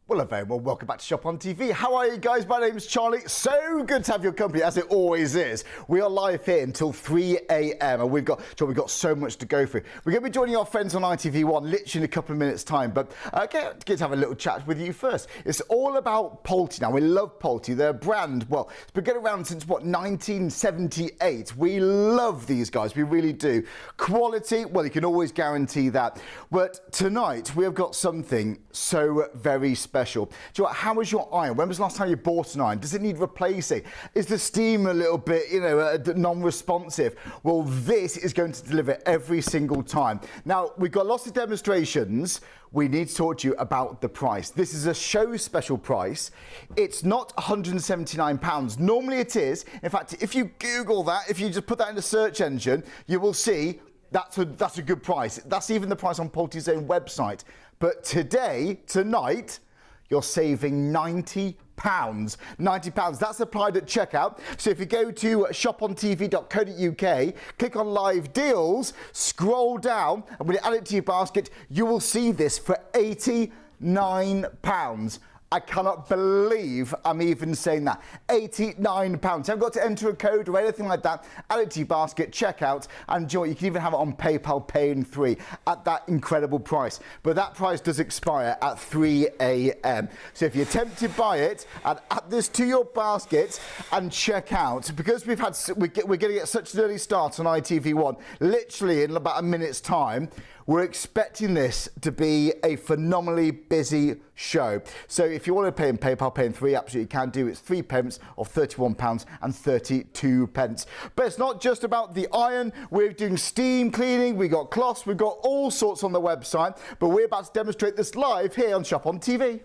Well, a very well welcome back to Shop on TV. How are you guys? My name is Charlie. So good to have your company, as it always is. We are live here until 3 a.m. and we've got so much to go through. We're going to be joining our friends on ITV1 literally in a couple of minutes' time, but get to have a little chat with you first. It's all about Polti now. We love Polti. They're a brand, well, it's been going around since, what, 1978. We love these guys. We really do. Quality, well, you can always guarantee that. But tonight, we have got something so very special. Do you know what, how was your iron? When was the last time you bought an iron? Does it need replacing? Is the steam a little bit, non-responsive? Well, this is going to deliver every single time. Now, we've got lots of demonstrations. We need to talk to you about the price. This is a show special price. It's not £179. Normally it is. In fact, if you Google that, if you just put that in the search engine, you will see that's a good price. That's even the price on Polti's own website. But tonight, you're saving £90. £90, that's applied at checkout. So if you go to shopontv.co.uk, click on live deals, scroll down, and when you add it to your basket, you will see this for £89. I cannot believe I'm even saying that. £89. You haven't got to enter a code or anything like that. Add it to your basket, check out, and enjoy. You can even have it on PayPal Pay in 3 at that incredible price. But that price does expire at 3 a.m. So if you're tempted by it, add this to your basket and check out. Because we're going to get such an early start on ITV1, literally in about a minute's time, we're expecting this to be a phenomenally busy show. So if you want to pay in PayPal Pay in 3, absolutely can do. It's 3 pence or £31.32. But it's not just about the iron. We're doing steam cleaning, we've got cloths, we've got all sorts on the website. But we're about to demonstrate this live here on Shop on TV.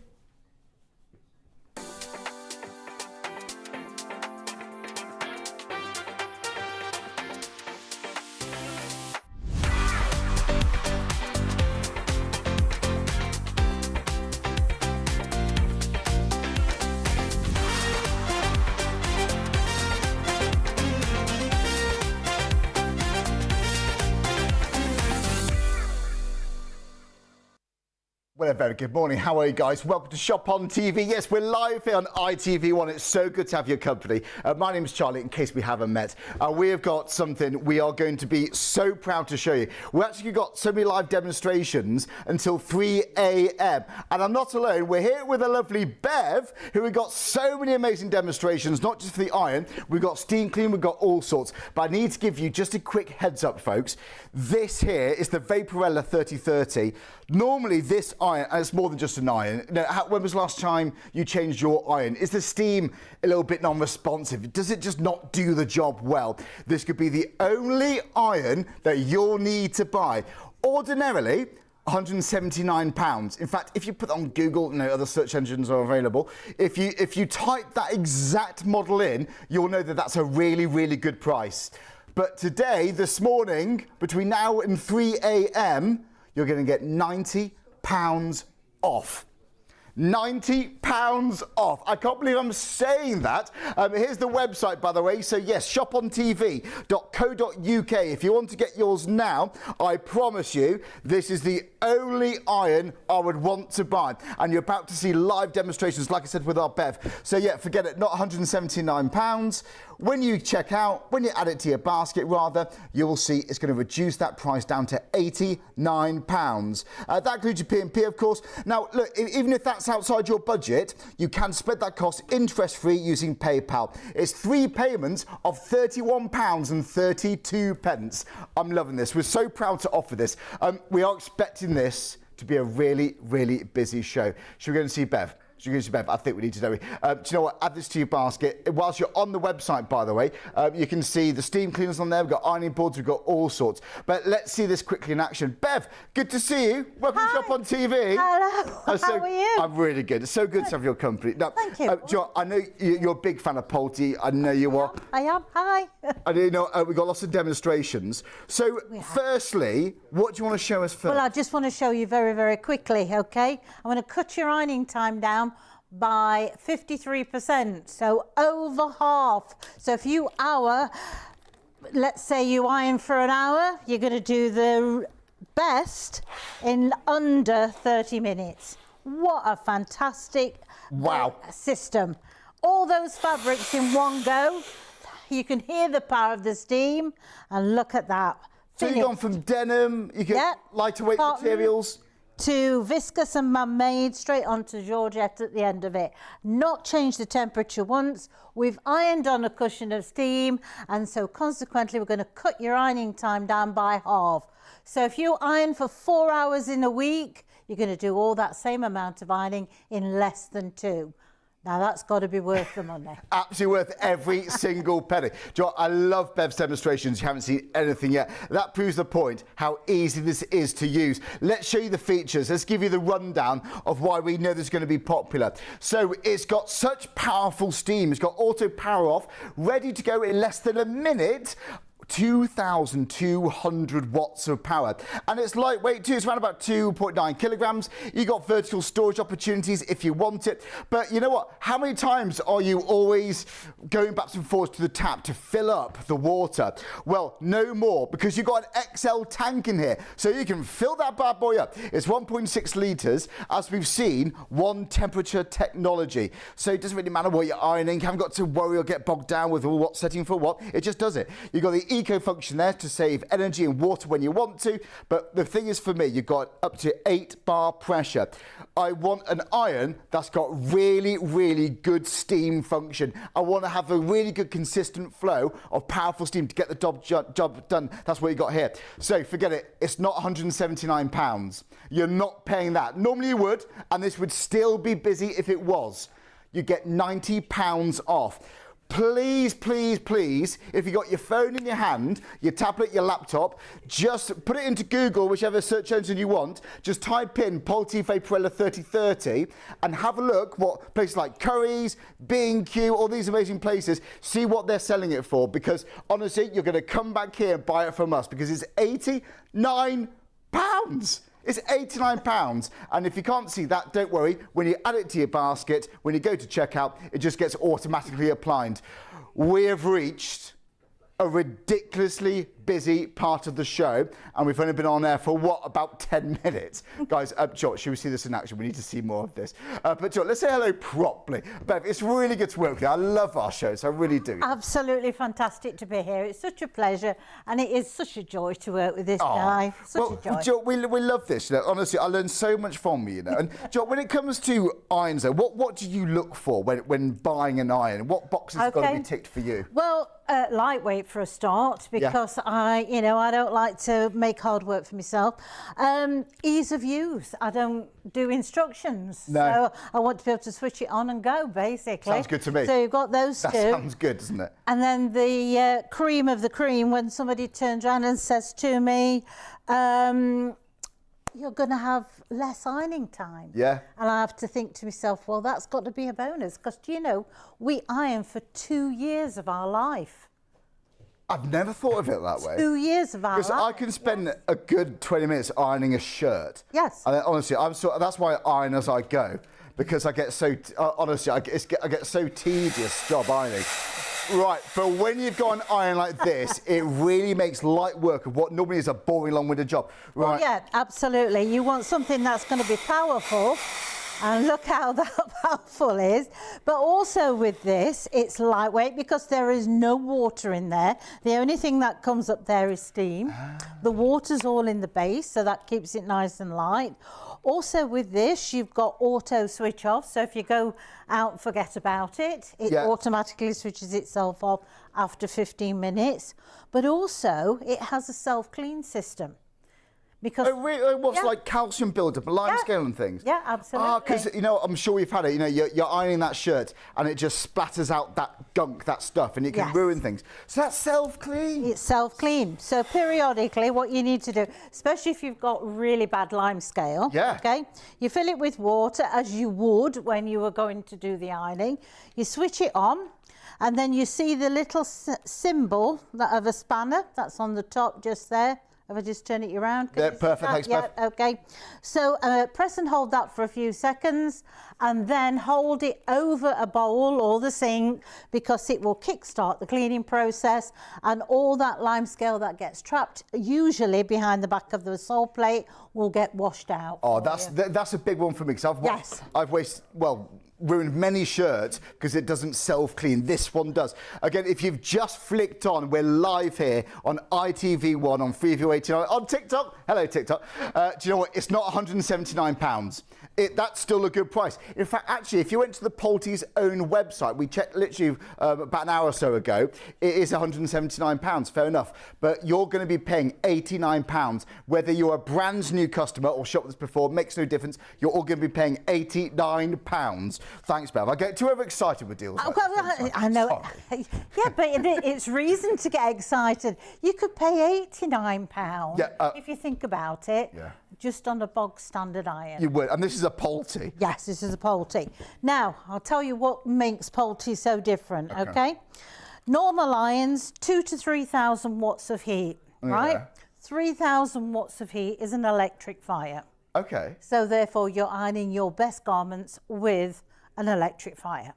Well, a very good morning. How are you guys? Welcome to Shop on TV. Yes, we're live here on ITV1. It's so good to have your company. My name is Charlie, in case we haven't met. We have got something we are going to be so proud to show you. We've actually got so many live demonstrations until 3 a.m. And I'm not alone. We're here with a lovely Bev, who we've got so many amazing demonstrations, not just for the iron. We've got steam clean, we've got all sorts. But I need to give you just a quick heads up, folks. This here is the Vaporella 3030. Normally, this iron, and it's more than just an iron. Now, when was the last time you changed your iron? Is the steam a little bit non-responsive? Does it just not do the job well? This could be the only iron that you'll need to buy. Ordinarily, £179. In fact, if you put on Google, other search engines are available. If you type that exact model in, you'll know that that's a really, really good price. But today, this morning, between now and 3 a.m, you're going to get £90 off. £90 off. I can't believe I'm saying that. Here's the website, by the way. So yes, shopontv.co.uk. If you want to get yours now, I promise you, this is the only iron I would want to buy. And you're about to see live demonstrations, like I said, with our Bev. So yeah, forget it, not £179. When you check out, when you add it to your basket rather, you will see it's going to reduce that price down to £89. That includes your P&P, of course. Now, look, even if that's outside your budget, you can spread that cost interest-free using PayPal. It's 3 payments of £31.32. I'm loving this. We're so proud to offer this. We are expecting this to be a really, really busy show. Should we go and see Bev? I think we need to know. Do you know what? Add this to your basket. Whilst you're on the website, by the way, you can see the steam cleaners on there. We've got ironing boards. We've got all sorts. But let's see this quickly in action. Bev, good to see you. Welcome to Shop on TV. Hello. How are you? I'm really good. It's so good to have your company. Now, thank you. Jo, I know you're a big fan of Polti. I know you are. I am. Hi. I know we've got lots of demonstrations. So, firstly, what do you want to show us first? Well, I just want to show you very, very quickly, OK? I'm going to cut your ironing time down by 53%, so over half. So if you let's say you iron for an hour, you're going to do the best in under 30 minutes. What a fantastic Wow. system. All those fabrics in one go. You can hear the power of the steam, and look at that. So you've gone from denim, you get Yep. lighter weight Cotton. materials. To viscous and man-made, straight onto Georgette at the end of it. Not change the temperature once. We've ironed on a cushion of steam, and so consequently we're going to cut your ironing time down by half. So if you iron for 4 hours in a week, you're going to do all that same amount of ironing in less than 2. Now that's got to be worth the money. Absolutely worth every single penny. Do you know what? I love Bev's demonstrations. You haven't seen anything yet. That proves the point, how easy this is to use. Let's show you the features. Let's give you the rundown of why we know this is going to be popular. So it's got such powerful steam. It's got auto power off, ready to go in less than a minute. 2,200 watts of power, and it's lightweight too. It's around about 2.9 kilograms. You got vertical storage opportunities if you want it, but you know what, how many times are you always going back and forth to the tap to fill up the water? Well, no more, because you've got an XL tank in here, so you can fill that bad boy up. It's 1.6 litres, as we've seen, one temperature technology, so it doesn't really matter what you're ironing. You haven't got to worry or get bogged down with what setting for what. It just does it. You've got the eco function there to save energy and water when you want to, but the thing is, for me, you've got up to 8 bar pressure. I want an iron that's got really good steam function. I want to have a really good consistent flow of powerful steam to get the job done. That's what you got here. So forget it, it's not £179. You're not paying that. Normally you would, and this would still be busy if it was. You get £90 off. Please, please, please, if you've got your phone in your hand, your tablet, your laptop, just put it into Google, whichever search engine you want. Just type in Polti Vaporetto 3030 and have a look what places like Curry's, B&Q, all these amazing places, see what they're selling it for, because honestly, you're going to come back here and buy it from us because it's £89. It's £89, and if you can't see that, don't worry. When you add it to your basket, when you go to checkout, it just gets automatically applied. We have reached a ridiculously busy part of the show, and we've only been on there for what, about 10 minutes. Guys, George, should we see this in action? We need to see more of this. But George, let's say hello properly. Bev, it's really good to work with you. I love our shows, I really do. Absolutely fantastic to be here. It's such a pleasure, and it is such a joy to work with this guy. Such a joy. George, we love this. You know, honestly, I learned so much from you. You know, and George, when it comes to irons, though, what do you look for when buying an iron? What boxes got to be ticked for you? Well, lightweight for a start, because I don't like to make hard work for myself. Ease of use. I don't do instructions. No. So I want to be able to switch it on and go, basically. Sounds good to me. So you've got those two. That sounds good, doesn't it? And then the cream of the cream, when somebody turns around and says to me, you're going to have less ironing time. Yeah. And I have to think to myself, well, that's got to be a bonus, because, we iron for 2 years of our life. I've never thought of it that way. 2 years of our life. Because I can spend a good 20 minutes ironing a shirt. Yes. And honestly, that's why I iron as I go, because I get so, honestly, I get so tedious job ironing. Right, but when you've got an iron like this, it really makes light work of what normally is a boring, long-winded job. Right. Well, yeah, absolutely. You want something that's going to be powerful, and look how that powerful is. But also with this, it's lightweight because there is no water in there. The only thing that comes up there is steam. The water's all in the base, so that keeps it nice and light. Also with this, you've got auto switch off, so if you go out and forget about it, it automatically switches itself off after 15 minutes. But also, it has a self-clean system. Because what's like calcium buildup, lime scale and things? Yeah, absolutely. Because, I'm sure you've had it, you're ironing that shirt and it just splatters out that gunk, that stuff, and it can ruin things. So that's self-clean? It's self-clean. So periodically what you need to do, especially if you've got really bad lime scale, okay, you fill it with water as you would when you were going to do the ironing. You switch it on, and then you see the little symbol of a spanner that's on the top just there. If I just turn it around. Yeah, perfect. Thanks, yeah, Bev. okay. So press and hold that for a few seconds and then hold it over a bowl or the sink because it will kickstart the cleaning process and all that lime scale that gets trapped, usually behind the back of the sole plate, will get washed out. Oh, that's a big one for me because I've ruined many shirts because it doesn't self-clean. This one does. Again, if you've just flicked on, we're live here on ITV1 on Freeview 89 on TikTok. Hello, TikTok. Do you know what? It's not £179. That's still a good price. In fact, actually, if you went to the Polti's own website, we checked literally about an hour or so ago, it is £179, fair enough. But you're going to be paying £89. Whether you're a brand new customer or shopped this before, makes no difference. You're all going to be paying £89. Thanks, Bev. I get too overexcited with deals. I know. Yeah, but it's reason to get excited. You could pay £89 if you think about it. Yeah. Just on a bog standard iron. You would, and this is a Polti. Yes, this is a Polti. Now, I'll tell you what makes Polti so different, okay? Normal irons, 2,000 to 3,000 watts of heat, right? 3,000 watts of heat is an electric fire. Okay. So therefore, you're ironing your best garments with an electric fire.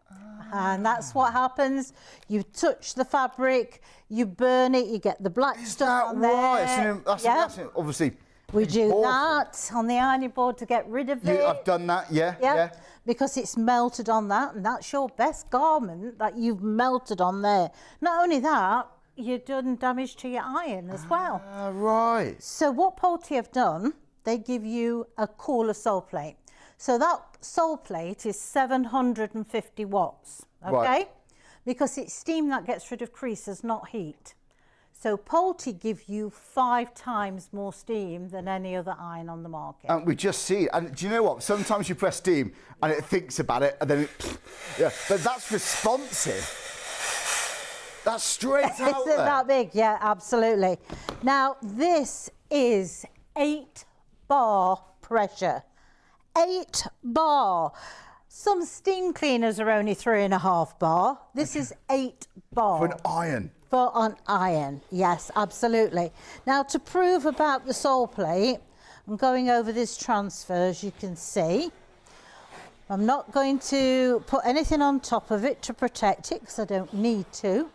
And that's what happens. You touch the fabric, you burn it, you get the black stuff on there. That's obviously... We do that on the ironing board to get rid of it. I've done that, yeah. Because it's melted on that, and that's your best garment that you've melted on there. Not only that, you've done damage to your iron as well. Right. So what Polti have done, they give you a cooler sole plate. So that sole plate is 750 watts, okay? Right. Because it's steam that gets rid of creases, not heat. So Polti give you 5 times more steam than any other iron on the market. And we just see it. And do you know what? Sometimes you press steam and it thinks about it and then it, but that's responsive. That's straight out there. Is it that big? Yeah, absolutely. Now, this is 8 bar pressure. 8 bar. Some steam cleaners are only 3.5 bar. This is 8 bar. For an iron. For an iron, yes, absolutely. Now, to prove about the sole plate, I'm going over this transfer, as you can see. I'm not going to put anything on top of it to protect it, because I don't need to.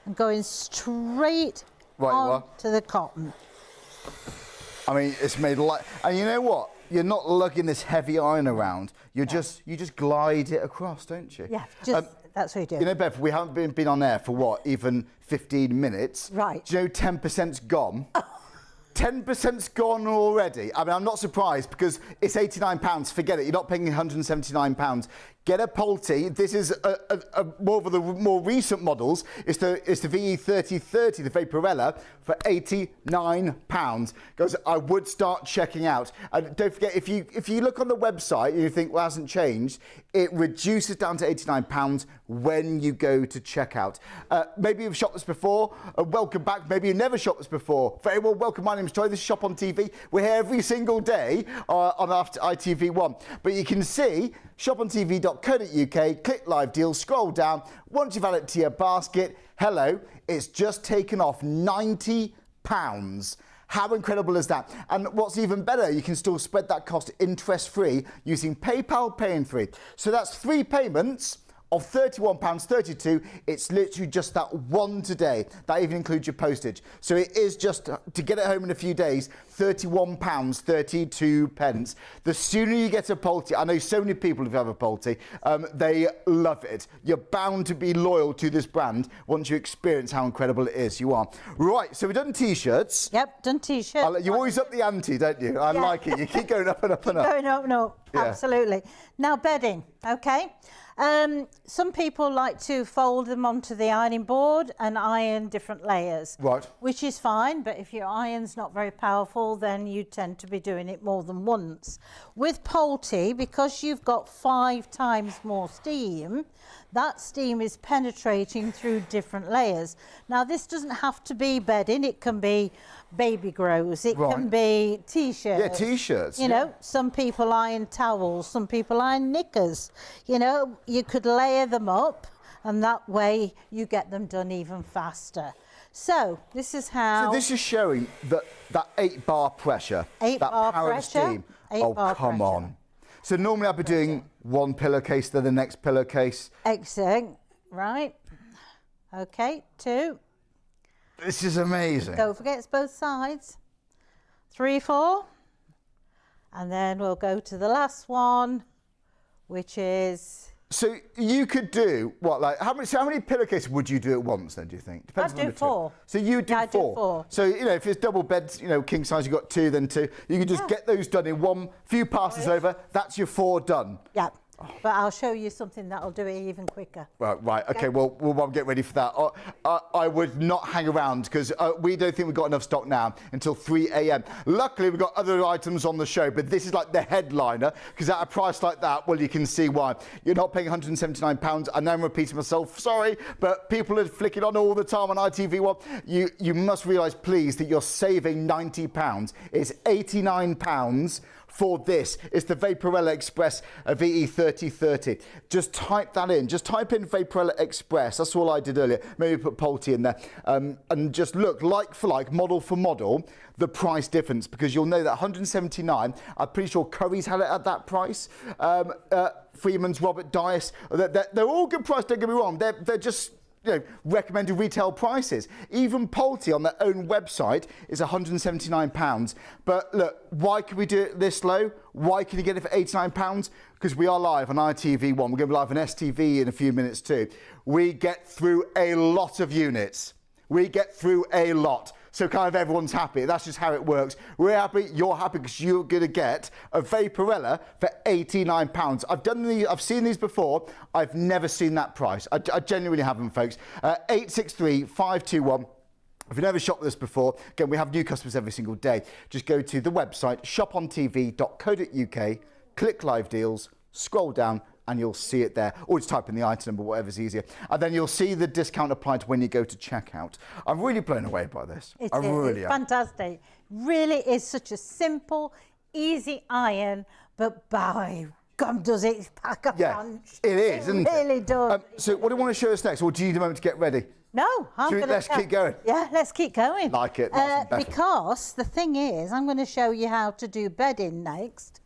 I'm going straight on to the cotton. I mean, it's made like, and you know what? You're not lugging this heavy iron around. You just glide it across, don't you? Yeah, that's what you do. You know, Bev, we haven't been on air for what, even 15 minutes. Right. Do you know 10%'s gone? 10%'s gone already. I mean, I'm not surprised because it's £89. Forget it. You're not paying £179. Get a Polti. This is more of the more recent models. It's the VE3030, the Vaporella, for £89. Because I would start checking out. And don't forget, if you look on the website and you think, well, it hasn't changed, it reduces down to £89 when you go to checkout. Maybe you've shopped this before. Welcome back. Maybe you've never shopped this before. Very well, welcome. My name's Troy. This is Shop on TV. We're here every single day on after ITV1. But you can see shopontv.co.uk, click live deals, scroll down. Once you've added it to your basket, hello, it's just taken off £90. How incredible is that? And what's even better, you can still spread that cost interest-free using PayPal Pay in 3. So that's 3 payments of £31.32. It's literally just that one today. That even includes your postage. So it is just, to get it home in a few days, £31.32. The sooner you get a Polti, I know so many people who have a Polti, they love it. You're bound to be loyal to this brand once you experience how incredible it is. You are. Right, so we've done T-shirts. Yep, done T-shirts. You always up the ante, don't you? I like it. You keep going up and up and up. Going up and up, absolutely. Now, bedding, okay? Some people like to fold them onto the ironing board and iron different layers. Right. Which is fine, but if your iron's not very powerful, then you tend to be doing it more than once. With Polti, because you've got 5 times more steam, that steam is penetrating through different layers. Now, this doesn't have to be bedding. It can be baby grows. It can be T-shirts. Yeah, T-shirts. You know, some people iron towels. Some people iron knickers. You know, you could layer them up, and that way you get them done even faster. So this is how. So this is showing that 8 bar pressure. 8 that bar power of pressure, steam. 8 Oh, bar come pressure. on. So normally I'd be doing one pillowcase, then the next pillowcase. Excellent. Right. Okay, 2. This is amazing. Don't forget it's both sides. 3, 4. And then we'll go to the last one, which is... So you could do what, like how many pillowcases would you do at once then? Do you think? Depends I'd on do the 4. Two. So you do Yeah, I'd do 4. 4. So you know if it's double beds, you know king size, you have got 2, then 2. You can just get those done in one few passes over. That's your 4 done. Yeah. But I'll show you something that'll do it even quicker. Right. Okay. Well, we'll get ready for that. I would not hang around because we don't think we've got enough stock now until 3 a.m. Luckily, we've got other items on the show, but this is like the headliner because at a price like that, well, you can see why. You're not paying £179. I know I'm repeating myself. Sorry, but people are flicking on all the time on ITV1. You must realise, please, that you're saving £90. It's £89. For this. It's the Vaporella Express VE3030. Just type that in. Just type in Vaporella Express. That's all I did earlier. Maybe put Polti in there. And just look, like for like, model for model, the price difference, because you'll know that 179, I'm pretty sure Curry's had it at that price. Freeman's, Robert Dias, they're all good price, don't get me wrong. They're just... recommended retail prices. Even Polti on their own website is £179. But look, why can we do it this low? Why can you get it for £89? Because we are live on ITV1. We're going to be live on STV in a few minutes too. We get through a lot of units. We get through a lot. So kind of everyone's happy. That's just how it works. We're happy, you're happy because you're going to get a Vaporella for £89. I've seen these before. I've never seen that price. I genuinely haven't, folks. 863-521. If you've never shopped with us before, again, we have new customers every single day. Just go to the website, shopontv.co.uk, click live deals, scroll down, and you'll see it there. Or just type in the item number, whatever's easier. And then you'll see the discount applied when you go to checkout. I'm really blown away by this. It's really am. Fantastic. Really is such a simple, easy iron, but by God, does it pack a punch. It is, isn't it? Really does. So what do you want to show us next? Or do you need a moment to get ready? No, let's keep going. Yeah, let's keep going. Like it. Nice and better. Because the thing is, I'm going to show you how to do bedding next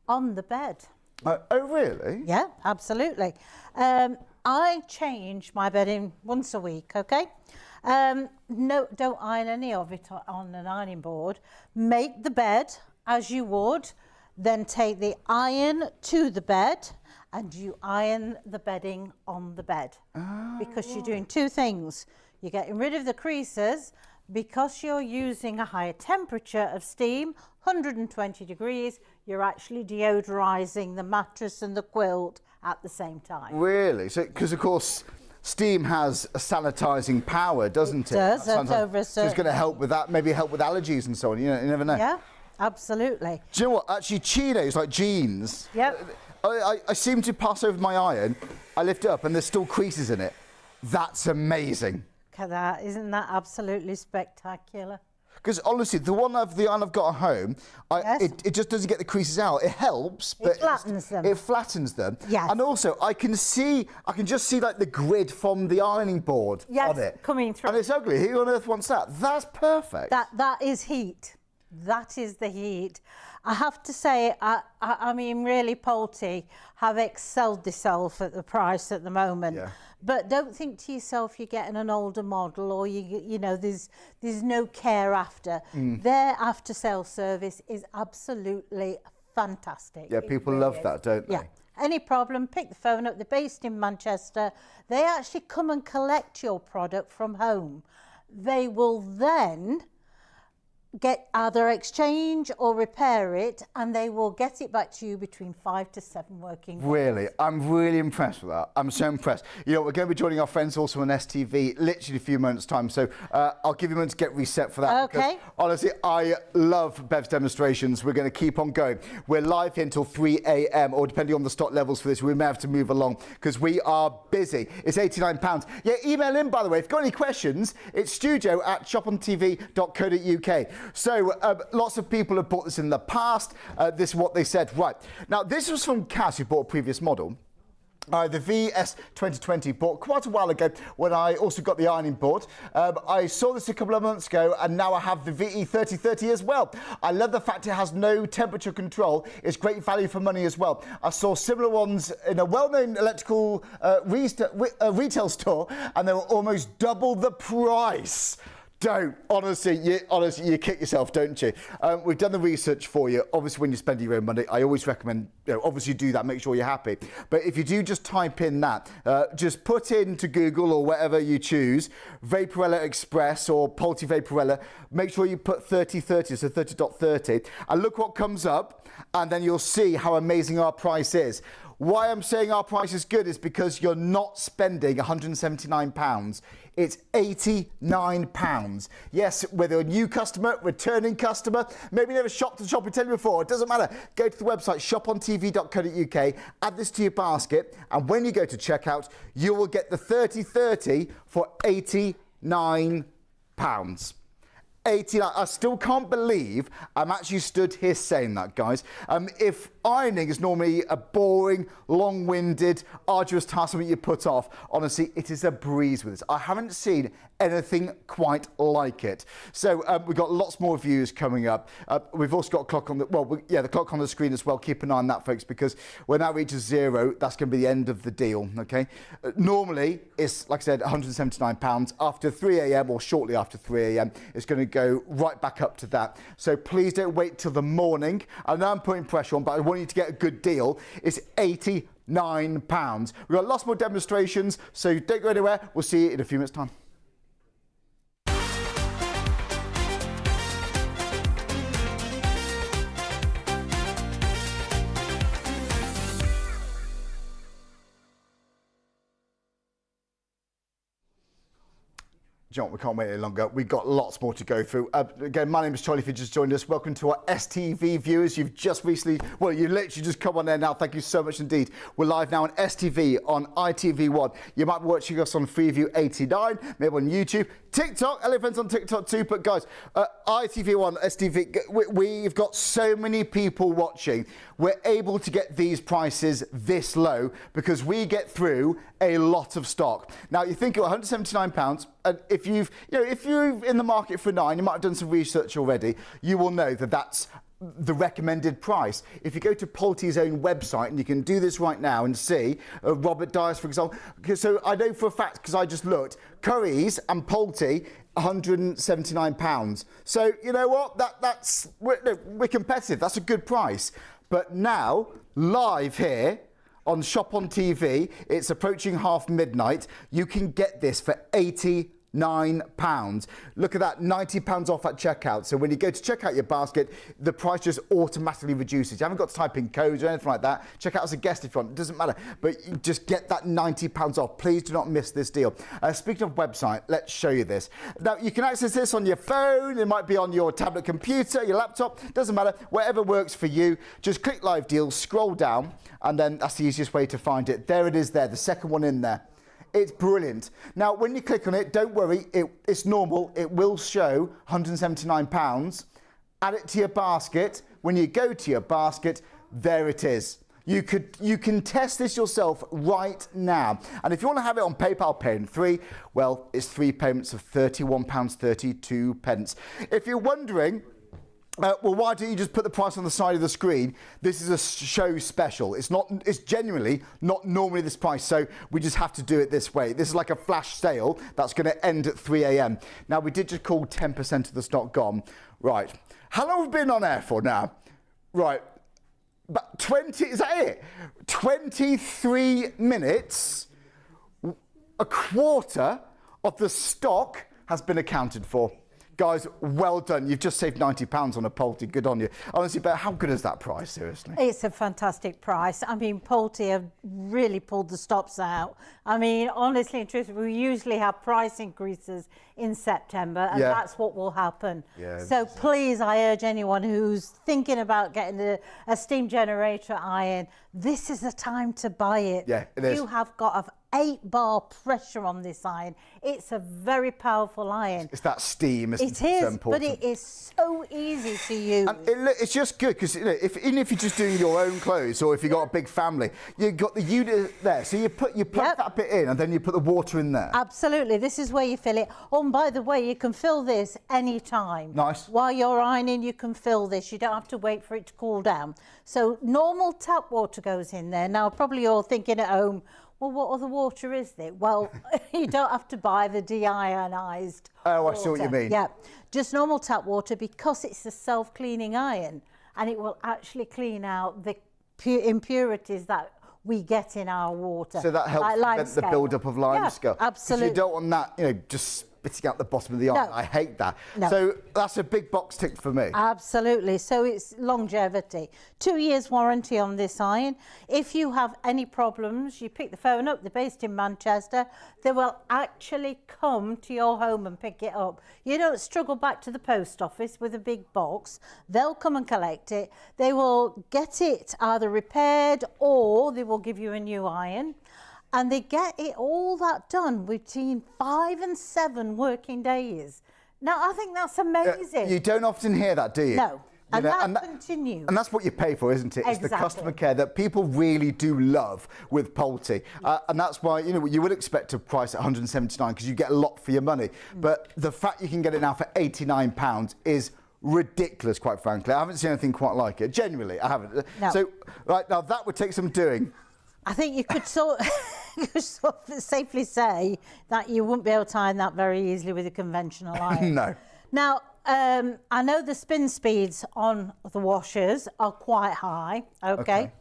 on the bed. Oh, really? Yeah, absolutely. I change my bedding once a week, okay? No, don't iron any of it on an ironing board. Make the bed as you would, then take the iron to the bed and you iron the bedding on the bed. Because you're doing 2 things. You're getting rid of the creases because you're using a higher temperature of steam, 120 degrees, you're actually deodorizing the mattress and the quilt at the same time. Really? So, because of course, steam has a sanitizing power, doesn't it? It does, that's over a So it's going to help with that, maybe help with allergies and so on, you never know. Yeah, absolutely. Do you know what? Actually, chinos, like jeans, Yep. I seem to pass over my iron, I lift it up and there's still creases in it. That's amazing. Look at that, isn't that absolutely spectacular? Because honestly, the iron I've got at home, Yes. it just doesn't get the creases out. It helps, but flattens them. It flattens them. Yes. And also, I can just see like the grid from the ironing board Yes, on it. coming through. And it's ugly. Who on earth wants that? That's perfect. That is heat. That is the heat. I have to say, I mean, really, Polti have excelled themselves at the price at the moment. Yeah. But don't think to yourself you're getting an older model or you know there's no care after. Their after sale service is absolutely fantastic. Yeah, people love that, don't they? Yeah. Any problem, pick the phone up. They're based in Manchester. They actually come and collect your product from home. They will then get either exchange or repair it, and they will get it back to you between 5 to 7 working days. Really, I'm really impressed with that. I'm so impressed. You know, we're going to be joining our friends also on STV literally a few moments' time, so I'll give you a moment to get reset for that. Okay. Because, honestly, I love Bev's demonstrations. We're going to keep on going. We're live here until 3 a.m. or depending on the stock levels for this, we may have to move along because we are busy. It's £89. Yeah, email in, by the way. If you've got any questions, it's studio@shopontv.co.uk. So lots of people have bought this in the past. This is what they said. Right. Now, this was from Cass, who bought a previous model. The VS 2020 bought quite a while ago when I also got the ironing board. I saw this a couple of months ago and now I have the VE 3030 as well. I love the fact it has no temperature control. It's great value for money as well. I saw similar ones in a well-known electrical retail store and they were almost double the price. Don't. Honestly, you kick yourself, don't you? We've done the research for you. Obviously, when you spend your own money, I always recommend, obviously do that, make sure you're happy. But if you do just type in that, just put into Google or whatever you choose, Vaporella Express or Polti Vaporella, make sure you put 3030, so 30.30, and look what comes up, and then you'll see how amazing our price is. Why I'm saying our price is good is because you're not spending £179. It's £89. Yes, whether a new customer, returning customer, maybe never shopped at the shop we tell you before, it doesn't matter. Go to the website shopontv.co.uk, add this to your basket, and when you go to checkout, you will get the 3030 for £89. 89. I still can't believe I'm actually stood here saying that, guys. If ironing is normally a boring, long-winded, arduous task that you put off, honestly, it is a breeze with this. I haven't seen anything quite like it. So we've got lots more views coming up. We've also got a clock on the, the clock on the screen as well. Keep an eye on that, folks, because when that reaches 0, that's going to be the end of the deal, okay? Normally, it's, like I said, £179. After 3 a.m. or shortly after 3 a.m., it's going to go right back up to that. So please don't wait till the morning. I know I'm putting pressure on, but I want you to get a good deal. It's £89. We've got lots more demonstrations, so don't go anywhere. We'll see you in a few minutes' time. Do you know what, we can't wait any longer. We've got lots more to go through. Again, my name is Charlie if you just joined us. Welcome to our STV viewers. You've just recently, well, you literally just come on there now. Thank you so much indeed. We're live now on STV, on ITV1. You might be watching us on Freeview 89, maybe on YouTube, TikTok, Elephants on TikTok too. But guys, ITV1 STV, we've got so many people watching. We're able to get these prices this low because we get through a lot of stock. Now, you think you're £179, and if you're in the market for 9, you might have done some research already, you will know that that's the recommended price. If you go to Polti's own website, and you can do this right now and see, Robert Dyers, for example, so I know for a fact, because I just looked, Curry's and Polti, £179. So, you know what, we're competitive, that's a good price. But now, live here, on Shop on TV, it's approaching half midnight. You can get this for £89. Look at that, £90 off at checkout. So when you go to check out your basket, the price just automatically reduces. You haven't got to type in codes or anything like that. Check out as a guest if you want, it doesn't matter. But you just get that £90 off. Please do not miss this deal. Speaking of website, let's show you this. Now, you can access this on your phone. It might be on your tablet computer, your laptop, doesn't matter. Whatever works for you. Just click live deals, scroll down, and then that's the easiest way to find it. There it is there, the second one in there. It's brilliant. Now, when you click on it, don't worry, it's normal. It will show £179. Add it to your basket. When you go to your basket, there it is. You can test this yourself right now. And if you want to have it on PayPal Pay in 3, well, it's 3 payments of £31.32. If you're wondering, well, why don't you just put the price on the side of the screen? This is a show special. It's genuinely not normally this price, so we just have to do it this way. This is like a flash sale that's going to end at 3 a.m. Now, we did just call 10% of the stock gone. Right. How long have we been on air for now? Right. But 20, is that it? 23 minutes, a quarter of the stock has been accounted for. Guys, well done. You've just saved £90 on a Polti. Good on you. Honestly, but how good is that price, seriously? It's a fantastic price. I mean, Polti have really pulled the stops out. I mean, honestly and truthfully, we usually have price increases in September, and that's what will happen. Yeah, so please, I urge anyone who's thinking about getting a steam generator iron, this is the time to buy it. Yeah, it is. You have got 8-bar pressure on this iron. It's a very powerful iron. It's that steam, isn't it? It is, So important. but it is so easy to use. And it's just good because even if you're just doing your own clothes or if you've got a big family, you've got the unit there. So you plug that bit in and then you put the water in there. Absolutely. This is where you fill it. Oh, and by the way, you can fill this anytime. Nice. While you're ironing, you can fill this. You don't have to wait for it to cool down. So normal tap water goes in there. Now, probably you're thinking at home, well, what other water is there? Well, you don't have to buy the deionized Oh, water. I see what you mean. Yeah, just normal tap water because it's a self-cleaning iron and it will actually clean out the impurities that we get in our water. So that helps prevent the build-up of limescale. Yeah, absolutely. Because you don't want that, just spitting out the bottom of the iron. No. I hate that. No. So that's a big box tick for me. Absolutely. So it's longevity. 2 years warranty on this iron. If you have any problems, you pick the phone up. They're based in Manchester. They will actually come to your home and pick it up. You don't struggle back to the post office with a big box. They'll come and collect it. They will get it either repaired or they will give you a new iron. And they get it all that done between 5 and 7 working days. Now, I think that's amazing. You don't often hear that, do you? No. And that continues. And that's what you pay for, isn't it? It's the Exactly. customer care that people really do love with Polti. And that's why, you would expect to price at £179 because you get a lot for your money. But the fact you can get it now for £89 is ridiculous, quite frankly. I haven't seen anything quite like it. Genuinely, I haven't. No. So, right, now that would take some doing. I think you could sort of safely say that you wouldn't be able to iron that very easily with a conventional iron. No. Now, I know the spin speeds on the washers are quite high, okay?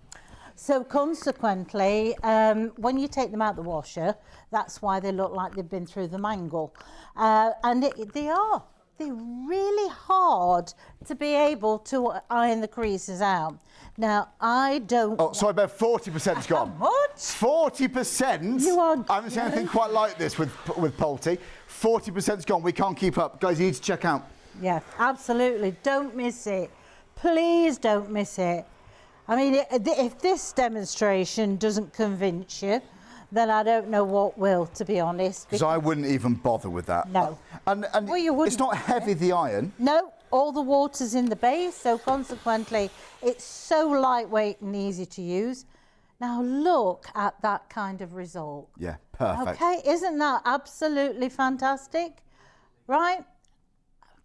So consequently, when you take them out the washer, that's why they look like they've been through the mangle. And they're really hard to be able to iron the creases out. Now, I don't... Oh, sorry, Bev, 40%'s gone. How much? 40%? You are... I haven't seen anything quite like this with Polti. 40%'s gone. We can't keep up. Guys, you need to check out. Yeah, absolutely. Don't miss it. Please don't miss it. I mean, if this demonstration doesn't convince you, then I don't know what will, to be honest. Because I wouldn't even bother with that. No. And Well, you wouldn't, it's not heavy, the iron. No, all the water's in the base, so consequently, it's so lightweight and easy to use. Now look at that kind of result. Yeah, perfect. Okay, isn't that absolutely fantastic? Right?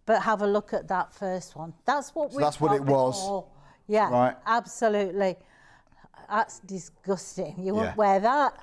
But have a look at that first one. That's what we. That's what it was. Before. Yeah, right. Absolutely. That's disgusting. You wouldn't Yeah. wear that,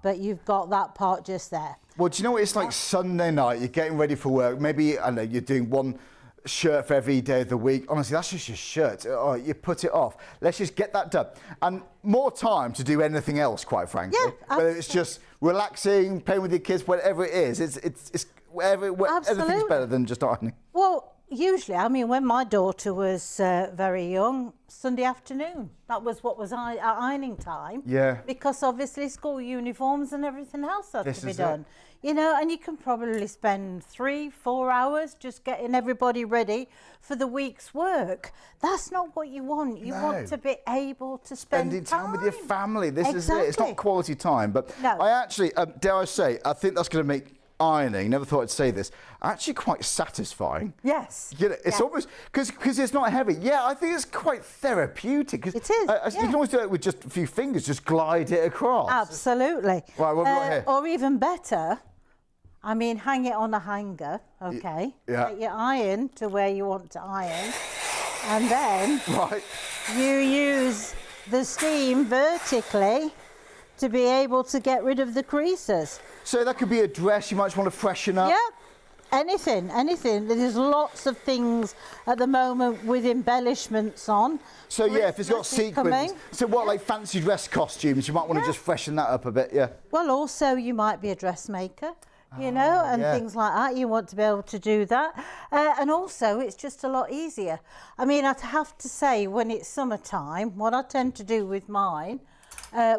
but you've got that part just there. Well, do you know what it's like Sunday night? You're getting ready for work. Maybe, I don't know, you're doing one shirt for every day of the week. Honestly, that's just your shirt. Oh, you put it off. Let's just get that done. And more time to do anything else, quite frankly. Yeah, whether it's just relaxing, playing with your kids, whatever it is. It's whatever, anything's better than just ironing. Well, usually, I mean, when my daughter was very young, Sunday afternoon, that was what was ironing time. Yeah. Because obviously school uniforms and everything else had to be This is done. it. You know, and you can probably spend 3-4 hours just getting everybody ready for the week's work. That's not what you want. You want to be able to spend Spending time with your family. This is it. It's not quality time. But No. I actually, dare I say, I think that's going to make ironing, never thought I'd say this, actually quite satisfying. Yes. You know, it's almost, because it's not heavy. Yeah, I think it's quite therapeutic. It is, You can always do it with just a few fingers, just glide it across. Absolutely. Right, what have we got here? Or even better, I mean, hang it on a hanger, okay? Yeah. Take your iron to where you want to iron, and then Right. you use the steam vertically to be able to get rid of the creases. So that could be a dress you might just want to freshen up. Yeah, anything. There's lots of things at the moment with embellishments on. So yeah, if it's got Christmas is sequins. coming. So what, like fancy dress costumes, you might want to just freshen that up a bit, yeah. Well, also you might be a dressmaker, you know, and things like that. You want to be able to do that. And also it's just a lot easier. I mean, I'd have to say when it's summertime, what I tend to do with mine,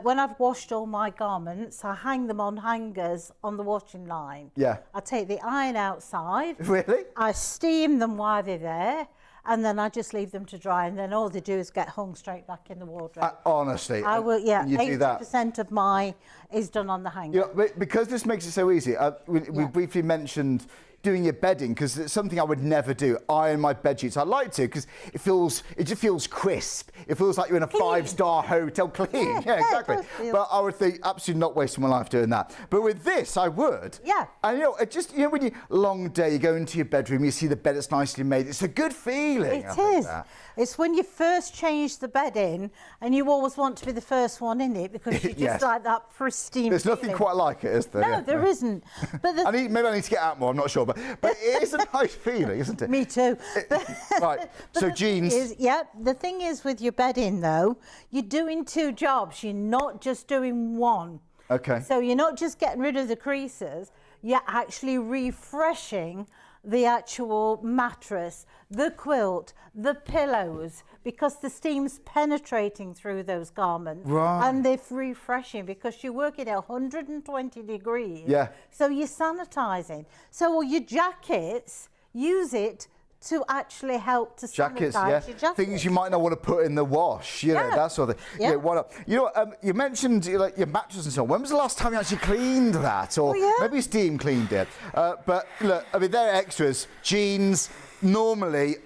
when I've washed all my garments, I hang them on hangers on the washing line. Yeah. I take the iron outside. Really? I steam them while they're there. and then I just leave them to dry, and then all they do is get hung straight back in the wardrobe. Honestly, I will, yeah, you do that. 80% of my is done on the hanger. You know, because this makes it so easy, we briefly mentioned doing your bedding, because it's something I would never do. Iron my bed sheets. I like to, because it just feels crisp. It feels like you're in a five-star hotel. Clean. Yeah, exactly. But I would think absolutely not wasting my life doing that. But with this, I would. Yeah. And you know, it just, you know, when you long day, you go into your bedroom, you see the bed that's nicely made. It's a good feeling. It is. It's when you first change the bed in, and you always want to be the first one in it, because you just like that pristine There's feeling. nothing quite like it, is there? No, there isn't. But maybe I need to get out more, I'm not sure. But it is a nice feeling, isn't it? Me too. Right, so jeans. The thing is with your bedding, though, you're doing two jobs. You're not just doing one. Okay. So you're not just getting rid of the creases, you're actually refreshing the actual mattress, the quilt, the pillows, because the steam's penetrating through those garments. Right. And they're refreshing because you're working at 120 degrees. Yeah. So you're sanitizing. So all your jackets, use it to actually help to sanitize your jackets. Things you might not want to put in the wash, you know, that sort of thing. Yeah. Why not? You know, you mentioned like your mattress and so on. When was the last time you actually cleaned that? Or maybe steam cleaned it. But look, I mean, they're extras. Jeans, normally,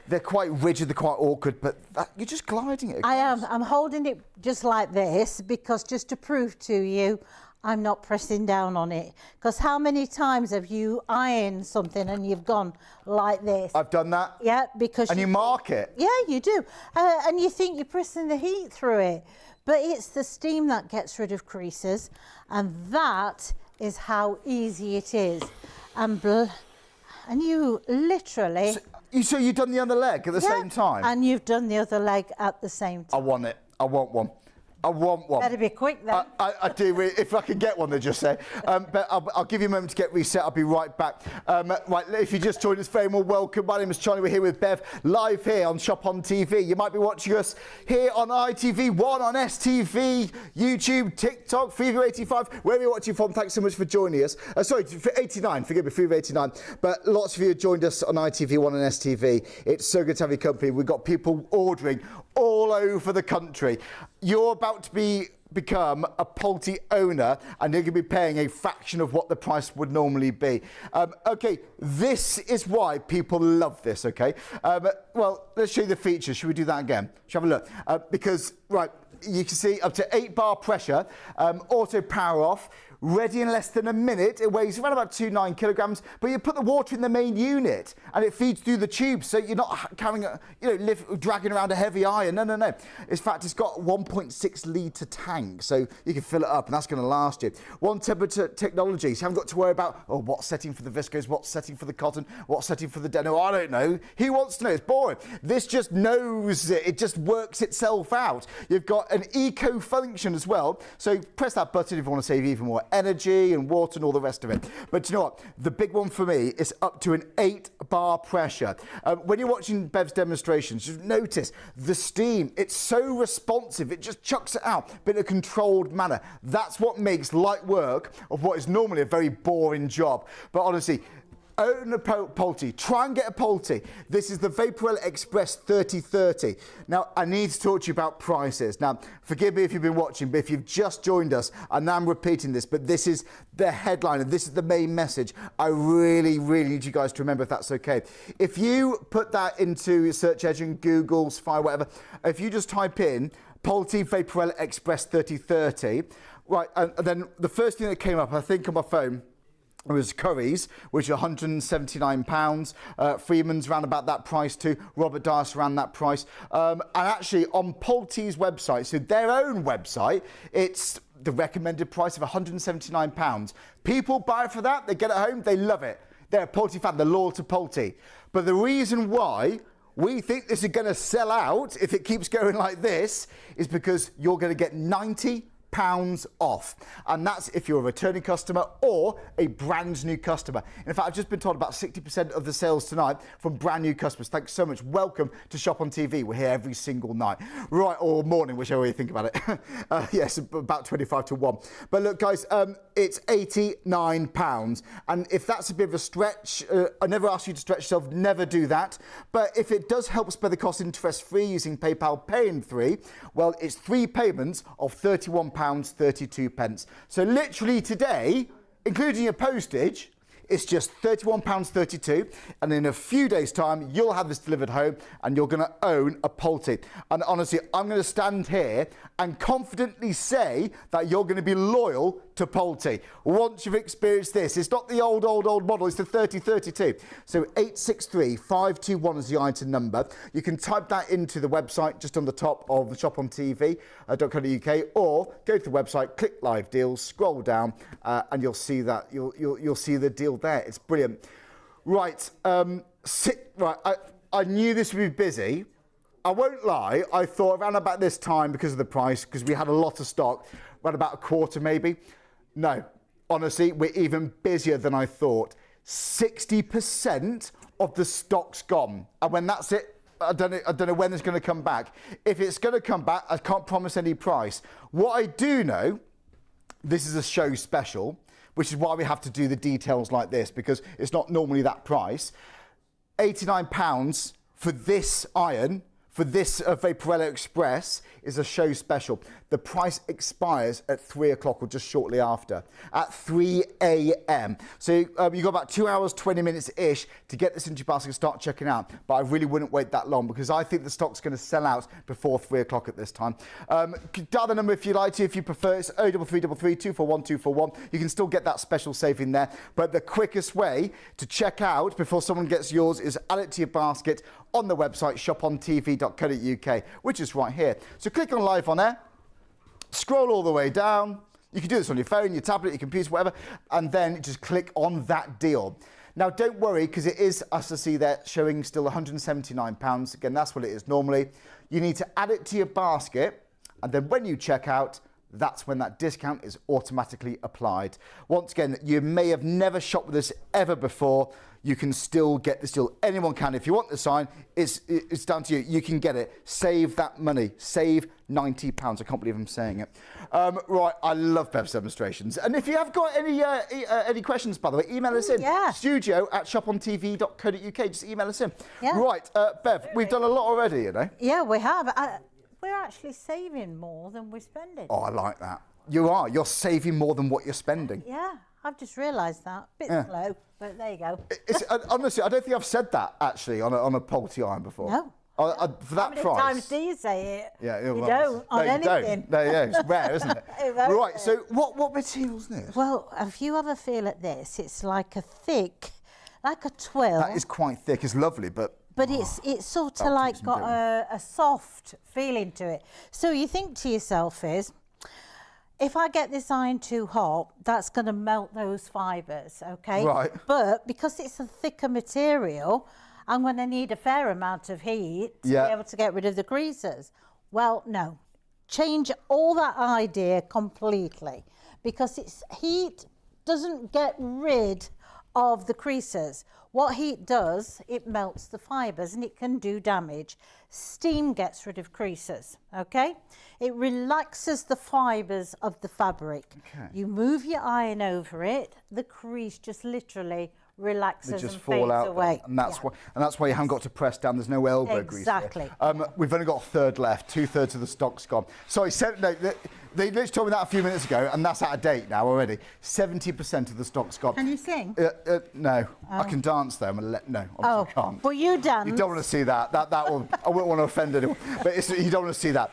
they're quite rigid, they're quite awkward, but you're just gliding it across. I am. I'm holding it just like this, because just to prove to you, I'm not pressing down on it. Because how many times have you ironed something and you've gone like this? I've done that. Yeah, because... And you mark it. Yeah, you do. And you think you're pressing the heat through it. But it's the steam that gets rid of creases. And that is how easy it is. And you literally... So you've done the other leg at the same time? And you've done the other leg at the same time. I want it. I want one. I want one. Better be quick then. I do, if I can get one, they just say. But I'll give you a moment to get reset. I'll be right back. Right, if you just joined us, very well, welcome. My name is Charlie. We're here with Bev, live here on Shop on TV. You might be watching us here on ITV1, on STV, YouTube, TikTok, Freeview 85, wherever you're watching from. Thanks so much for joining us. Sorry, for 89, forgive me, Freeview 89. But lots of you have joined us on ITV1 and STV. It's so good to have your company. We've got people ordering all over the country. You're about to become a Polti owner, and you're going to be paying a fraction of what the price would normally be. Okay, this is why people love this, okay? Well, let's show you the features. Should we do that again? Should we have a look? Because, right, you can see up to 8 bar pressure, auto power off, ready in less than a minute. It weighs around about 2.9 kilograms, but you put the water in the main unit and it feeds through the tube, so you're not carrying dragging around a heavy iron. No. In fact, it's got a 1.6 litre tank, so you can fill it up and that's going to last you. One temperature technology, so you haven't got to worry about, what setting for the viscose, what setting for the cotton, what setting for the denim. I don't know. Who wants to know? It's boring. This just knows it. It just works itself out. You've got an eco function as well, so press that button if you want to save even more energy and water and all the rest of it. But you know what? The big one for me is up to an 8 bar pressure. When you're watching Bev's demonstrations, you've noticed the steam. It's so responsive. It just chucks it out, but in a controlled manner. That's what makes light work of what is normally a very boring job. But honestly, own a Polti. Try and get a Polti. This is the Vaporello Express 3030. Now, I need to talk to you about prices. Now, forgive me if you've been watching, but if you've just joined us, and I'm repeating this, but this is the headline and this is the main message. I really, really need you guys to remember, if that's okay. If you put that into your search engine, Google, Safari, whatever, if you just type in Polti Vaporello Express 3030, right, and then the first thing that came up, I think on my phone, it was Curry's, which are £179. Freeman's around about that price too. Robert Dias around that price. And actually on Polti's website, so their own website, it's the recommended price of £179. People buy it for that, they get it home, they love it. They're a Polti fan, they're loyal to Polti. But the reason why we think this is going to sell out if it keeps going like this is because you're going to get 90 £5 off. And that's if you're a returning customer or a brand new customer. In fact, I've just been told about 60% of the sales tonight from brand new customers. Thanks so much. Welcome to Shop on TV. We're here every single night. Right, or morning, whichever way you think about it. Yes, about 25 to 1. But look, guys, it's £89. And if that's a bit of a stretch, I never ask you to stretch yourself, never do that. But if it does help spread the cost interest-free using PayPal Pay in 3, well, it's 3 payments of £31.32. So literally today, including your postage, it's just £31.32, and in a few days' time, you'll have this delivered home, and you're going to own a Polti. And honestly, I'm going to stand here and confidently say that you're going to be loyal to Polti once you've experienced this. It's not the old model, it's the 3032. So 863-521 is the item number. You can type that into the website just on the top of the Shop on TV.co.uk, or go to the website, click live deals, scroll down, and you'll see that you'll see the deal there. It's brilliant. Right, I knew this would be busy. I won't lie, I thought around about this time, because of the price, because we had a lot of stock, around about a quarter maybe. No, honestly, we're even busier than I thought. 60% of the stock's gone. And when that's it, I don't know when it's going to come back. If it's going to come back, I can't promise any price. What I do know, this is a show special, which is why we have to do the details like this, because it's not normally that price. £89 for this iron, for this Vaporello Express, is a show special. The price expires at 3 o'clock or just shortly after, at 3 a.m. So you've got about 2 hours, 20 minutes-ish to get this into your basket and start checking out. But I really wouldn't wait that long, because I think the stock's going to sell out before 3 o'clock at this time. Dial the number if you like to, if you prefer. It's 03333 241 241. You can still get that special saving there. But the quickest way to check out before someone gets yours is add it to your basket on the website shopontv.co.uk, which is right here. So click on live on there, scroll all the way down. You can do this on your phone, your tablet, your computer, whatever, and then just click on that deal. Now, don't worry, because it is, as I see there, showing still £179. Again, that's what it is normally. You need to add it to your basket, and then when you check out, that's when that discount is automatically applied. Once again, you may have never shopped with us ever before. You can still get this deal. Anyone can. If you want the sign, it's down to you. You can get it. Save that money. Save £90. I can't believe I'm saying it. Right, I love Bev's demonstrations. And if you have got any questions, by the way, email us in. Yeah. studio@shopontv.co.uk. Just email us in. Yeah. Right, Bev, we've done a lot already, you know. Yeah, we have. We're actually saving more than we're spending. Oh, I like that. You are. You're saving more than what you're spending. Yeah, I've just realised that. Bit slow, but there you go. Honestly, I don't think I've said that actually on a Polti iron before. No. For that price. How many times do you say it? Yeah, you well, don't on no, anything. You don't. No, yeah, it's rare, isn't it? Right. So, what material's this? Well, if you have a feel at this, it's like a thick, like a twill. That is quite thick. It's lovely, but it's sort of like got a soft feeling to it. So you think to yourself is, if I get this iron too hot, that's going to melt those fibres, okay? Right. But because it's a thicker material, I'm going to need a fair amount of heat to be able to get rid of the creases. Well, no. Change all that idea completely, because heat doesn't get rid of the creases. What heat does, it melts the fibres and it can do damage. Steam gets rid of creases, okay? It relaxes the fibres of the fabric. Okay. You move your iron over it, the crease just literally relaxes and fades away. And that's why you haven't got to press down. There's no elbow grease. Exactly. We've only got a third left. 2/3 of the stock's gone. Sorry, they literally told me that a few minutes ago, and that's out of date now already. 70% of the stock's gone. Can you sing? No, I can dance though. No, I can't. Well, you dance. You don't want to see that. That will. I wouldn't want to offend anyone, but you don't want to see that.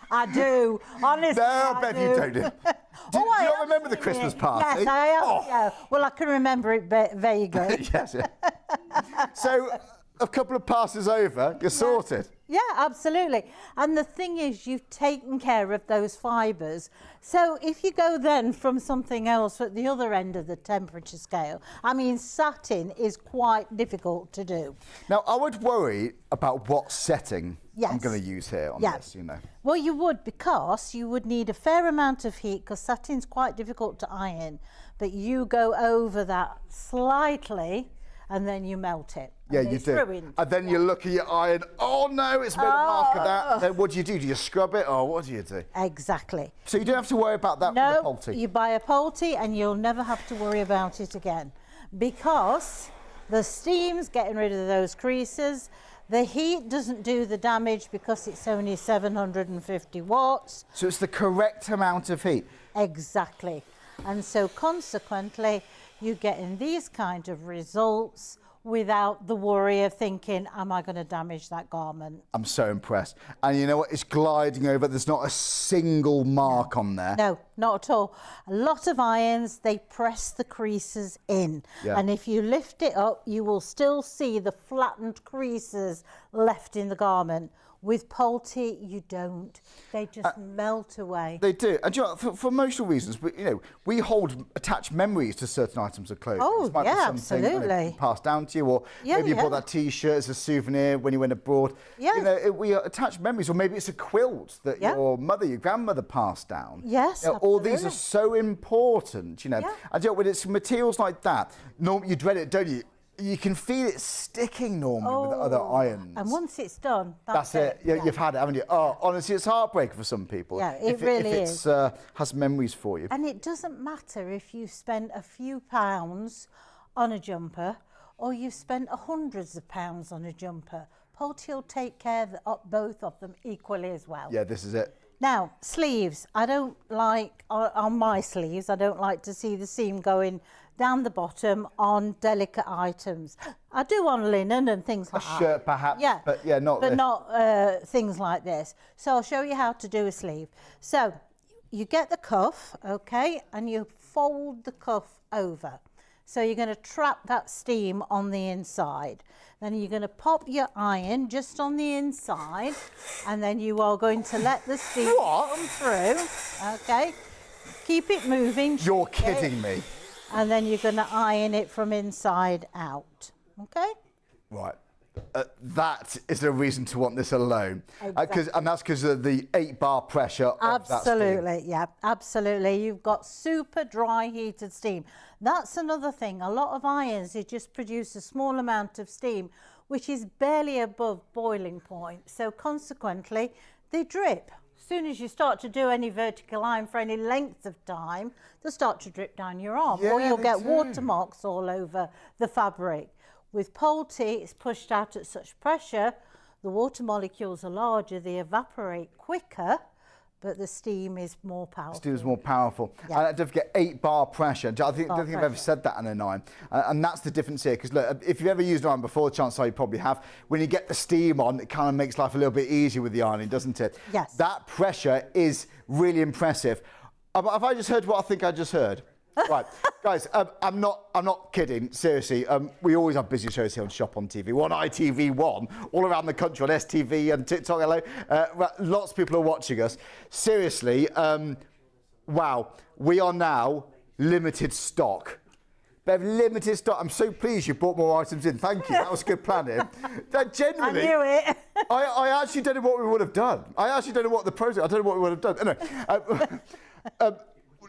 I do, honestly. No, Bev, you don't. Do you not remember the Christmas party? Yes, I am. Oh. Yeah. Well, I can remember it vaguely. Yes. Yeah. So, a couple of passes over, you're sorted. Yeah, absolutely. And the thing is, you've taken care of those fibres. So if you go then from something else at the other end of the temperature scale, I mean, satin is quite difficult to do. Now, I would worry about what setting Yes. I'm going to use here on Yeah. this, you know. Well, you would, because you would need a fair amount of heat, because satin's quite difficult to iron. But you go over that slightly and then you melt it. Yeah, and you it's do. ruined. And then you look at your iron, oh no, it's made a mark of that. Then what do? Do you scrub it or what do you do? Exactly. So you don't have to worry about that No, with the Polti? you buy a Polti and you'll never have to worry about it again, because the steam's getting rid of those creases. The heat doesn't do the damage because it's only 750 watts. So it's the correct amount of heat. Exactly. And so consequently, you're getting these kind of results without the worry of thinking, am I going to damage that garment? I'm so impressed. And you know what? It's gliding over. There's not a single mark on there. No, not at all. A lot of irons, they press the creases in. Yeah. And if you lift it up, you will still see the flattened creases left in the garment. With Polti, you don't. They just melt away. They do. And you know, for emotional reasons, we hold attached memories to certain items of clothing. Oh, This might be yeah, something, absolutely. passed down to you, or Yeah, maybe you yeah. bought that T-shirt as a souvenir when you went abroad. Yeah. We attach memories, or maybe it's a quilt that Yeah. your mother, your grandmother passed down. Yes, All these are absolutely. so important, Yeah. And when it's materials like that, normally you dread it, don't you? You can feel it sticking normally with other irons. And once it's done, That's it. Yeah, you've had it, haven't you? Oh, honestly, it's heartbreaking for some people. Yeah, it if really if is. has memories for you. And it doesn't matter if you spent a few pounds on a jumper or you've spent hundreds of pounds on a jumper. Polti will take care of both of them equally as well. Yeah, this is it. Now, sleeves. I don't like, on my sleeves, I don't like to see the seam going down the bottom on delicate items. I do on linen and things like that. Shirt perhaps, Yeah, but yeah, not but this. not things like this. So I'll show you how to do a sleeve. So you get the cuff, okay, and you fold the cuff over. So you're going to trap that steam on the inside. Then you're going to pop your iron just on the inside, and then you are going to let the steam come through, okay? Keep it moving. You're shake it, kidding me. And then you're going to iron it from inside out, okay? Right. That is a reason to want this alone. Exactly. And that's because of the 8-bar pressure of that steam. Absolutely, yeah, absolutely. You've got super dry heated steam. That's another thing. A lot of irons, they just produce a small amount of steam, which is barely above boiling point. So consequently, they drip. As soon as you start to do any vertical iron for any length of time, they'll start to drip down your arm, or Yeah, you'll they get do. watermarks all over the fabric. With Polti, it's pushed out at such pressure, the water molecules are larger, they evaporate quicker, but the steam is more powerful. Steam is more powerful. Yeah. And don't forget 8-bar pressure. I don't think I've ever pressure. said that on an iron. And that's the difference here. Because look, if you've ever used an iron before, the chances are you probably have. When you get the steam on, it kind of makes life a little bit easier with the ironing, doesn't it? Yes. That pressure is really impressive. Have I just heard what I think I just heard? Right, guys, I'm not kidding. Seriously, we always have busy shows here on Shop on TV. We're on ITV1, all around the country on STV and TikTok. Hello, lots of people are watching us. Seriously, wow, we are now limited stock. Bev, limited stock. I'm so pleased you brought more items in. Thank you. That was good planning. That genuinely, I knew it. I actually don't know what we would have done. I actually don't know what the process. I don't know what we would have done. Anyway.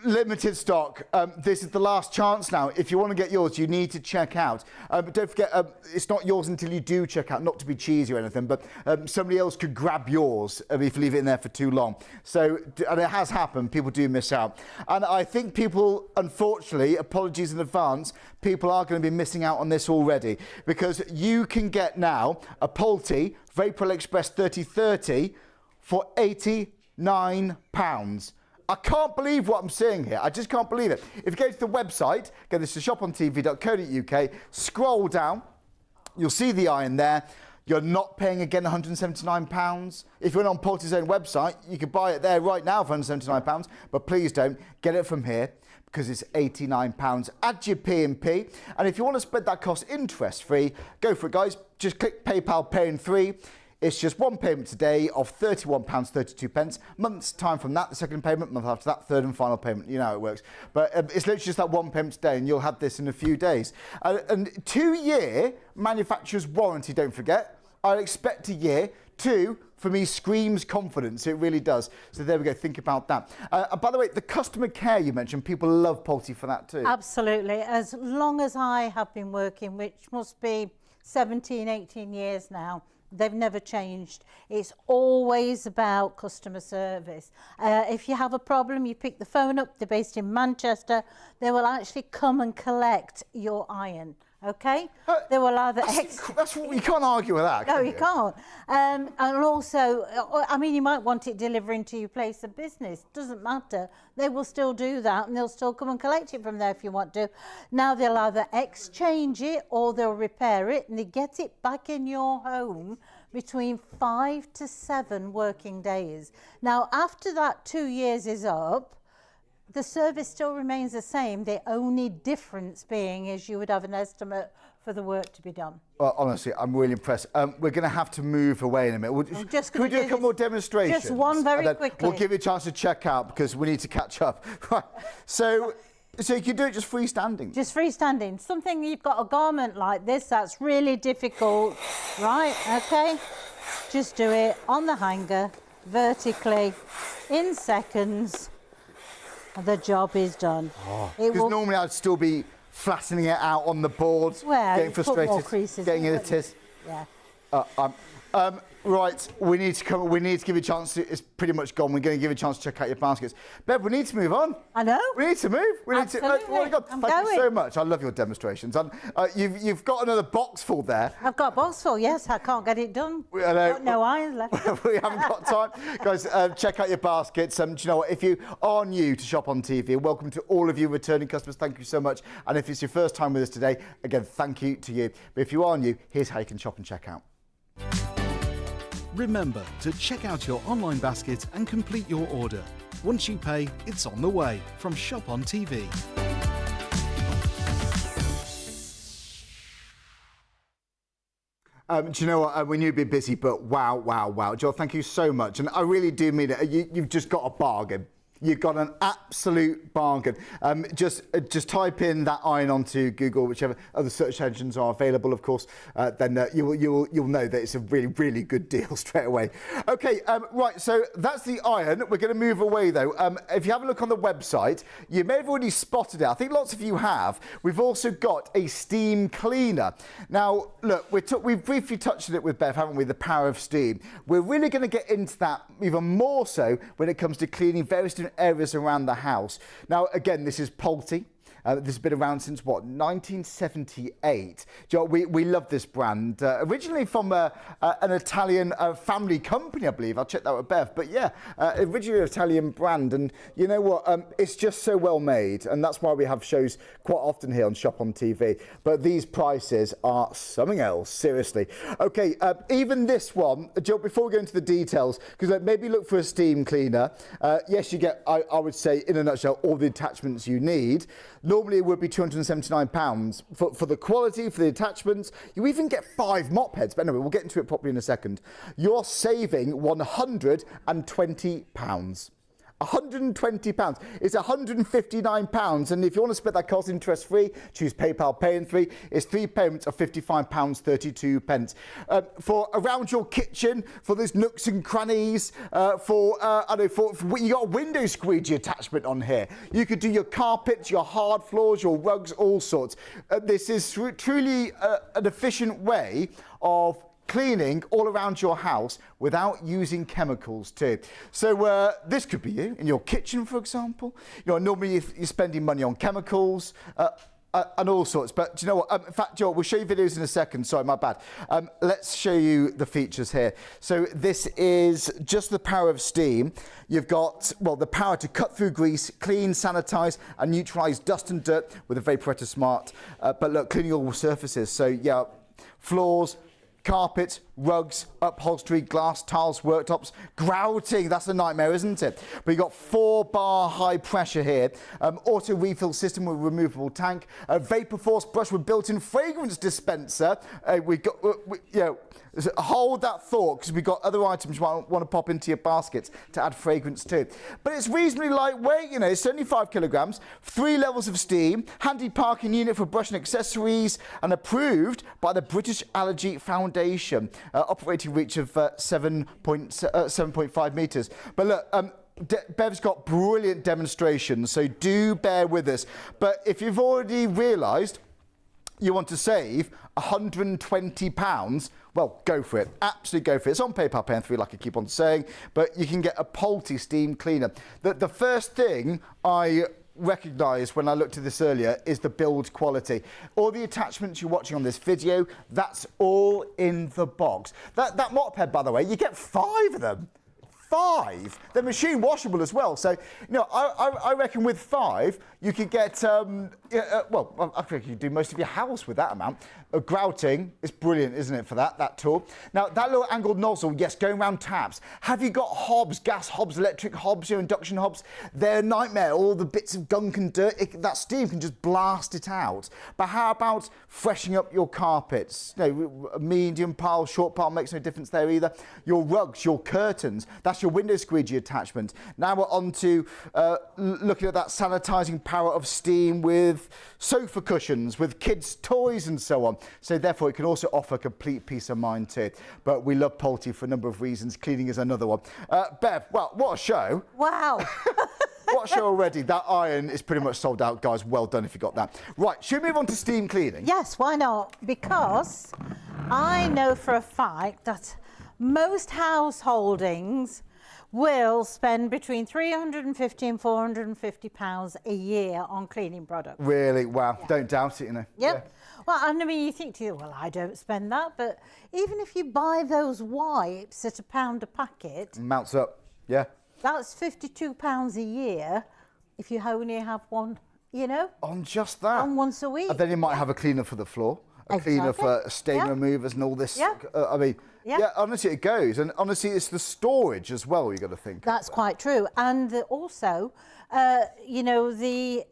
Limited stock. This is the last chance now. If you want to get yours, you need to check out. But don't forget, it's not yours until you do check out. Not to be cheesy or anything, but somebody else could grab yours if you leave it in there for too long. So, and it has happened. People do miss out. And I think people, unfortunately, apologies in advance, people are going to be missing out on this already, because you can get now a Polti Vaporforce Express 3030 for £89. I can't believe what I'm seeing here. I just can't believe it. If you go to the website, go to shopontv.co.uk, scroll down, you'll see the iron there. You're not paying again £179. If you went on Polti's own website, you could buy it there right now for £179, but please don't. Get it from here because it's £89. Add your P&P. And if you want to spread that cost interest-free, go for it, guys. Just click PayPal Pay in 3. It's just one payment today of £31.32. Month's time from that, the second payment, month after that, third and final payment. You know how it works. But it's literally just that one payment today, and you'll have this in a few days. And 2-year manufacturer's warranty, don't forget. I expect a year. 2, for me, screams confidence. It really does. So there we go. Think about that. By the way, the customer care you mentioned, people love Polti for that too. Absolutely. As long as I have been working, which must be 17, 18 years now, they've never changed. It's always about customer service. If you have a problem, you pick the phone up. They're based in Manchester. They will actually come and collect your iron. Okay, they will either that's what you can't argue with that. No, you can't. And also, I mean, you might want it delivering to your place of business. Doesn't matter. They will still do that, and they'll still come and collect it from there if you want to. Now they'll either exchange it or they'll repair it, and they get it back in your home between 5 to 7 working days. Now, after that 2 years is up, the service still remains the same. The only difference being is you would have an estimate for the work to be done. Well, honestly, I'm really impressed. We're going to have to move away in a minute. Can we do a couple more demonstrations? Just one very quickly. We'll give you a chance to check out because we need to catch up. Right. So you can do it just freestanding? Just freestanding. Something you've got a garment like this, that's really difficult. Right, okay. Just do it on the hanger, vertically, in seconds. The job is done. Because normally I'd still be flattening it out on the board, getting frustrated, getting in a tiss. Yeah. Right, we need to give you a chance to, it's pretty much gone. We're going to give you a chance to check out your baskets. Bev, we need to move on. I know. We need to move. Absolutely. Oh my God. Thank you so much. I love your demonstrations. And you've got another box full there. I've got a box full, yes. I can't get it done. No irons left. We haven't got time. Guys, check out your baskets. Do you know what? If you are new to Shop on TV, welcome to all of you returning customers. Thank you so much. And if it's your first time with us today, again, thank you to you. But if you are new, here's how you can shop and check out. Remember to check out your online basket and complete your order. Once you pay, it's on the way from Shop on TV. Do you know what? We knew you'd be busy, but wow. Joel, thank you so much. And I really do mean it. You've just got a bargain. You've got an absolute bargain. Just type in that iron onto Google, whichever other search engines are available, of course. Then you'll know that it's a really good deal straight away. Okay, right. So that's the iron. We're going to move away though. If you have a look on the website, you may have already spotted it. I think lots of you have. We've also got a steam cleaner. Now, look, we've briefly touched on it with Bev, haven't we? The power of steam. We're really going to get into that even more so when it comes to cleaning various different areas around the house. Now, again, this is Polti. This has been around since, what, 1978. Joe, we love this brand. Originally from an Italian family company, I believe. I'll check that with Bev. But yeah, originally an Italian brand. And you know what? It's just so well made. And that's why we have shows quite often here on Shop on TV. But these prices are something else, seriously. Okay, even this one, Joe, before we go into the details, because maybe look for a steam cleaner. Yes, you get, I would say, in a nutshell, all the attachments you need. Normally it would be £279 for the quality, for the attachments. You even get 5 mop heads, but anyway, we'll get into it properly in a second. You're saving £120. £120. It's £159, and if you want to split that cost interest-free, choose PayPal Pay in 3. It's 3 payments of £55.32. For around your kitchen, for those nooks and crannies, for you got a window squeegee attachment on here. You could do your carpets, your hard floors, your rugs, all sorts. This is truly an efficient way of cleaning all around your house without using chemicals too. So this could be you in your kitchen, for example. You know, normally you're spending money on chemicals and all sorts. But do you know what? In fact, Joel, we'll show you videos in a second. Sorry, my bad. Let's show you the features here. So this is just the power of steam. You've got, well, the power to cut through grease, clean, sanitize, and neutralize dust and dirt with the Vaporetto Smart. But look, cleaning all surfaces. So yeah, floors, Carpets, rugs, upholstery, glass, tiles, worktops, grouting. That's a nightmare, isn't it? But you've got 4-bar high pressure here. Auto refill system with removable tank. Vaporforce brush with built-in fragrance dispenser. We've got, hold that thought, because we've got other items you want to pop into your baskets to add fragrance to. But it's reasonably lightweight, it's 75 kilograms, 3 levels of steam, handy parking unit for brush and accessories, and approved by the British Allergy Foundation. Operating reach of 7.5 metres. But look, Bev's got brilliant demonstrations, so do bear with us. But if you've already realised you want to save £120, well, go for it. Absolutely go for it. It's on PayPal Pay and 3, like I keep on saying, but you can get a Polti steam cleaner. The first thing I recognised when I looked at this earlier is the build quality. All the attachments you're watching on this video, that's all in the box. That mop head, by the way, you get 5 of them. 5. They're machine washable as well. So, I reckon with 5, you could get, I think you could do most of your house with that amount. Grouting is brilliant, isn't it, for that tool? Now, that little angled nozzle, yes, going around taps. Have you got hobs, gas hobs, electric hobs, induction hobs? They're a nightmare. All the bits of gunk and dirt, that steam can just blast it out. But how about freshening up your carpets? Medium pile, short pile makes no difference there either. Your rugs, your curtains, that's your window squeegee attachment. Now we're on to looking at that sanitising power of steam with sofa cushions, with kids' toys and so on. So therefore it can also offer complete peace of mind too. But we love Polti for a number of reasons. Cleaning is another one. Bev, well, what a show. Wow. What a show already. That iron is pretty much sold out, guys. Well done if you got that. Right, should we move on to steam cleaning? Yes, why not? Because I know for a fact that most householdings will spend between £350 and £450 a year on cleaning products. Really? Wow. Yeah. Don't doubt it, Yep. Yeah. Well, and I mean, you think to you, well, I don't spend that, but even if you buy those wipes at £1 a packet, mounts up. Yeah. That's £52 a year if you only have one, on just that. on once a week. And then you might have a cleaner for the floor, a cleaner for stain removers and all this. Yeah. Honestly, it goes. And honestly, it's the storage as well you got to think. That's quite true. And also, the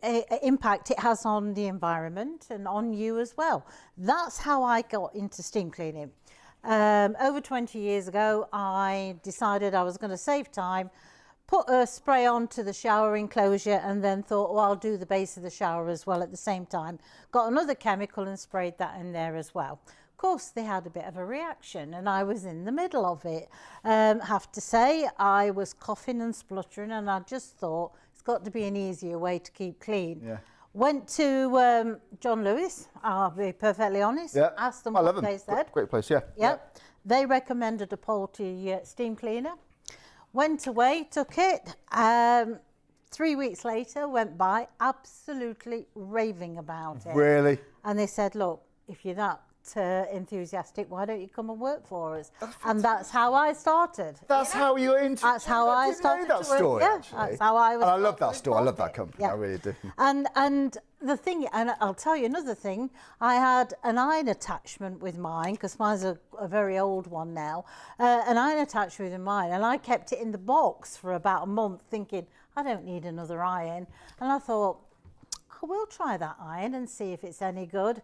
impact it has on the environment and on you as well. That's how I got into steam cleaning. Over 20 years ago, I decided I was going to save time, put a spray onto the shower enclosure, and then thought, well, I'll do the base of the shower as well at the same time. Got another chemical and sprayed that in there as well. Of course, they had a bit of a reaction, and I was in the middle of it. Have to say, I was coughing and spluttering, and I just thought, it's got to be an easier way to keep clean. Yeah. Went to John Lewis, I'll be perfectly honest, asked them what they said. Great place, yeah. Yep. They recommended a Polti steam cleaner. Went away, took it. 3 weeks later, went by, absolutely raving about it. Really? And they said, look, if you're that enthusiastic, why don't you come and work for us? And that's how I started. That's how you were into. That's how I started. Know that story, actually. That's how I was. And I love that store. I love that company. I really do. And the thing, and I'll tell you another thing. I had an iron attachment with mine because mine's a very old one now. An iron attachment with mine, and I kept it in the box for about a month, thinking I don't need another iron. And I thought I will try that iron and see if it's any good.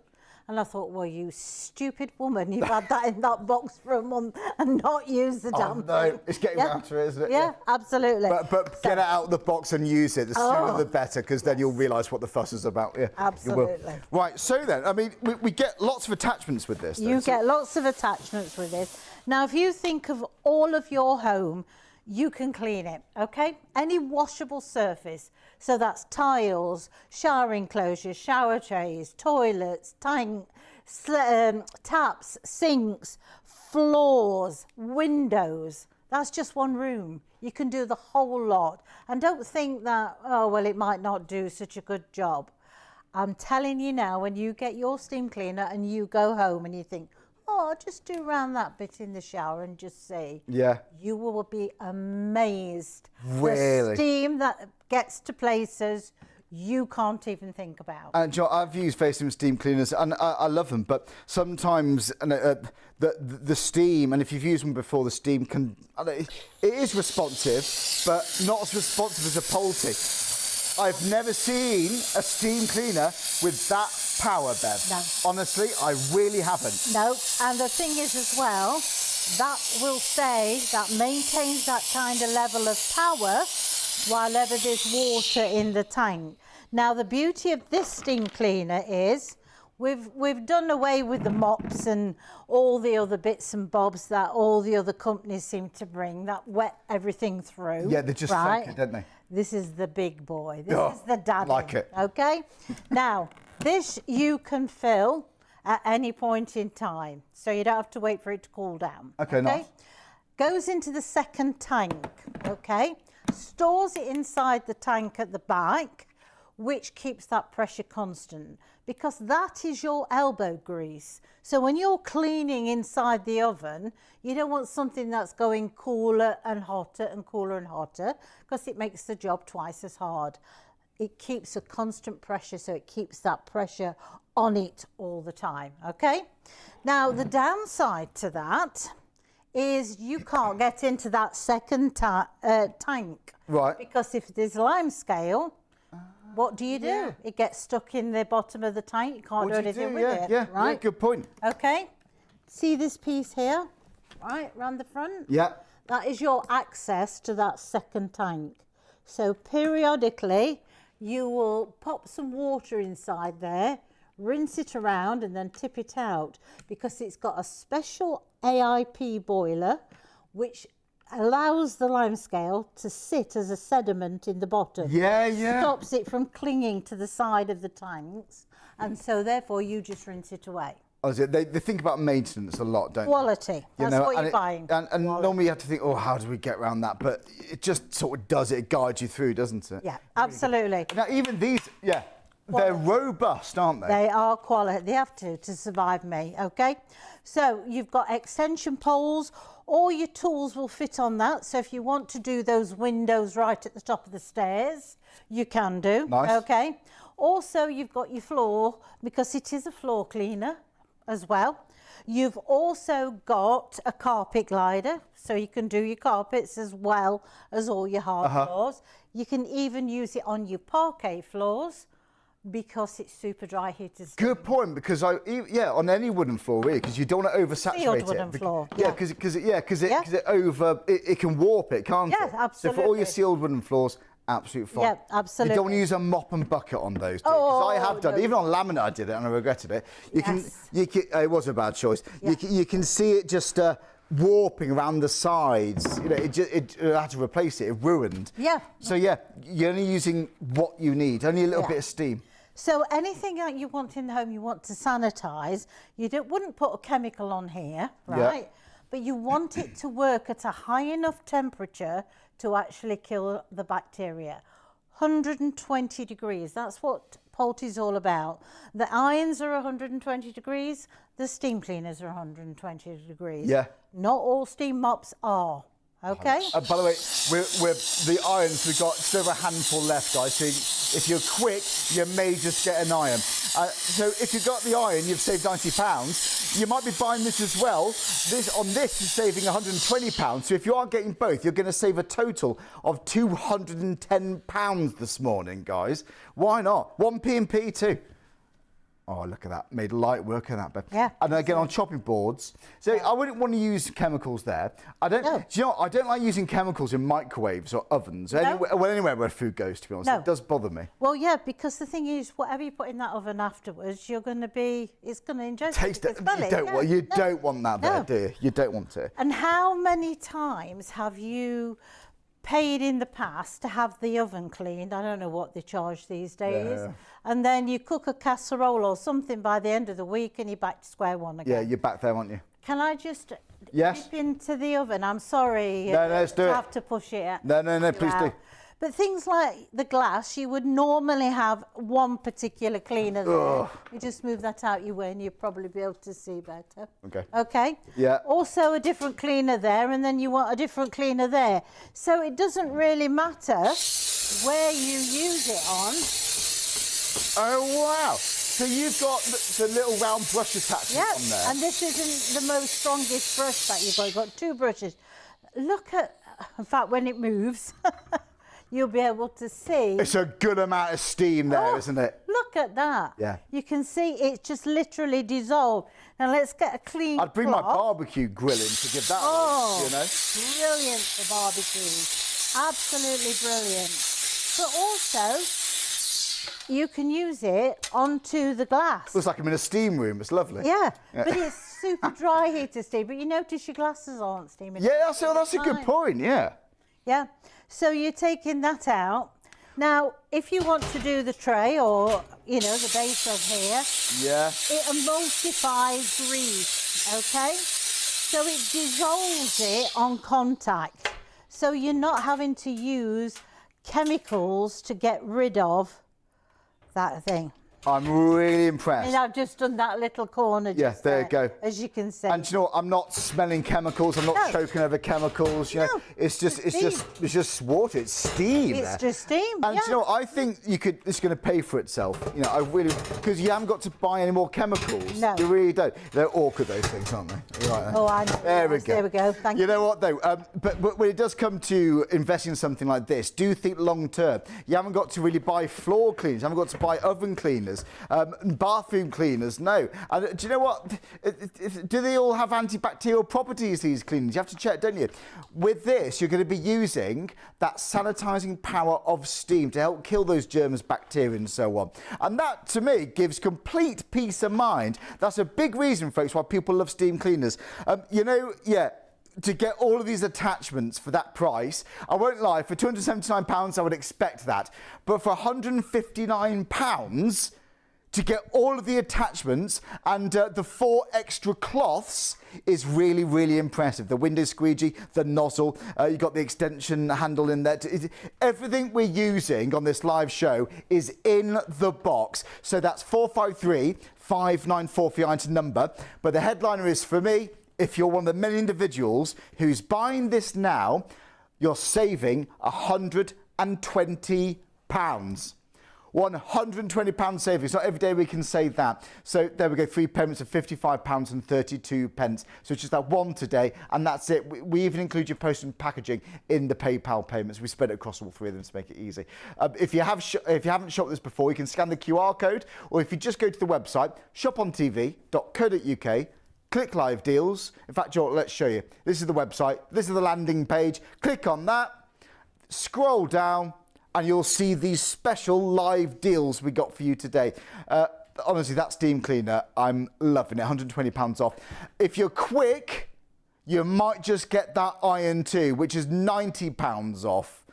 And I thought, well, you stupid woman, you've had that in that box for a month and not used the damn thing. No, it's getting round to it, isn't it? Yeah, absolutely. But get it out of the box and use it. The sooner the better, because then you'll realise what the fuss is about. Yeah, absolutely. Right, so then, I mean, we get lots of attachments with this. You get lots of attachments with this. Now, if you think of all of your home, you can clean it, okay? Any washable surface. So that's tiles, shower enclosures, shower trays, toilets, taps, sinks, floors, windows. That's just one room. You can do the whole lot. And don't think that, oh, well, it might not do such a good job. I'm telling you now, when you get your steam cleaner and you go home and you think, oh, I'll just do around that bit in the shower and just see. Yeah. You will be amazed. Really? The steam that gets to places you can't even think about. And Joe, I've used Vacuum steam cleaners, and I love them. But sometimes the steam, and if you've used them before, the steam can it is responsive, but not as responsive as a Polti. I've never seen a steam cleaner with that power, Bev. No. Honestly, I really haven't. No, and the thing is as well, that will stay, that maintains that kind of level of power while ever there's water in the tank. Now, the beauty of this steam cleaner is we've done away with the mops and all the other bits and bobs that all the other companies seem to bring that wet everything through. Yeah, they just like it, don't they? This is the big boy. This is the daddy. Like it. Okay? Now, this you can fill at any point in time, so you don't have to wait for it to cool down. Okay, nice. Goes into the second tank, okay? Stores it inside the tank at the back, which keeps that pressure constant, because that is your elbow grease. So when you're cleaning inside the oven, you don't want something that's going cooler and hotter and cooler and hotter, because it makes the job twice as hard. It keeps a constant pressure, so it keeps that pressure on it all the time, okay? Now, the downside to that is you can't get into that second tank. Right. Because if there's lime scale, what do you do? Yeah. It gets stuck in the bottom of the tank. You can't do anything with it. Yeah, right? yeah, good point. Okay. See this piece here? Right, around the front? Yeah. That is your access to that second tank. So periodically, you will pop some water inside there, rinse it around and then tip it out, because it's got a special AIP boiler which allows the lime scale to sit as a sediment in the bottom. Yeah, yeah. Stops it from clinging to the side of the tanks, and so therefore you just rinse it away. They think about maintenance a lot, don't Quality. they? That's what you're buying. And normally you have to think, oh, how do we get around that? But it just sort of does it. It guides you through, doesn't it? Yeah, absolutely. Now, even these, they're robust, aren't they? They are quality. They have to survive me, okay? So you've got extension poles. All your tools will fit on that. So if you want to do those windows right at the top of the stairs, you can do. Nice. Okay. Also, you've got your floor, because it is a floor cleaner as well. You've also got a carpet glider, so you can do your carpets as well as all your hard floors. You can even use it on your parquet floors, because it's super dry heated. Good point, because on any wooden floor, really, because you don't want to oversaturate Sealed it. wooden floor. Yeah, because it can warp it, can't it? Yeah, absolutely. So for all your sealed wooden floors, absolutely fine. Yeah, absolutely. You don't want to use a mop and bucket on those, because I have done. no. Even on laminate, I did it and I regretted it. You can. It was a bad choice. Yeah. You can see it just warping around the sides. You know, it had to replace it. It ruined. Yeah. So yeah, you're only using what you need. Only a little bit of steam. So anything that you want in the home, you want to sanitise, wouldn't put a chemical on here, right? Yeah. But you want it to work at a high enough temperature to actually kill the bacteria. 120 degrees, that's what Polti's all about. The irons are 120 degrees, the steam cleaners are 120 degrees. Yeah. Not all steam mops are. Okay. By the way, we're the irons, we've got just over a handful left, guys. So if you're quick, you may just get an iron. So if you've got the iron, you've saved £90. You might be buying this as well. This is saving £120. So if you are getting both, you're going to save a total of £210 this morning, guys. Why not? 1p&p too. Oh, look at that. Made light work of that, Bev. Yeah. And again, on chopping boards. So I wouldn't want to use chemicals there. Do you know what? I don't like using chemicals in microwaves or ovens. No. Anywhere where food goes, to be honest. No. It does bother me. Well, yeah, because the thing is, whatever you put in that oven afterwards, it's going to ingest it. You don't want that there, do you? You don't want it. And how many times have you paid in the past to have the oven cleaned? I don't know what they charge these days. Yeah. And then you cook a casserole or something by the end of the week and you're back to square one again. Yeah, you're back there, aren't you? Can I just Yes. dip into the oven? I'm sorry. No, let's do it. Have to push it. No, please do. But things like the glass, you would normally have one particular cleaner there. You just move that out your way and you'll probably be able to see better. Okay. Okay? Yeah. Also a different cleaner there, and then you want a different cleaner there. So it doesn't really matter where you use it on. Oh, wow. So you've got the little round brush attachment on there. And this isn't the most strongest brush that you've got. You've got two brushes. Look at, in fact, when it moves, you'll be able to see. It's a good amount of steam there, isn't it? Look at that. Yeah. You can see it's just literally dissolved. Now let's get a clean I'd bring my cloth. barbecue grill in to give that a look, you know. Brilliant for barbecues. Absolutely brilliant. But also, you can use it onto the glass. Looks like I'm in a steam room. It's lovely. Yeah, but it's super dry here to steam. But you notice your glasses aren't steaming. Yeah, that's a good point, yeah. Yeah, so you're taking that out. Now, if you want to do the tray or, you know, the base of here, Yeah. it emulsifies grease, okay? So it dissolves it on contact. So you're not having to use chemicals to get rid of that thing. I'm really impressed. And I've just done that little corner just Yeah, there you go. as you can see. And do you know what? I'm not smelling chemicals. I'm not choking over chemicals. You know, No, it's just water. It's steam. It's there. just steam. And do you know what? I think it's going to pay for itself. You know, I really, because you haven't got to buy any more chemicals. No. You really don't. They're awkward, those things, aren't they? You're right there. Oh, I know. There we Yes, go. there we go. Thank you. You know what though? But when it does come to investing in something like this, do think long term. You haven't got to really buy floor cleaners. You haven't got to buy oven cleaners. Bathroom cleaners, no. And do you know what? Do they all have antibacterial properties, these cleaners? You have to check, don't you? With this, you're going to be using that sanitising power of steam to help kill those germs, bacteria and so on. And that, to me, gives complete peace of mind. That's a big reason, folks, why people love steam cleaners. You know, yeah, to get all of these attachments for that price, I won't lie, for £279 I would expect that. But for £159, to get all of the attachments and the 4 extra cloths is really, really impressive. The window squeegee, the nozzle, you've got the extension handle in there. Everything we're using on this live show is in the box. So that's 453-594 for your item number. But the headliner is, for me, if you're one of the many individuals who's buying this now, you're saving £120. £120 savings. Not every day we can say that. So there we go, 3 payments of £55.32. So it's just that one today, and that's it. We even include your post and packaging in the PayPal payments. We spread it across all 3 of them to make it easy. If you haven't shopped this before, you can scan the QR code, or if you just go to the website, shopontv.co.uk, click live deals. In fact, Joel, let's show you. This is the website. This is the landing page. Click on that, scroll down, and you'll see these special live deals we got for you today. Honestly, that steam cleaner, I'm loving it. £120 off. If you're quick, you might just get that iron too, which is £90 off.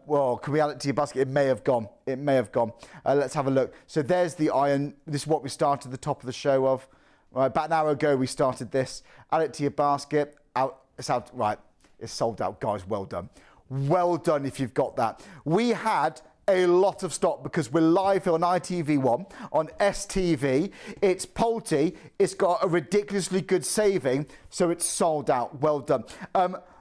Well, can we add it to your basket? It may have gone. It may have gone. Let's have a look. So there's the iron. This is what we started the top of the show of. Right, about an hour ago we started this. Add it to your basket. It's out. Right, it's sold out. Guys, well done. Well done if you've got that. We had a lot of stock because we're live on ITV1 on STV. It's Polti. It's got a ridiculously good saving, so it's sold out. Well done.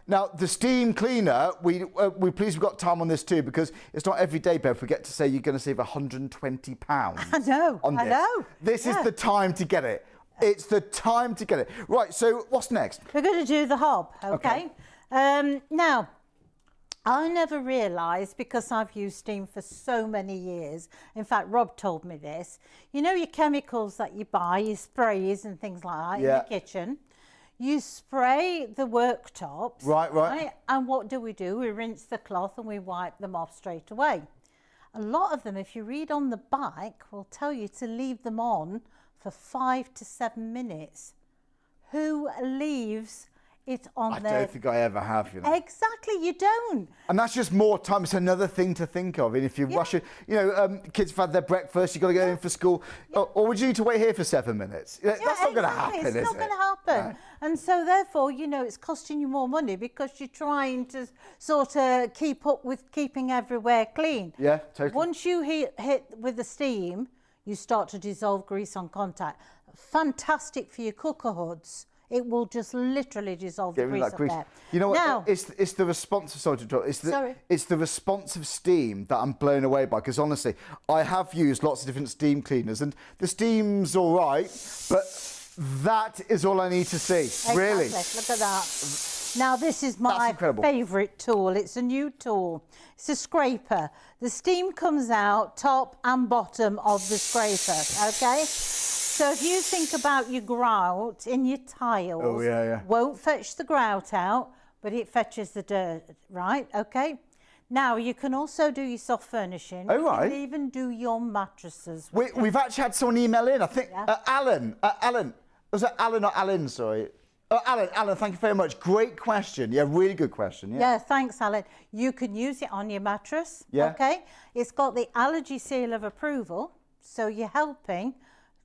Now, the steam cleaner, we're pleased we've got time on this too, because it's not every day, Bev, we get to say you're going to save £120 I know, on this. I know. This is the time to get it. It's the time to get it. Right, so what's next? We're going to do the hob, okay? Now, I never realised, because I've used steam for so many years, in fact, Rob told me this, you know your chemicals that you buy, your sprays and things like that in the kitchen, you spray the worktops. Right. And what do? We rinse the cloth and we wipe them off straight away. A lot of them, if you read on the back, will tell you to leave them on for 5 to 7 minutes. Who leaves it on there? I don't think I ever have, you know. Exactly, you don't. And that's just more time. It's another thing to think of. And if you rush it, you know, kids have had their breakfast, you've got to go in for school. Or would you need to wait here for 7 minutes? That's not going to happen, is it? It's not going to happen. No. And so therefore, you know, it's costing you more money because you're trying to sort of keep up with keeping everywhere clean. Yeah, totally. Once you hit with the steam, you start to dissolve grease on contact. Fantastic for your cooker hoods. It will just literally dissolve the grease up there. You know what? Now, It's the responsive. Sorry to interrupt. It's the responsive steam that I'm blown away by. Because honestly, I have used lots of different steam cleaners, and the steam's all right, but that is all I need to see. Exactly. Really. Look at that. Now this is my favourite tool. It's a new tool. It's a scraper. The steam comes out top and bottom of the scraper, okay? So if you think about your grout in your tiles, won't fetch the grout out, but it fetches the dirt, right? Okay? Now, you can also do your soft furnishing. Oh, right. You can even do your mattresses. We've actually had someone email in, I think, Alan. Was it Alan or Alan, sorry? Alan, thank you very much. Great question. Yeah, really good question. Yeah, thanks, Alan. You can use it on your mattress, okay? It's got the allergy seal of approval, so you're helping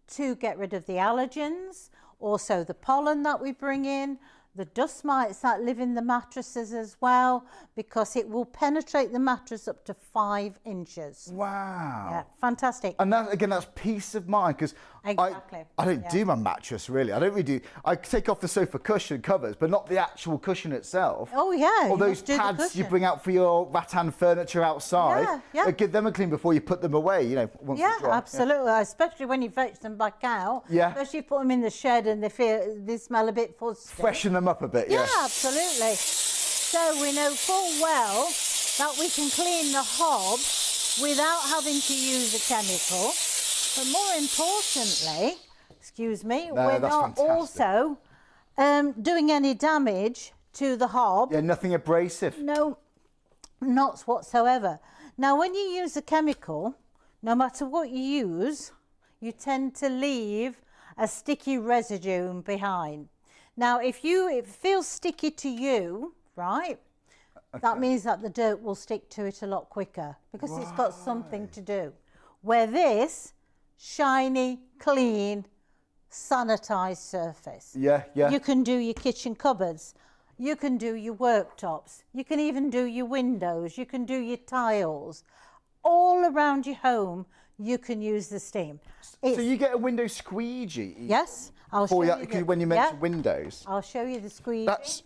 to get rid of the allergens, also the pollen that we bring in, the dust mites that live in the mattresses as well, because it will penetrate the mattress up to 5 inches. Wow. Yeah, fantastic. And that, again, that's peace of mind, because I don't do my mattress, really. I don't really do... I take off the sofa cushion covers, but not the actual cushion itself. Oh, yeah. Or those pads you bring out for your rattan furniture outside. Give them a clean before you put them away, you know, once they're dry. Absolutely. Especially when you fetch them back out. Yeah. Especially if you put them in the shed and they smell a bit fuzzy. Freshen them up a bit, yeah. Absolutely. So we know full well that we can clean the hob without having to use a chemical. But more importantly, excuse me, we're not also doing any damage to the hob. Yeah, nothing abrasive. No, not whatsoever. Now, when you use a chemical, no matter what you use, you tend to leave a sticky residue behind. Now, if it feels sticky to you, right, that means that the dirt will stick to it a lot quicker because it's got something to do. Where this shiny, clean, sanitized surface. You can do your kitchen cupboards. You can do your worktops. You can even do your windows. You can do your tiles. All around your home, you can use the steam. So you get a window squeegee? Yes. I'll show you when you mention windows. I'll show you the squeegee. That's,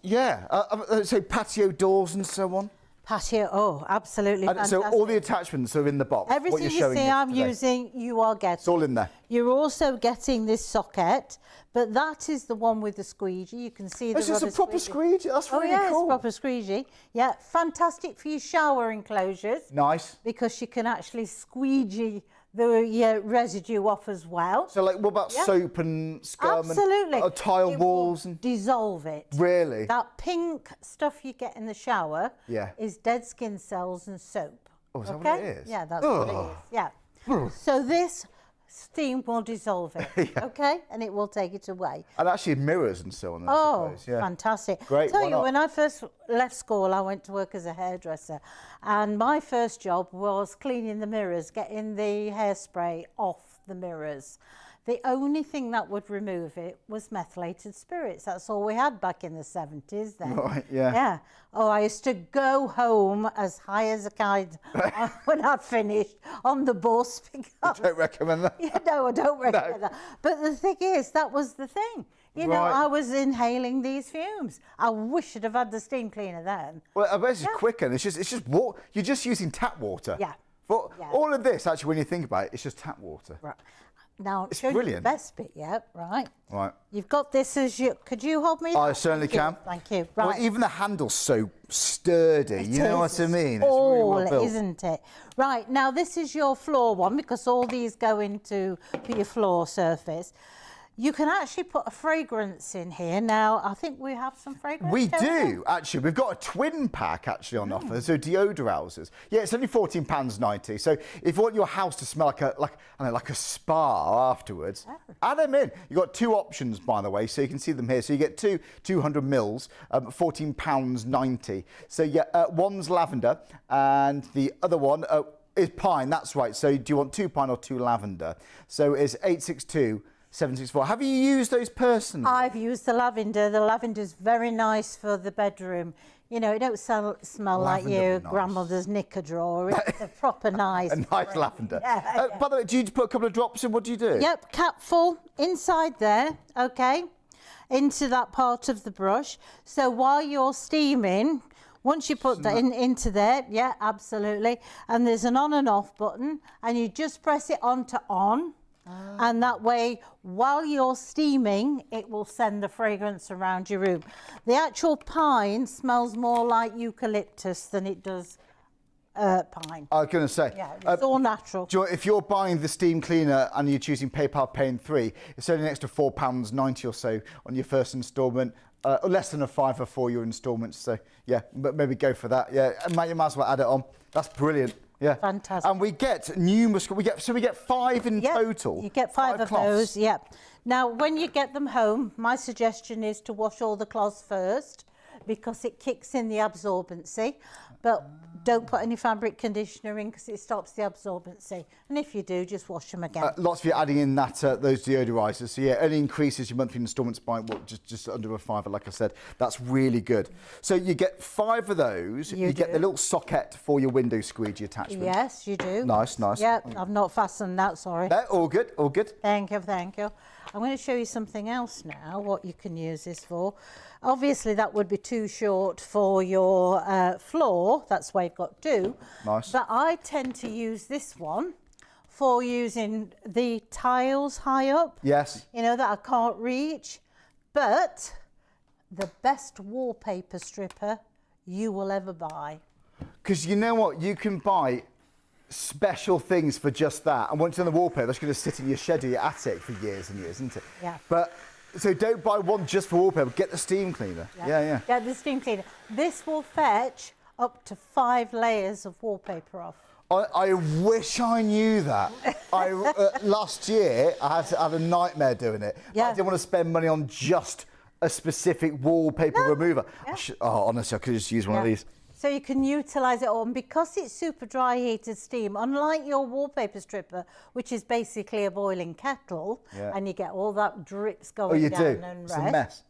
so patio doors and so on? Patio, absolutely fantastic. So all the attachments are in the box? Everything you see I'm using, you are getting. It's all in there? You're also getting this socket, but that is the one with the squeegee. You can see the It's a proper squeegee? That's really cool. Oh, yeah, it's a proper squeegee. Yeah, fantastic for your shower enclosures. Nice. Because you can actually squeegee the residue off as well. So, like, what about soap and scum and tile walls? And dissolve it. Really? That pink stuff you get in the shower is dead skin cells and soap. Oh, is that what it is? Yeah, that's what it is. Yeah. So this steam will dissolve it, okay? And it will take it away. And actually mirrors and so on, I suppose. Yeah. Fantastic. Great, Tell you, when I first left school, I went to work as a hairdresser. And my first job was cleaning the mirrors, getting the hairspray off the mirrors. The only thing that would remove it was methylated spirits. That's all we had back in the 70s then. Right, yeah. Yeah. Oh, I used to go home as high as a kite when I'd finished on the bus. I don't recommend that. Yeah, no, I don't recommend that. But the thing is, that was the thing. You know, I was inhaling these fumes. I wish I'd have had the steam cleaner then. Well, I bet it's quicker. It's just water. You're just using tap water. Yeah. But all of this, actually, when you think about it, it's just tap water. Right. Now, it's show brilliant. You the best bit, Right. You've got this as you. Could you hold me? I certainly can. Thank you. Right. Well, even the handle's so sturdy. You know what I mean? It's really well built. Isn't it? Right. Now, this is your floor one because all these go into your floor surface. You can actually put a fragrance in here. Now, I think we have some fragrance. We do, actually. We've got a twin pack, actually, on offer. So deodorizers. Yeah, it's only £14.90. So if you want your house to smell like a spa afterwards, add them in. You've got 2 options, by the way, so you can see them here. So you get 200 mils, £14.90. So yeah, one's lavender, and the other one is pine. That's right. So do you want 2 pine or 2 lavender? So it's 862. 764. Have you used those personally? I've used the lavender. The lavender's very nice for the bedroom. You know, it don't smell like your grandmother's knicker drawer. It's a proper nice. A nice lavender. Yeah. By the way, do you put a couple of drops in? What do you do? Yep, capful inside there. Okay. into that part of the brush. So while you're steaming, once you put that into there, yeah, absolutely. And there's an on and off button, and you just press it on to on. And that way, while you're steaming, it will send the fragrance around your room. The actual pine smells more like eucalyptus than it does pine. I was going to say. Yeah, it's all natural. Do you know, if you're buying the steam cleaner and you're choosing PayPal Pay in 3, it's only an extra £4.90 or so on your first instalment. Less than a £5 for your instalments. So, yeah, but maybe go for that. Yeah, you might as well add it on. That's brilliant. Yeah, fantastic. And we get numerous. We get 5 in total. You get 5 of cloths. those. Yeah. Now, when you get them home, my suggestion is to wash all the cloths first because it kicks in the absorbency. But don't put any fabric conditioner in because it stops the absorbency. And if you do, just wash them again. Lots of you adding in that those deodorizers. So yeah, only increases your monthly instalments by just under a £5, like I said. That's really good. So you get 5 of those. You get the little socket for your window squeegee attachment. Yes, you do. Nice, nice. Yeah, I've not fastened that, sorry. No, all good, all good. Thank you, thank you. I'm going to show you something else now, what you can use this for. Obviously, that would be too short for your floor. That's why you've got 2. Nice. But I tend to use this one for using the tiles high up. Yes. You know, that I can't reach. But the best wallpaper stripper you will ever buy. Because you know what? You can buy special things for just that. And once you're on the wallpaper, that's going to sit in your shed or your attic for years and years, isn't it? Yeah. But so don't buy one just for wallpaper. Get the steam cleaner. Yeah. Get the steam cleaner. This will fetch up to 5 layers of wallpaper off. I wish I knew that. Last year, I had a nightmare doing it. Yeah. I didn't want to spend money on just a specific wallpaper remover. Yeah. Honestly, I could just use one of these. So you can utilise it all. And because it's super dry heated steam, unlike your wallpaper stripper, which is basically a boiling kettle, and you get all that drips going down and It's a mess.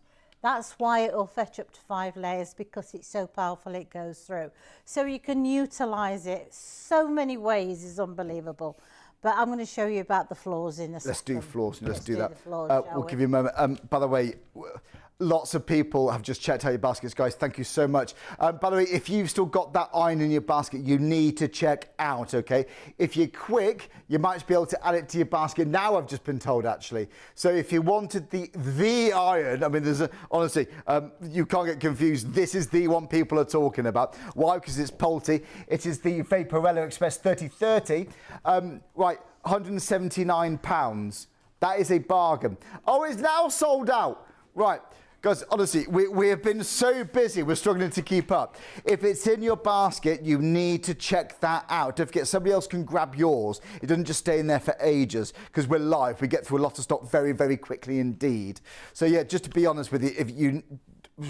That's why it'll fetch up to 5 layers, because it's so powerful it goes through. So you can utilise it so many ways, is unbelievable. But I'm going to show you about the floors in a second. Let's do floors. Let's do that. The floors, we'll give you a moment. By the way, lots of people have just checked out your baskets, guys. Thank you so much. By the way, if you've still got that iron in your basket, you need to check out, okay? If you're quick, you might just be able to add it to your basket. Now I've just been told, actually. So if you wanted the iron, I mean, honestly, you can't get confused. This is the one people are talking about. Why? Because it's Polti. It is the Vaporello Express 3030. Right, £179. That is a bargain. Oh, it's now sold out. Right. Guys, honestly, we have been so busy, we're struggling to keep up. If it's in your basket, you need to check that out. Don't forget, somebody else can grab yours. It doesn't just stay in there for ages, because we're live. We get through a lot of stock very, very quickly indeed. So yeah, just to be honest with you,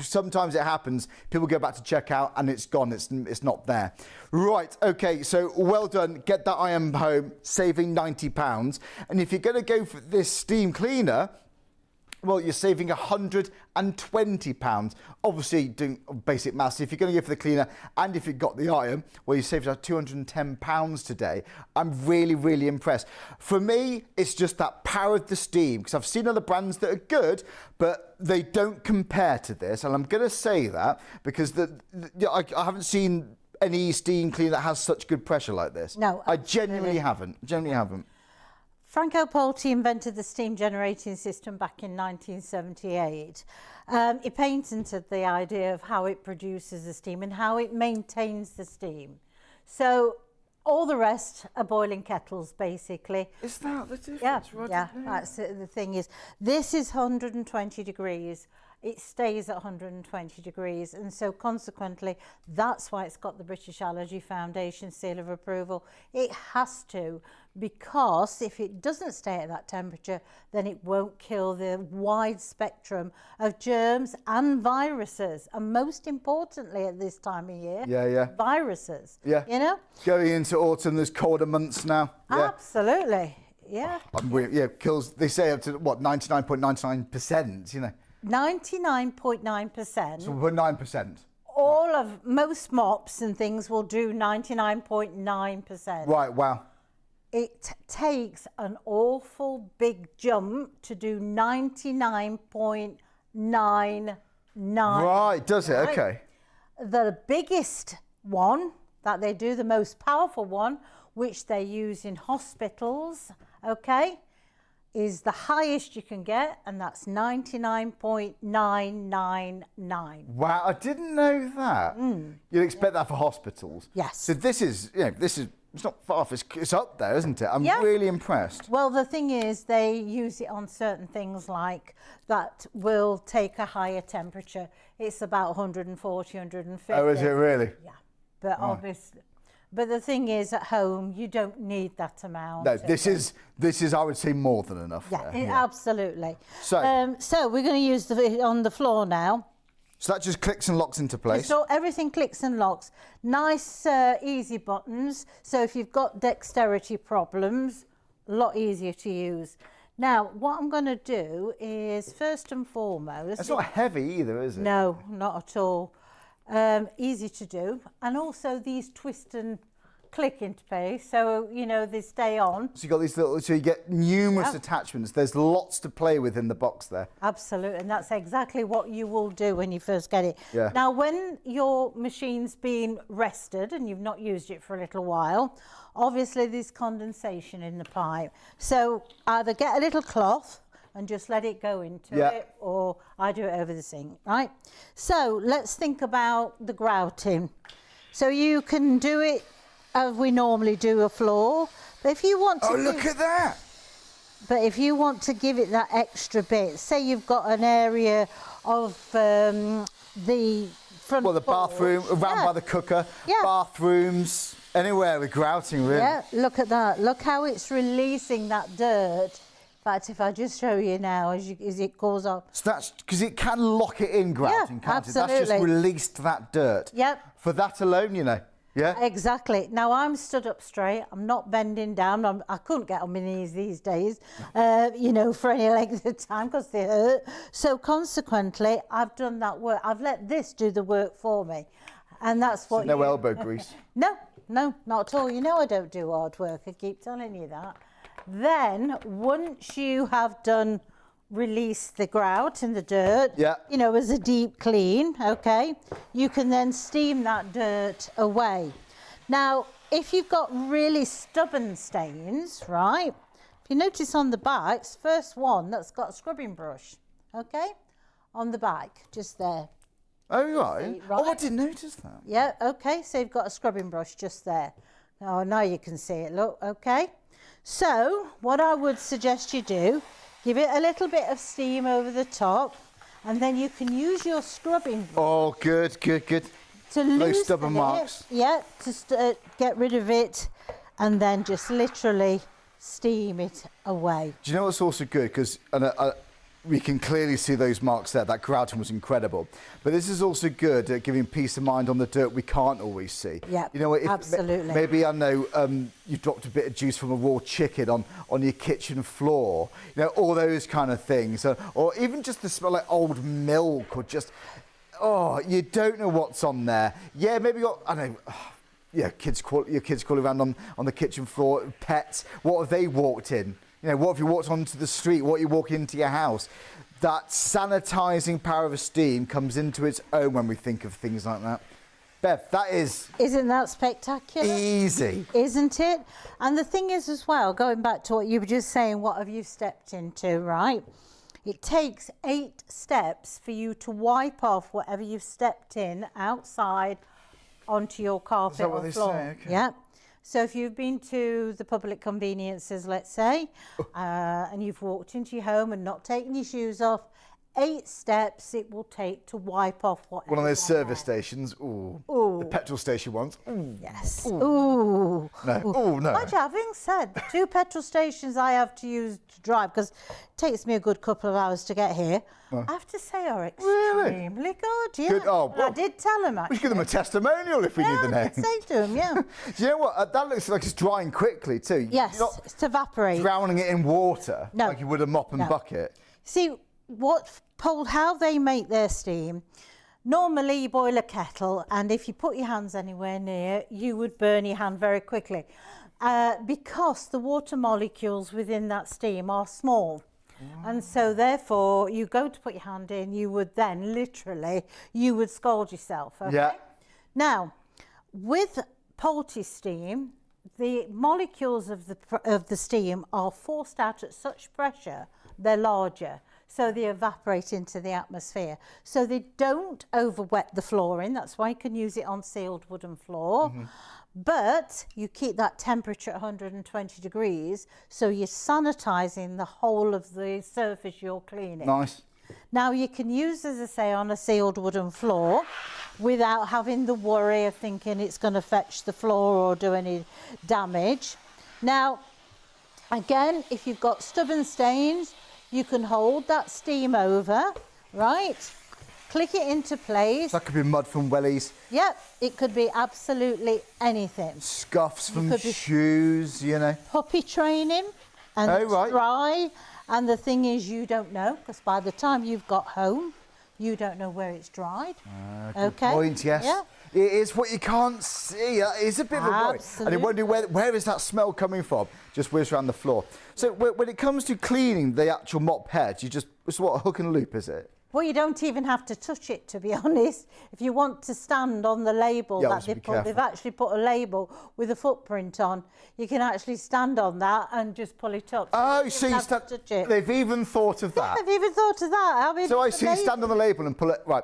sometimes it happens, people go back to check out and it's gone, it's not there. Right, okay, so well done. Get that iron home, saving £90. And if you're going to go for this steam cleaner, well, you're saving £120. Obviously, doing basic maths, if you're going to go for the cleaner and if you've got the iron, well, you saved £210 today. I'm really, really impressed. For me, it's just that power of the steam, because I've seen other brands that are good, but they don't compare to this. And I'm going to say that because I haven't seen any steam cleaner that has such good pressure like this. No, I genuinely haven't. Franco Polti invented the steam generating system back in 1978. He patented the idea of how it produces the steam and how it maintains the steam. So all the rest are boiling kettles, basically. Is that the difference? Yeah, that's it. The thing is, this is 120 degrees. It stays at 120 degrees, and so consequently, that's why it's got the British Allergy Foundation seal of approval. It has to, because if it doesn't stay at that temperature, then it won't kill the wide spectrum of germs and viruses, and most importantly at this time of year, viruses. Yeah. You know? Going into autumn, there's colder months now. Yeah. Absolutely. Yeah. Kills, they say up to, what, 99.99%, you know? 99.9%. So we're 9%. Most mops and things will do 99.9%. Right, wow. It takes an awful big jump to do 99.9%. Right, does it? Right? Okay. The biggest one that they do, the most powerful one, which they use in hospitals, okay, is the highest you can get, and that's 99.999. Wow, I didn't know that. You'd expect that for hospitals. Yes. So this is, it's not far off. It's up there, isn't it? I'm Yeah. really impressed. Well, the thing is, they use it on certain things like that will take a higher temperature. It's about 140, 150. Oh, is it really? Yeah, but obviously, but the thing is, at home, you don't need that amount. No, this is, I would say, more than enough. Yeah, there. absolutely. So- so we're going to use it on the floor now. So that just clicks and locks into place. So everything clicks and locks. Nice, easy buttons. So if you've got dexterity problems, a lot easier to use. Now, what I'm going to do is, first and foremost... It's not heavy either, is it? No, not at all. Easy to do. And also these twist and click into place, so, they stay on. So you got these little, so you get numerous attachments. There's lots to play with in the box there. Absolutely, and that's exactly what you will do when you first get it. Yeah. Now, when your machine's been rested and you've not used it for a little while, obviously there's condensation in the pipe. So either get a little cloth and just let it go into it, or I do it over the sink, right? So let's think about the grouting. So you can do it as we normally do a floor, but if you want to... Oh, look at that! But if you want to give it that extra bit, say you've got an area of the front... Well, the porch. bathroom, around by the cooker, bathrooms, anywhere with grouting, really. Yeah, look at that. Look how it's releasing that dirt. In fact, if I just show you now, as it goes up. So that's because it can lock it in grouting, can't absolutely. it? That's just released that dirt. Yep. For that alone, Yeah? Exactly. Now, I'm stood up straight. I'm not bending down. I couldn't get on my knees these days, for any length of time because they hurt. So consequently, I've done that work. I've let this do the work for me. And that's what No elbow grease. No, not at all. I don't do hard work. I keep telling you that. Then, once you have done release the grout and the dirt, as a deep clean, okay, you can then steam that dirt away. Now, if you've got really stubborn stains, right, if you notice on the back, it's the first one that's got a scrubbing brush, okay, on the back, just there. Oh, right. See, Oh, I didn't notice that. Yeah, okay, so you've got a scrubbing brush just there. Oh, now you can see it, look, okay. So, what I would suggest you do, give it a little bit of steam over the top, and then you can use your scrubbing brush. Oh, good. To loosen Those stubborn marks. Yeah, to get rid of it, and then just literally steam it away. Do you know what's also good? Because we can clearly see those marks there. That grouting was incredible. But this is also good at giving peace of mind on the dirt we can't always see. Yeah, absolutely. Maybe, I know, you've dropped a bit of juice from a raw chicken on your kitchen floor. All those kind of things. Or even just the smell like old milk, or just, you don't know what's on there. Yeah, maybe your kids crawl around on the kitchen floor, pets. What have they walked in? What have you walked onto the street? What you walk into your house? That sanitising power of steam comes into its own when we think of things like that. Bev, that is... Isn't that spectacular? Easy. Isn't it? And the thing is as well, going back to what you were just saying, what have you stepped into, right? It takes 8 steps for you to wipe off whatever you've stepped in outside onto your carpet or floor. Say? Okay. Yeah. So if you've been to the public conveniences, let's say, and you've walked into your home and not taken your shoes off, 8 steps it will take to wipe off whatever. One of those service stations. Ooh. The petrol station ones. Ooh. Yes. Ooh. Ooh. No. Ooh, no. But having said, the 2 petrol stations I have to use to drive, because it takes me a good couple of hours to get here, I have to say are extremely good. Yeah. Good. Oh, well, I did tell them, actually. We should give them a testimonial if we need the name. I did say to them, yeah. Do you know what? That looks like it's drying quickly too. Yes, You're not it's to evaporate. drowning it in water like you would a mop and bucket. See, how they make their steam, normally you boil a kettle, and if you put your hands anywhere near, you would burn your hand very quickly because the water molecules within that steam are small. And so therefore, you go to put your hand in, you would then literally, you would scald yourself. Okay? Yeah. Now, with Polti steam, the molecules of the steam are forced out at such pressure, they're larger. So they evaporate into the atmosphere. So they don't overwet the flooring. That's why you can use it on sealed wooden floor. But you keep that temperature at 120 degrees, so you're sanitizing the whole of the surface you're cleaning. Nice. Now you can use, as I say, on a sealed wooden floor without having the worry of thinking it's going to fetch the floor or do any damage. Now, again, if you've got stubborn stains, you can hold that steam over, right? Click it into place. That could be mud from wellies. Yep, it could be absolutely anything. Scuffs from shoes, you know. Puppy training, and it's dry. And the thing is, you don't know, because by the time you've got home, you don't know where it's dried. Good point, yes. Yeah. It is what you can't see. It's a bit of a worry. And you wonder where is that smell coming from? Just whiz around the floor. So when it comes to cleaning the actual mop head, it's what, a hook and loop, is it? Well, you don't even have to touch it, to be honest. If you want to stand on the label that they've actually put a label with a footprint on, you can actually stand on that and just pull it up. Oh, so you stand. They've even thought of that. Yeah, they've even thought of that. I mean, so you stand on the label and pull it right.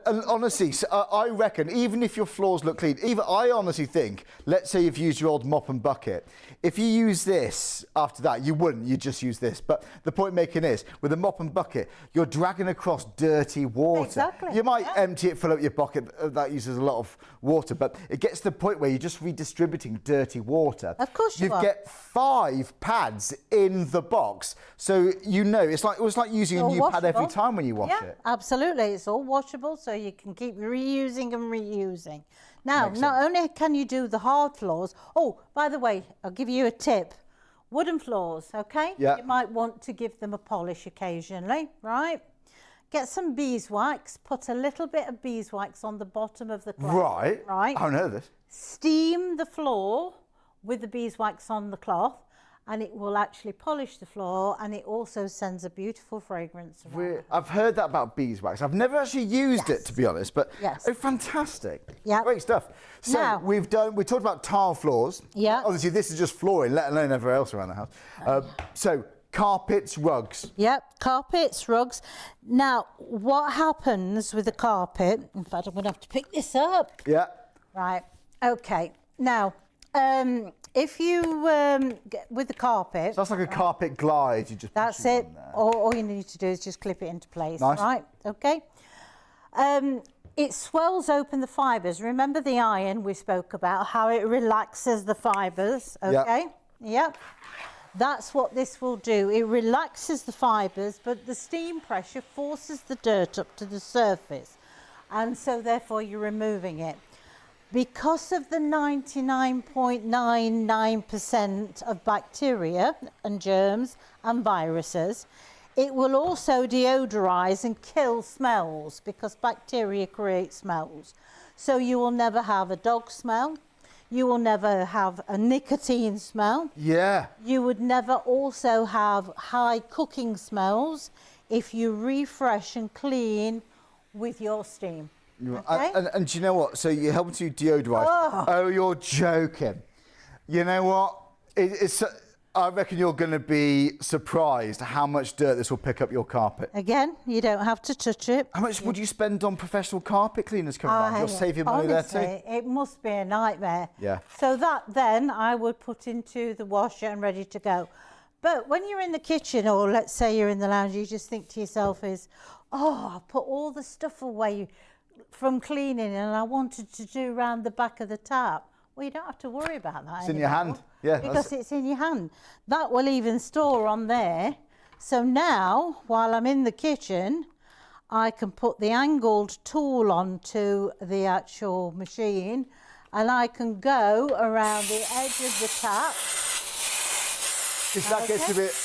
And honestly, I reckon even if your floors look clean, I honestly think, let's say you've used your old mop and bucket, if you use this after that, you wouldn't. You just use this. But the point making is, with a mop and bucket, you're dragging across dirty water. Exactly. You might empty it, fill up your bucket. That uses a lot of water, but it gets to the point where you're just redistributing dirty water. Of course you are. get 5 pads in the box, so you know it's like using a new pad every time when you wash it. Absolutely, it's all washable, so you can keep reusing and reusing. Now, not only can you do the hard floors. Oh, by the way, I'll give you a tip. Wooden floors, okay? Yeah. You might want to give them a polish occasionally, right? Get some beeswax, put a little bit of beeswax on the bottom of the cloth. Right. I don't know this. Steam the floor with the beeswax on the cloth, and it will actually polish the floor, and it also sends a beautiful fragrance around. I've heard that about beeswax. I've never actually used it, to be honest, but oh, fantastic. Yeah. Great stuff. So now, we talked about tile floors. Yeah. Obviously, this is just flooring, let alone everywhere else around the house. So carpets, rugs. Yep, carpets, rugs. Now, what happens with the carpet? In fact, I'm going to have to pick this up. Yeah. Right. Okay. Now, if you with the carpet, so that's like a carpet glide. You just that's it. All you need to do is just clip it into place. Nice. Right. Okay. It swells open the fibres. Remember the iron we spoke about, how it relaxes the fibres. Okay. Yep. That's what this will do. It relaxes the fibres, but the steam pressure forces the dirt up to the surface, and so therefore you're removing it. Because of the 99.99% of bacteria and germs and viruses, it will also deodorize and kill smells, because bacteria create smells. So you will never have a dog smell. You will never have a nicotine smell. Yeah. You would never also have high cooking smells if you refresh and clean with your steam. Okay? And do you know what? So you're helping to deodorize. Oh, you're joking. You know what? I reckon you're going to be surprised how much dirt this will pick up your carpet. Again, you don't have to touch it. How much would you spend on professional carpet cleaners coming around? You'll save your money there too. It must be a nightmare. Yeah. So that then I would put into the washer and ready to go. But when you're in the kitchen, or let's say you're in the lounge, you just think to yourself I've put all the stuff away from cleaning and I wanted to do around the back of the tap. Well, you don't have to worry about that It's in your hand. Yeah. Because it's in your hand. That will even store on there. So now, while I'm in the kitchen, I can put the angled tool onto the actual machine, and I can go around the edge of the tap. If that gets a bit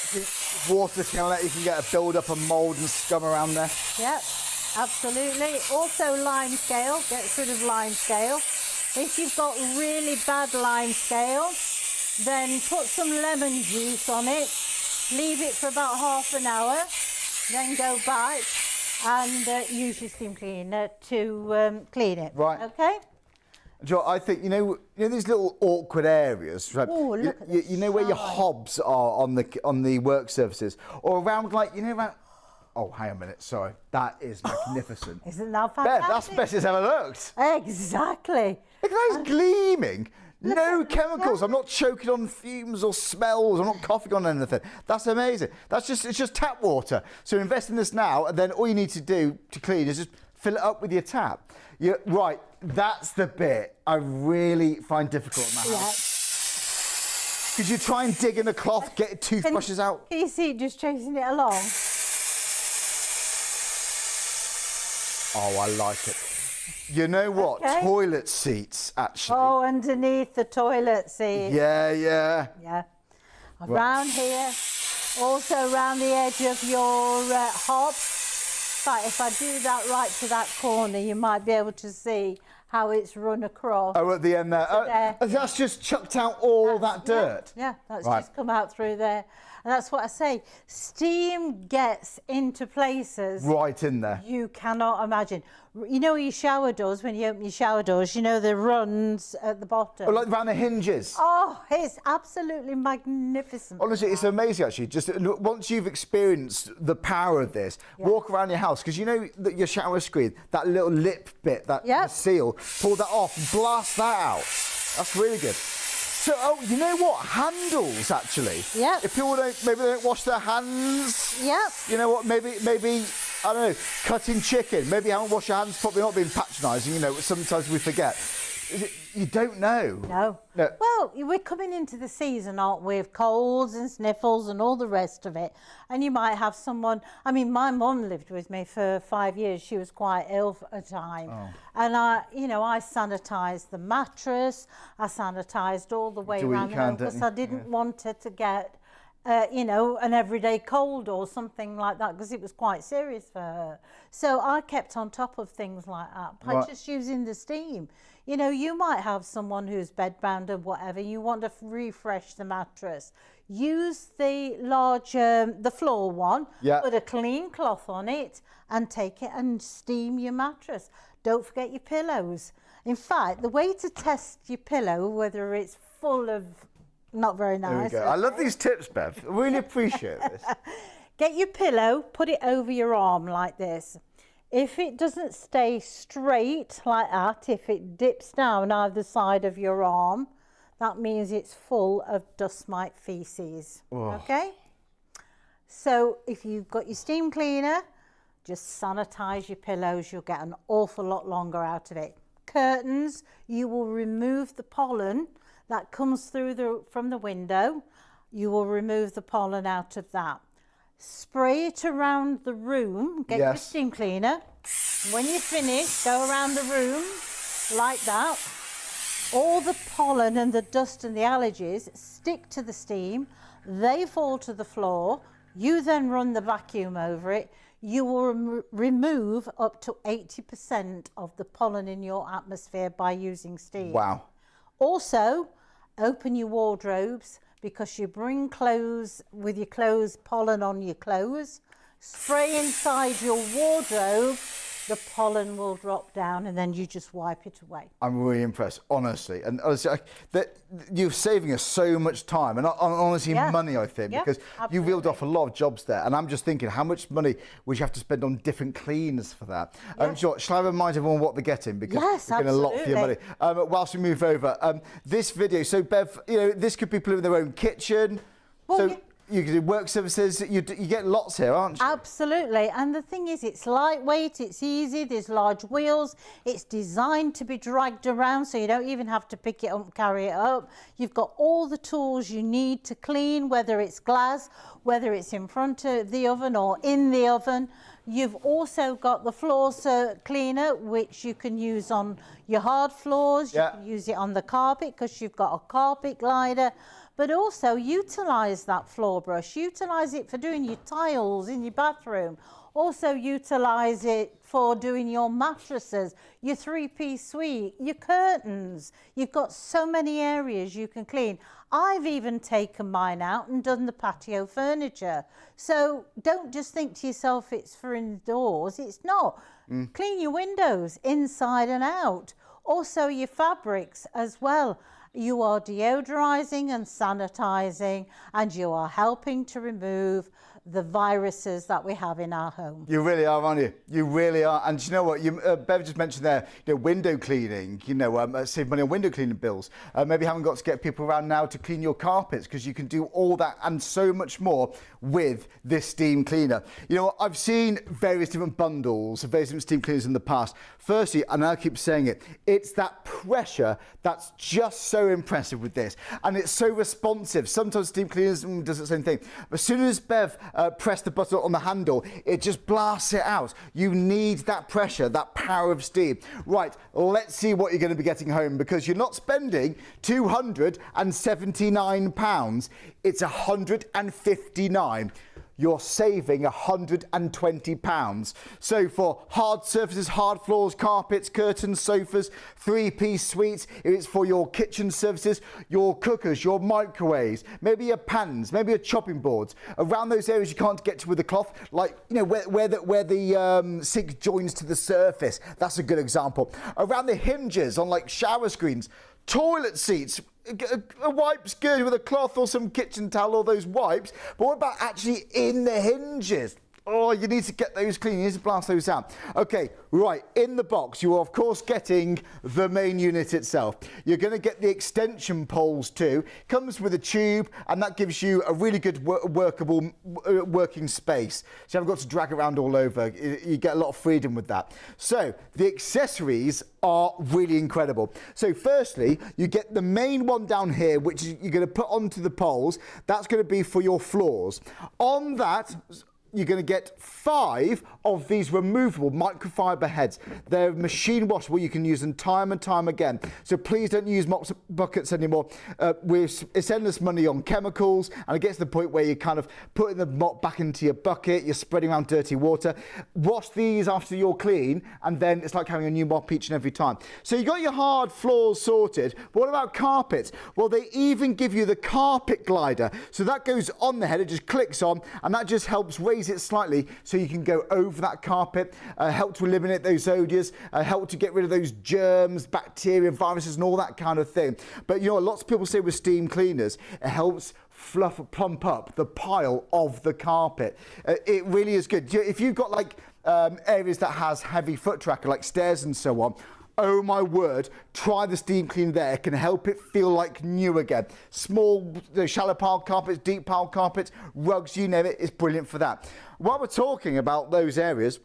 water, you can get a build-up of mould and scum around there. Yep, absolutely. Also lime scale, gets rid of lime scale. If you've got really bad lime scale, then put some lemon juice on it leave it for about half an hour, then go back and use your steam cleaner to clean it. Right. Okay? Joe, I think, you know these little awkward areas, right? Oh, look at the you know where your shine. hobs are on the work surfaces, or around, like, you know, around. Oh, hang on a minute, sorry. That is magnificent. Isn't that Bev, fantastic? that's the best it's ever looked. Exactly. Look at those gleaming. No at the chemicals. I'm not choking on fumes or smells. I'm not coughing on anything. That's amazing. It's just tap water. So invest in this now, and then all you need to do to clean is just fill it up with your tap. Right, that's the bit I really find difficult in my house. Because you try and dig in a cloth, get toothbrushes out. Can you see it just chasing it along? Oh, I like it. You know what? Okay. Toilet seats, actually. Oh, underneath the toilet seat. Yeah, yeah. Yeah. Around here, also around the edge of your hob. In fact, if I do that right to that corner, you might be able to see how it's run across. Oh, at the end there. There. That's just chucked out all that dirt. Yeah, that's Right. just come out through there. And that's what I say. Steam gets into places Right in there. you cannot imagine. You know your shower doors, when you open your shower doors, you know the runs at the bottom. Oh, like around the hinges. Oh, it's absolutely magnificent. Honestly, it's amazing, actually. Just once you've experienced the power of this, walk around your house, because you know that your shower screen, that little lip bit, that the seal, pull that off, blast that out. That's really good. So, oh, you know what? Handles, actually. Yeah. If people maybe they don't wash their hands. Yep. You know what? Maybe I don't know. Cutting chicken. Maybe you haven't washed your hands. Probably not being patronising. You know, sometimes we forget. You don't know. No. Well, we're coming into the season, aren't we, of colds and sniffles and all the rest of it. And you might have someone, I mean, my mum lived with me for 5 years. She was quite ill for a time. Oh. And I sanitised the mattress. I sanitised all the way Do what you around the can, home don't because you? I didn't want her to get, an everyday cold or something like that, because it was quite serious for her. So I kept on top of things like that by Right. just using the steam. You know, you might have someone who's bedbound or whatever, you want to refresh the mattress. Use the large, the floor one, put a clean cloth on it and take it and steam your mattress. Don't forget your pillows. In fact, the way to test your pillow, whether it's full of, not very nice. There we go. I love these tips, Bev. I really appreciate this. Get your pillow, put it over your arm like this. If it doesn't stay straight like that, if it dips down either side of your arm, that means it's full of dust mite feces. Okay? So if you've got your steam cleaner, just sanitize your pillows. You'll get an awful lot longer out of it. Curtains, you will remove the pollen that comes through from the window. You will remove the pollen out of that. Spray it around the room. Get your steam cleaner. When you finish, go around the room like that. All the pollen and the dust and the allergies stick to the steam. They fall to the floor. You then run the vacuum over it. You will remove up to 80% of the pollen in your atmosphere by using steam. Wow. Also, open your wardrobes, because you bring clothes, with your clothes, pollen on your clothes. Spray inside your wardrobe, the pollen will drop down, and then you just wipe it away. I'm really impressed, honestly. And honestly, you're saving us so much time and honestly money, I think, because you reeled off a lot of jobs there. And I'm just thinking, how much money would you have to spend on different cleaners for that? Shall I remind everyone what they're getting? Because they're getting a lot for your money. Whilst we move over, this video, so Bev, you know, this could be people in their own kitchen. Well, so you can do work services. You get lots here, aren't you? Absolutely. And the thing is, it's lightweight, it's easy, there's large wheels, it's designed to be dragged around, so you don't even have to pick it up and carry it up. You've got all the tools you need to clean, whether it's glass, whether it's in front of the oven or in the oven. You've also got the floor cleaner, which you can use on your hard floors. You can use it on the carpet because you've got a carpet glider. But also utilise that floor brush. Utilise it for doing your tiles in your bathroom, Also utilise it for doing your mattresses, your three-piece suite, your curtains. You've got so many areas you can clean. I've even taken mine out and done the patio furniture. So don't just think to yourself it's for indoors. It's not. Clean your windows inside and out. Also your fabrics as well. You are deodorizing and sanitizing, and you are helping to remove the viruses that we have in our home. You really are, aren't you? You really are. And you know what? Bev just mentioned there, window cleaning, save money on window cleaning bills. Maybe you haven't got to get people around now to clean your carpets, because you can do all that and so much more with this steam cleaner. You know what? I've seen various different bundles of various different steam cleaners in the past. Firstly, and I keep saying it, it's that pressure that's just so impressive with this. And it's so responsive. Sometimes steam cleaners does the same thing. But as soon as Bev press the button on the handle, it just blasts it out. You need that pressure, that power of steam. Right, let's see what you're going to be getting home, because you're not spending £279, it's £159. You're saving £120. So for hard surfaces, hard floors, carpets, curtains, sofas, three-piece suites, if it's for your kitchen surfaces, your cookers, your microwaves, maybe your pans, maybe your chopping boards, around those areas you can't get to with the cloth, like where the sink joins to the surface. That's a good example. Around the hinges on like shower screens, toilet seats. A wipe's good with a cloth or some kitchen towel or those wipes, but what about actually in the hinges? Oh, you need to get those clean. You need to blast those out. Okay, right, in the box, you are, of course, getting the main unit itself. You're going to get the extension poles too. Comes with a tube, and that gives you a really good workable working space. So you haven't got to drag around all over. You get a lot of freedom with that. So the accessories are really incredible. So firstly, you get the main one down here, which you're going to put onto the poles. That's going to be for your floors. On that, you're going to get 5 of these removable microfibre heads. They're machine washable. You can use them time and time again. So please don't use mops buckets anymore. It's endless money on chemicals, and it gets to the point where you're kind of putting the mop back into your bucket, you're spreading around dirty water. Wash these after you're clean, and then it's like having a new mop each and every time. So you got your hard floors sorted, but what about carpets? Well, they even give you the carpet glider. So that goes on the head, it just clicks on, and that just helps raise it slightly so you can go over that carpet, help to eliminate those odours, help to get rid of those germs, bacteria, viruses and all that kind of thing. But you know, lots of people say with steam cleaners, it helps plump up the pile of the carpet. It really is good. If you've got like areas that has heavy foot tracker like stairs and so on, oh my word, try the steam cleaner there. It can help it feel like new again. Small, shallow pile carpets, deep pile carpets, rugs, you name it, it's brilliant for that. While we're talking about those areas,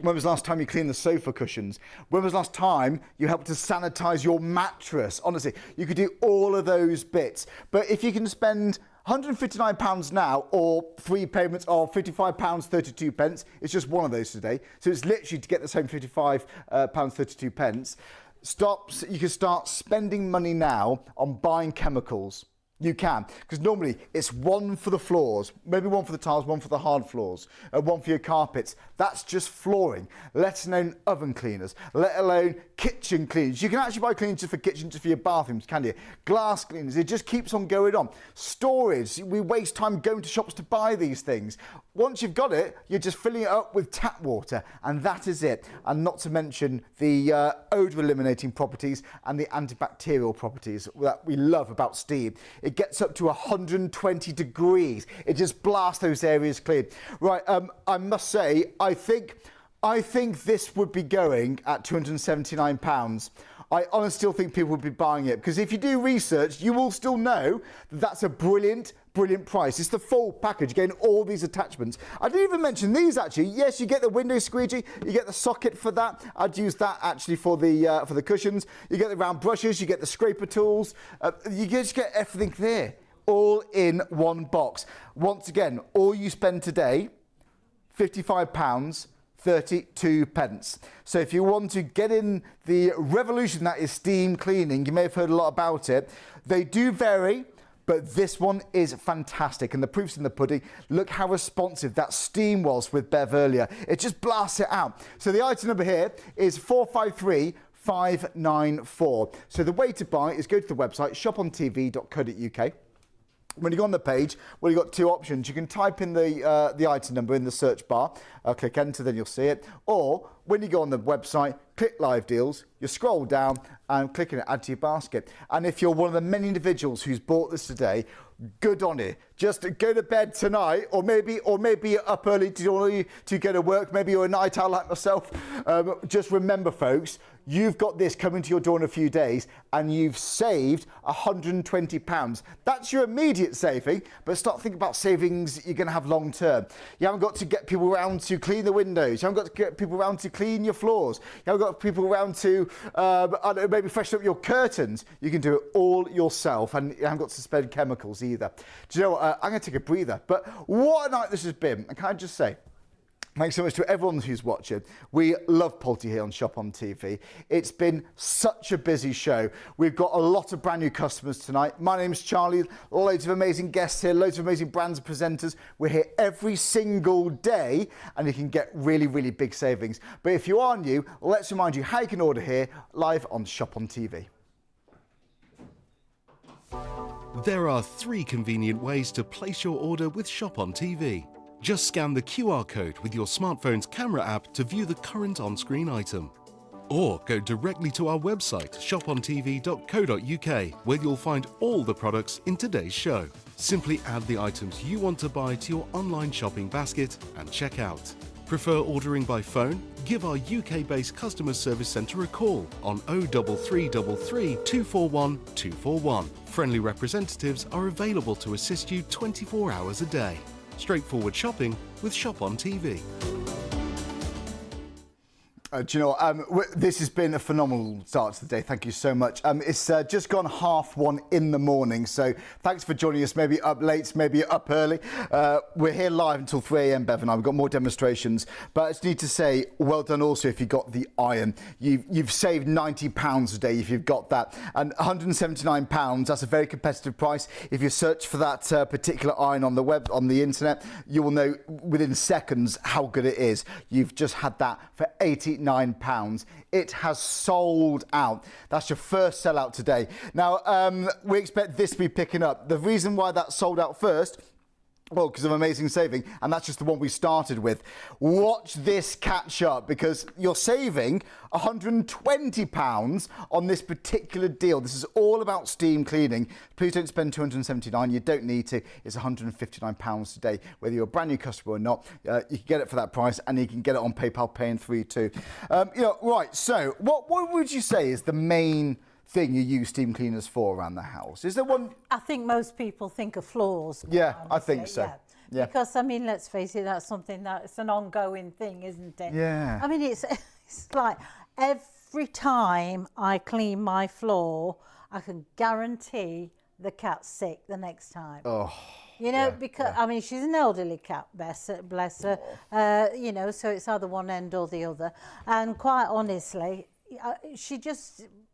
when was the last time you cleaned the sofa cushions? When was the last time you helped to sanitize your mattress? Honestly, you could do all of those bits. But if you can spend £159 now, or 3 payments of £55.32. It's just one of those today. So it's literally to get the same £55.32. You can start spending money now on buying chemicals. You can, because normally it's one for the floors, maybe one for the tiles, one for the hard floors, one for your carpets. That's just flooring, let alone oven cleaners, let alone kitchen cleaners. You can actually buy cleaners just for kitchen, just for your bathrooms, can you? Glass cleaners, it just keeps on going on. Storage, we waste time going to shops to buy these things. Once you've got it, you're just filling it up with tap water, and that is it. And not to mention the odour eliminating properties and the antibacterial properties that we love about steam. It gets up to 120 degrees. It just blasts those areas clean. Right, I must say, I think this would be going at £279. I honestly still think people would be buying it, because if you do research, you will still know that that's a brilliant price. It's the full package, getting all these attachments. I didn't even mention these actually. Yes, you get the window squeegee, you get the socket for that. I'd use that actually for the cushions. You get the round brushes, you get the scraper tools. You just get everything there, all in one box. Once again, all you spend today, £55.32. So if you want to get in the revolution that is steam cleaning, you may have heard a lot about it. They do vary, but this one is fantastic, and the proof's in the pudding. Look how responsive that steam was with Bev earlier. It just blasts it out. So the item number here is 453594. So the way to buy is go to the website shopontv.co.uk. When you go on the page, well, you've got two options. You can type in the item number in the search bar, click enter, then you'll see it. Or when you go on the website, click live deals, you scroll down and click on it, add to your basket. And if you're one of the many individuals who's bought this today, good on you. Just go to bed tonight, or maybe you're up early to go to work. Maybe you're a night owl like myself. Just remember, folks, you've got this coming to your door in a few days, and you've saved £120. That's your immediate saving, but start thinking about savings you're going to have long term. You haven't got to get people around to clean the windows. You haven't got to get people around to clean your floors. You haven't got people around to maybe freshen up your curtains. You can do it all yourself, and you haven't got to spend chemicals either. Do you know what? I'm going to take a breather, but what a night this has been. And can I just say, thanks so much to everyone who's watching. We love Polti here on Shop on TV. It's been such a busy show. We've got a lot of brand new customers tonight. My name's Charlie. Loads of amazing guests here, loads of amazing brands and presenters. We're here every single day, and you can get really, really big savings. But if you are new, let's remind you how you can order here live on Shop on TV. There are 3 convenient ways to place your order with Shop on TV. Just scan the QR code with your smartphone's camera app to view the current on-screen item. Or go directly to our website, shopontv.co.uk, where you'll find all the products in today's show. Simply add the items you want to buy to your online shopping basket and check out. Prefer ordering by phone? Give our UK-based customer service centre a call on 03333 241 241. Friendly representatives are available to assist you 24 hours a day. Straightforward shopping with Shop on TV. Do you know what? This has been a phenomenal start to the day. Thank you so much. It's just gone 1:30 in the morning, so thanks for joining us. Maybe up late, maybe up early. We're here live until 3 a.m. Bev and I. We've got more demonstrations, but I just need to say well done also if you got the iron. You've saved £90 a day if you've got that, and £179. That's a very competitive price. If you search for that particular iron on the internet, you will know within seconds how good it is. You've just had that for £89. It has sold out. That's your first sellout today. Now, we expect this to be picking up. The reason why that sold out first, well, because of amazing saving, and that's just the one we started with. Watch this catch up, because you're saving £120 on this particular deal. This is all about steam cleaning. Please don't spend $279. You don't need to. It's £159 today. Whether you're a brand new customer or not, you can get it for that price, and you can get it on PayPal Pay in 3 too. Right, so what would you say is the main thing you use steam cleaners for around the house? Is there one? I think most people think of floors. Yeah, I think so. Yeah. Because, I mean, let's face it, that's something it's an ongoing thing, isn't it? Yeah. I mean, it's like every time I clean my floor, I can guarantee the cat's sick the next time. Oh. You know, because, I mean, she's an elderly cat, bless her. You know, so it's either one end or the other. And quite honestly,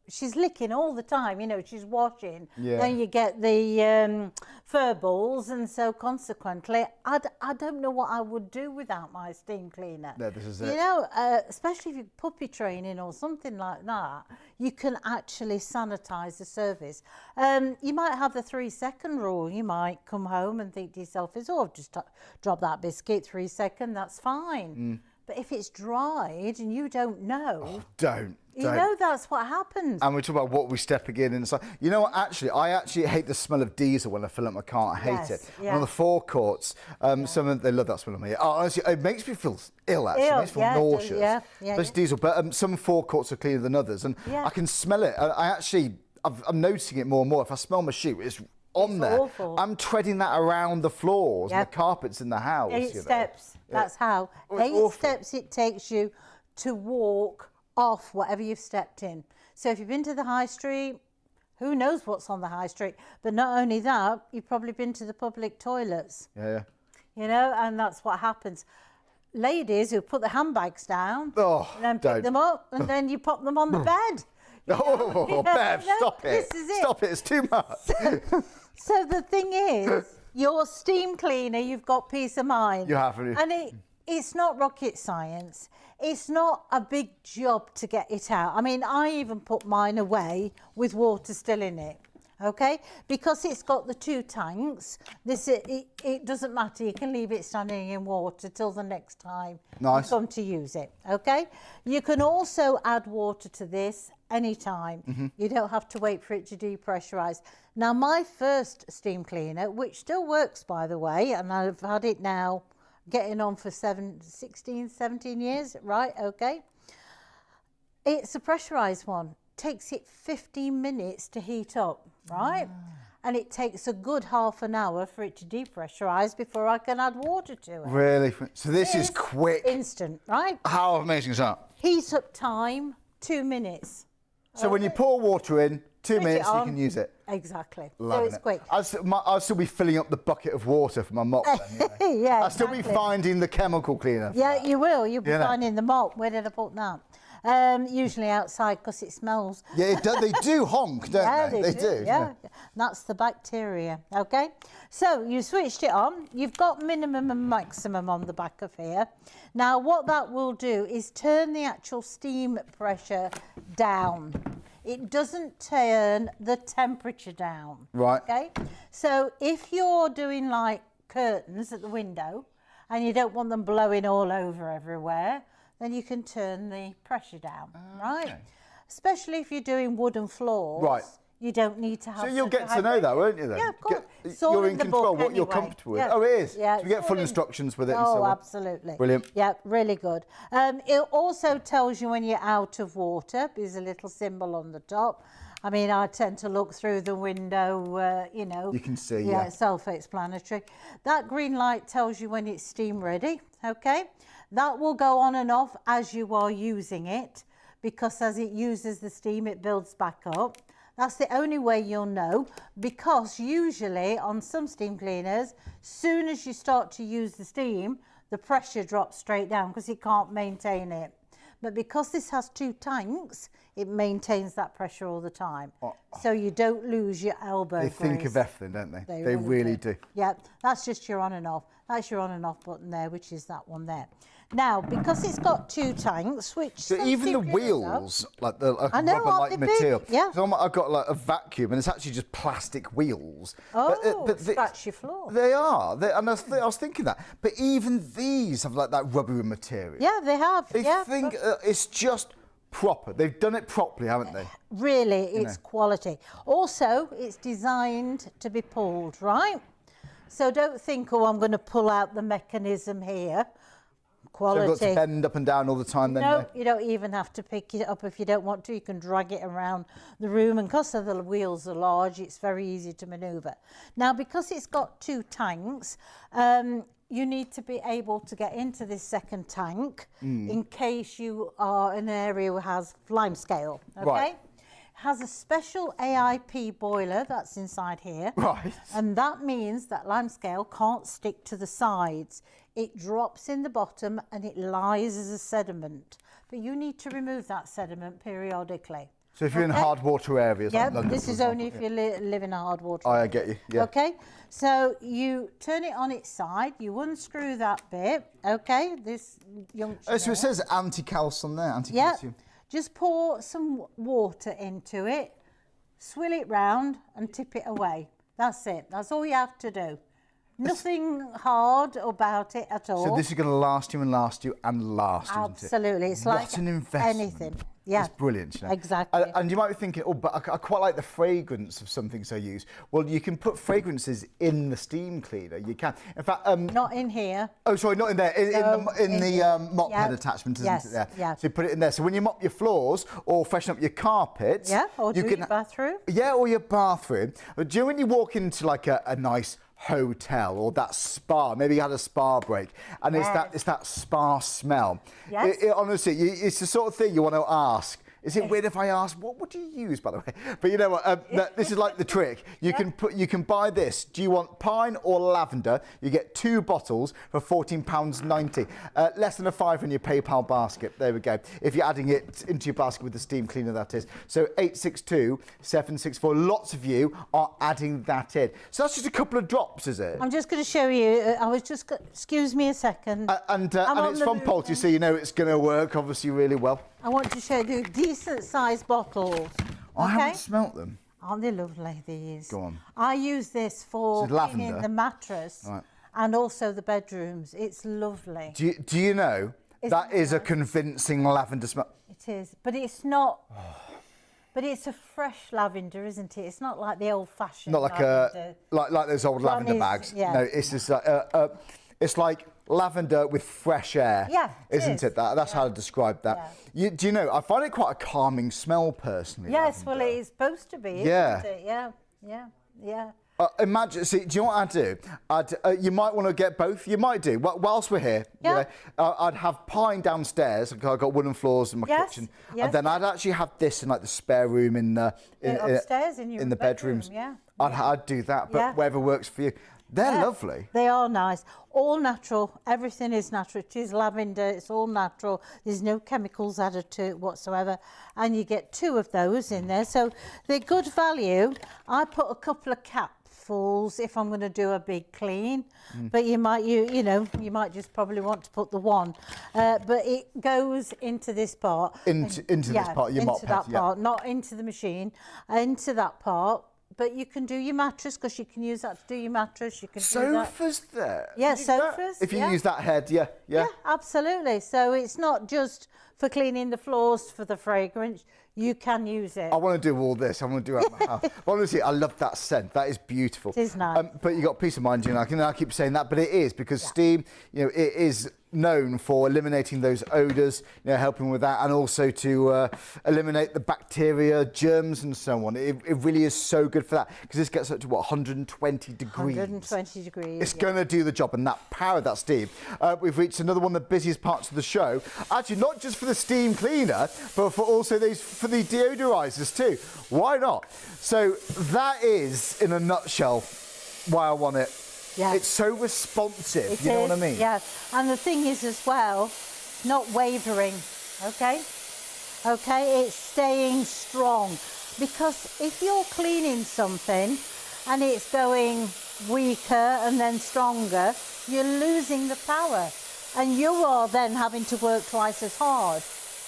she's licking all the time, you know, she's washing. Yeah. Then you get the fur balls, and so consequently, I don't know what I would do without my steam cleaner. No, this is you it. know, especially if you're puppy training or something like that, you can actually sanitise the surface. You might have the 3-second rule. You might come home and think to yourself, I've just drop that biscuit, 3 seconds, that's fine. But if it's dried and you don't know, Don't. You know, that's what happens. And we're talking about what we're stepping in inside. You know what, I actually hate the smell of diesel when I fill up my car. I hate it. Yeah. On the forecourts, some of them, they love that smell of me. Honestly, it makes me feel ill, actually. It makes me feel nauseous. Especially diesel. But some forecourts are cleaner than others. And I can smell it. I'm noticing it more and more. If I smell my shoe, it's there. Awful. I'm treading that around the floors and the carpets in the house. 8 steps. That's how. Oh, it's 8 awful. steps it takes you to walk off whatever you've stepped in. So if you've been to the high street, who knows what's on the high street? But not only that, you've probably been to the public toilets. Yeah. You know, and that's what happens. Ladies who put the handbags down and then pick them up, and then you pop them on the bed. Oh, Bev, stop it. This is it. Stop it, it's too much. So the thing is, your steam cleaner, you've got peace of mind. You have, haven't you? And it's not rocket science. It's not a big job to get it out. I mean, I even put mine away with water still in it. Okay, because it's got the 2 tanks. It doesn't matter. You can leave it standing in water till the next time you come to use it. Okay, you can also add water to this anytime. You don't have to wait for it to depressurize. Now, my first steam cleaner, which still works by the way, and I've had it now getting on for 16, 17 years, right? Okay, it's a pressurized one. Takes it 15 minutes to heat up, right? And it takes a good half an hour for it to depressurize before I can add water to it. Really? So this is quick. Instant, right? How amazing is that? Heat up time, 2 minutes. So when you pour water in, 2 minutes you can use it. Exactly. Loving so it's quick. I'll still be filling up the bucket of water for my mop then, Yeah, I'll still be finding the chemical cleaner. Yeah, you will. You'll be finding the mop. Where did I put that? Usually outside because it smells. Yeah, it does. They do honk, don't they? They do. Yeah, that's the bacteria. Okay, so you switched it on. You've got minimum and maximum on the back of here. Now, what that will do is turn the actual steam pressure down. It doesn't turn the temperature down. Right. Okay, so if you're doing like curtains at the window and you don't want them blowing all over everywhere, then you can turn the pressure down, right? Especially if you're doing wooden floors. Right. You don't need to have. So you'll get to know that, won't you then? Yeah, of course. It's all You're in in the control, book what you're anyway. comfortable with. Yeah. Oh, it is? Yeah, So you get it's full all in- instructions with it and so Oh, on. absolutely. Brilliant. Yeah, really good. It also tells you when you're out of water. There's a little symbol on the top. I mean, I tend to look through the window, you know. You can see, yeah. Self-explanatory. That green light tells you when it's steam ready, okay? That will go on and off as you are using it, because as it uses the steam, it builds back up. That's the only way you'll know, because usually on some steam cleaners, soon as you start to use the steam, the pressure drops straight down because it can't maintain it. But because this has 2 tanks, it maintains that pressure all the time. So you don't lose your elbow They grease. think of everything, don't they? They really do. Yeah, that's just your on and off. That's your on and off button there, which is that one there. Now, because it's got 2 tanks, which So some even the steam cleaners wheels, like the I know, rubber-like aren't they big? material. Yeah. So I've got like a vacuum, and it's actually just plastic wheels. Oh, scratch your floor. They are. And I was thinking that. But even these have like that rubbery material. Yeah, they have. They yeah, think it's just proper. They've done it properly, haven't they? really, it's quality. Also, it's designed to be pulled, right? So don't think, oh, I'm going to pull out the mechanism here. So they've got Quality. to bend up and down all the time then? No, you don't even have to pick it up if you don't want to. You can drag it around the room, and because the wheels are large, it's very easy to manoeuvre. Now, because it's got 2 tanks, you need to be able to get into this second tank in case you are in an area that has limescale, okay? Right. Has a special AIP boiler that's inside here. Right. And that means that limescale can't stick to the sides. It drops in the bottom and it lies as a sediment. But you need to remove that sediment periodically. So if you're in hard water areas Yeah, like London, this for is example, only if you live in a hard water. I get you, yeah. Okay, so you turn it on its side, you unscrew that bit, okay, this junction Oh, so there. it says anti-calcium there, Yeah, anti-calcium. just pour some water into it, swill it round and tip it away. That's it, that's all you have to do. Nothing hard about it at all. So this is going to last you and last you and last, isn't it? Absolutely, it's What like an investment. anything. Yeah, It's brilliant, you know. Exactly. And you might be thinking, oh, but I quite like the fragrance of some things I use. Well, you can put fragrances in the steam cleaner. You can. In fact, Not in here. oh, sorry, not in there. In the mop Yeah. head attachment, isn't Yes, it? There. yeah. So you put it in there. So when you mop your floors or freshen up your carpets, Yeah, or you do can, your bathroom. Yeah, or your bathroom. But do you know when you walk into like a nice hotel or that spa, maybe you had a spa break, and Yes. it's that spa smell. Yes. Honestly, it's the sort of thing you want to ask. Is it weird if I ask, what would you use, by the way? But you know what, this is like the trick. You can buy this. Do you want pine or lavender? You get 2 bottles for £14.90. Less than a £5 in your PayPal basket. There we go. If you're adding it into your basket with the steam cleaner, that is. So 862 764. Lots of you are adding that in. So that's just a couple of drops, is it? I'm just going to show you. Excuse me a second. And it's from Polti, so you know it's going to work obviously really well. I want to show you decent sized bottles. I haven't smelt them. Aren't they lovely, these? Go on. I use this for cleaning lavender. the mattress and also the bedrooms. It's lovely. Do you know that is a convincing lavender smell? It is, but it's not. But it's a fresh lavender, isn't it? It's not like the old-fashioned. Not like lavender. like those old lavender bags. Yeah. No, it's just it's like lavender with fresh air. Yeah, isn't it? That's how to describe that. Yeah. Do you know? I find it quite a calming smell personally. Yes, lavender. well, it is supposed to be, isn't it? Yeah. Imagine, see, do you know what I'd do? You might want to get both. You might do. Whilst we're here, I'd have pine downstairs. I've got wooden floors in my kitchen. Yes. And then I'd actually have this in like the spare room upstairs in the bedrooms. Yeah. I'd do that, but whatever works for you. They're lovely. They are nice. All natural. Everything is natural. It is lavender. It's all natural. There's no chemicals added to it whatsoever. And you get 2 of those in there. So they're good value. I put a couple of capfuls if I'm going to do a big clean. But you might just probably want to put the 1. But it goes into this part. Into this part, your mop that part, not into the machine, into that part. But you can do your mattress because you can use that to do your mattress. You can sofas do that. there. Yeah, sofas. If you use that head, yeah, absolutely. So it's not just for cleaning the floors for the fragrance. You can use it. I want to do all this. I want to do it at my house. Honestly, I love that scent. That is beautiful. It is nice. But you got peace of mind, you know. I keep saying that, but it is because steam, you know, it is known for eliminating those odours, you know, helping with that, and also to eliminate the bacteria, germs, and so on. It really is so good for that because this gets up to what, 120 degrees. 120 degrees. It's going to do the job, and that power of that steam. We've reached another one of the busiest parts of the show. Actually, not just for the steam cleaner, but for also for the deodorizers too. Why not? So that is, in a nutshell, why I want it. Yeah. It's so responsive, you know what I mean? Yeah, and the thing is as well, not wavering, okay? Okay, it's staying strong. Because if you're cleaning something and it's going weaker and then stronger, you're losing the power. And you are then having to work twice as hard.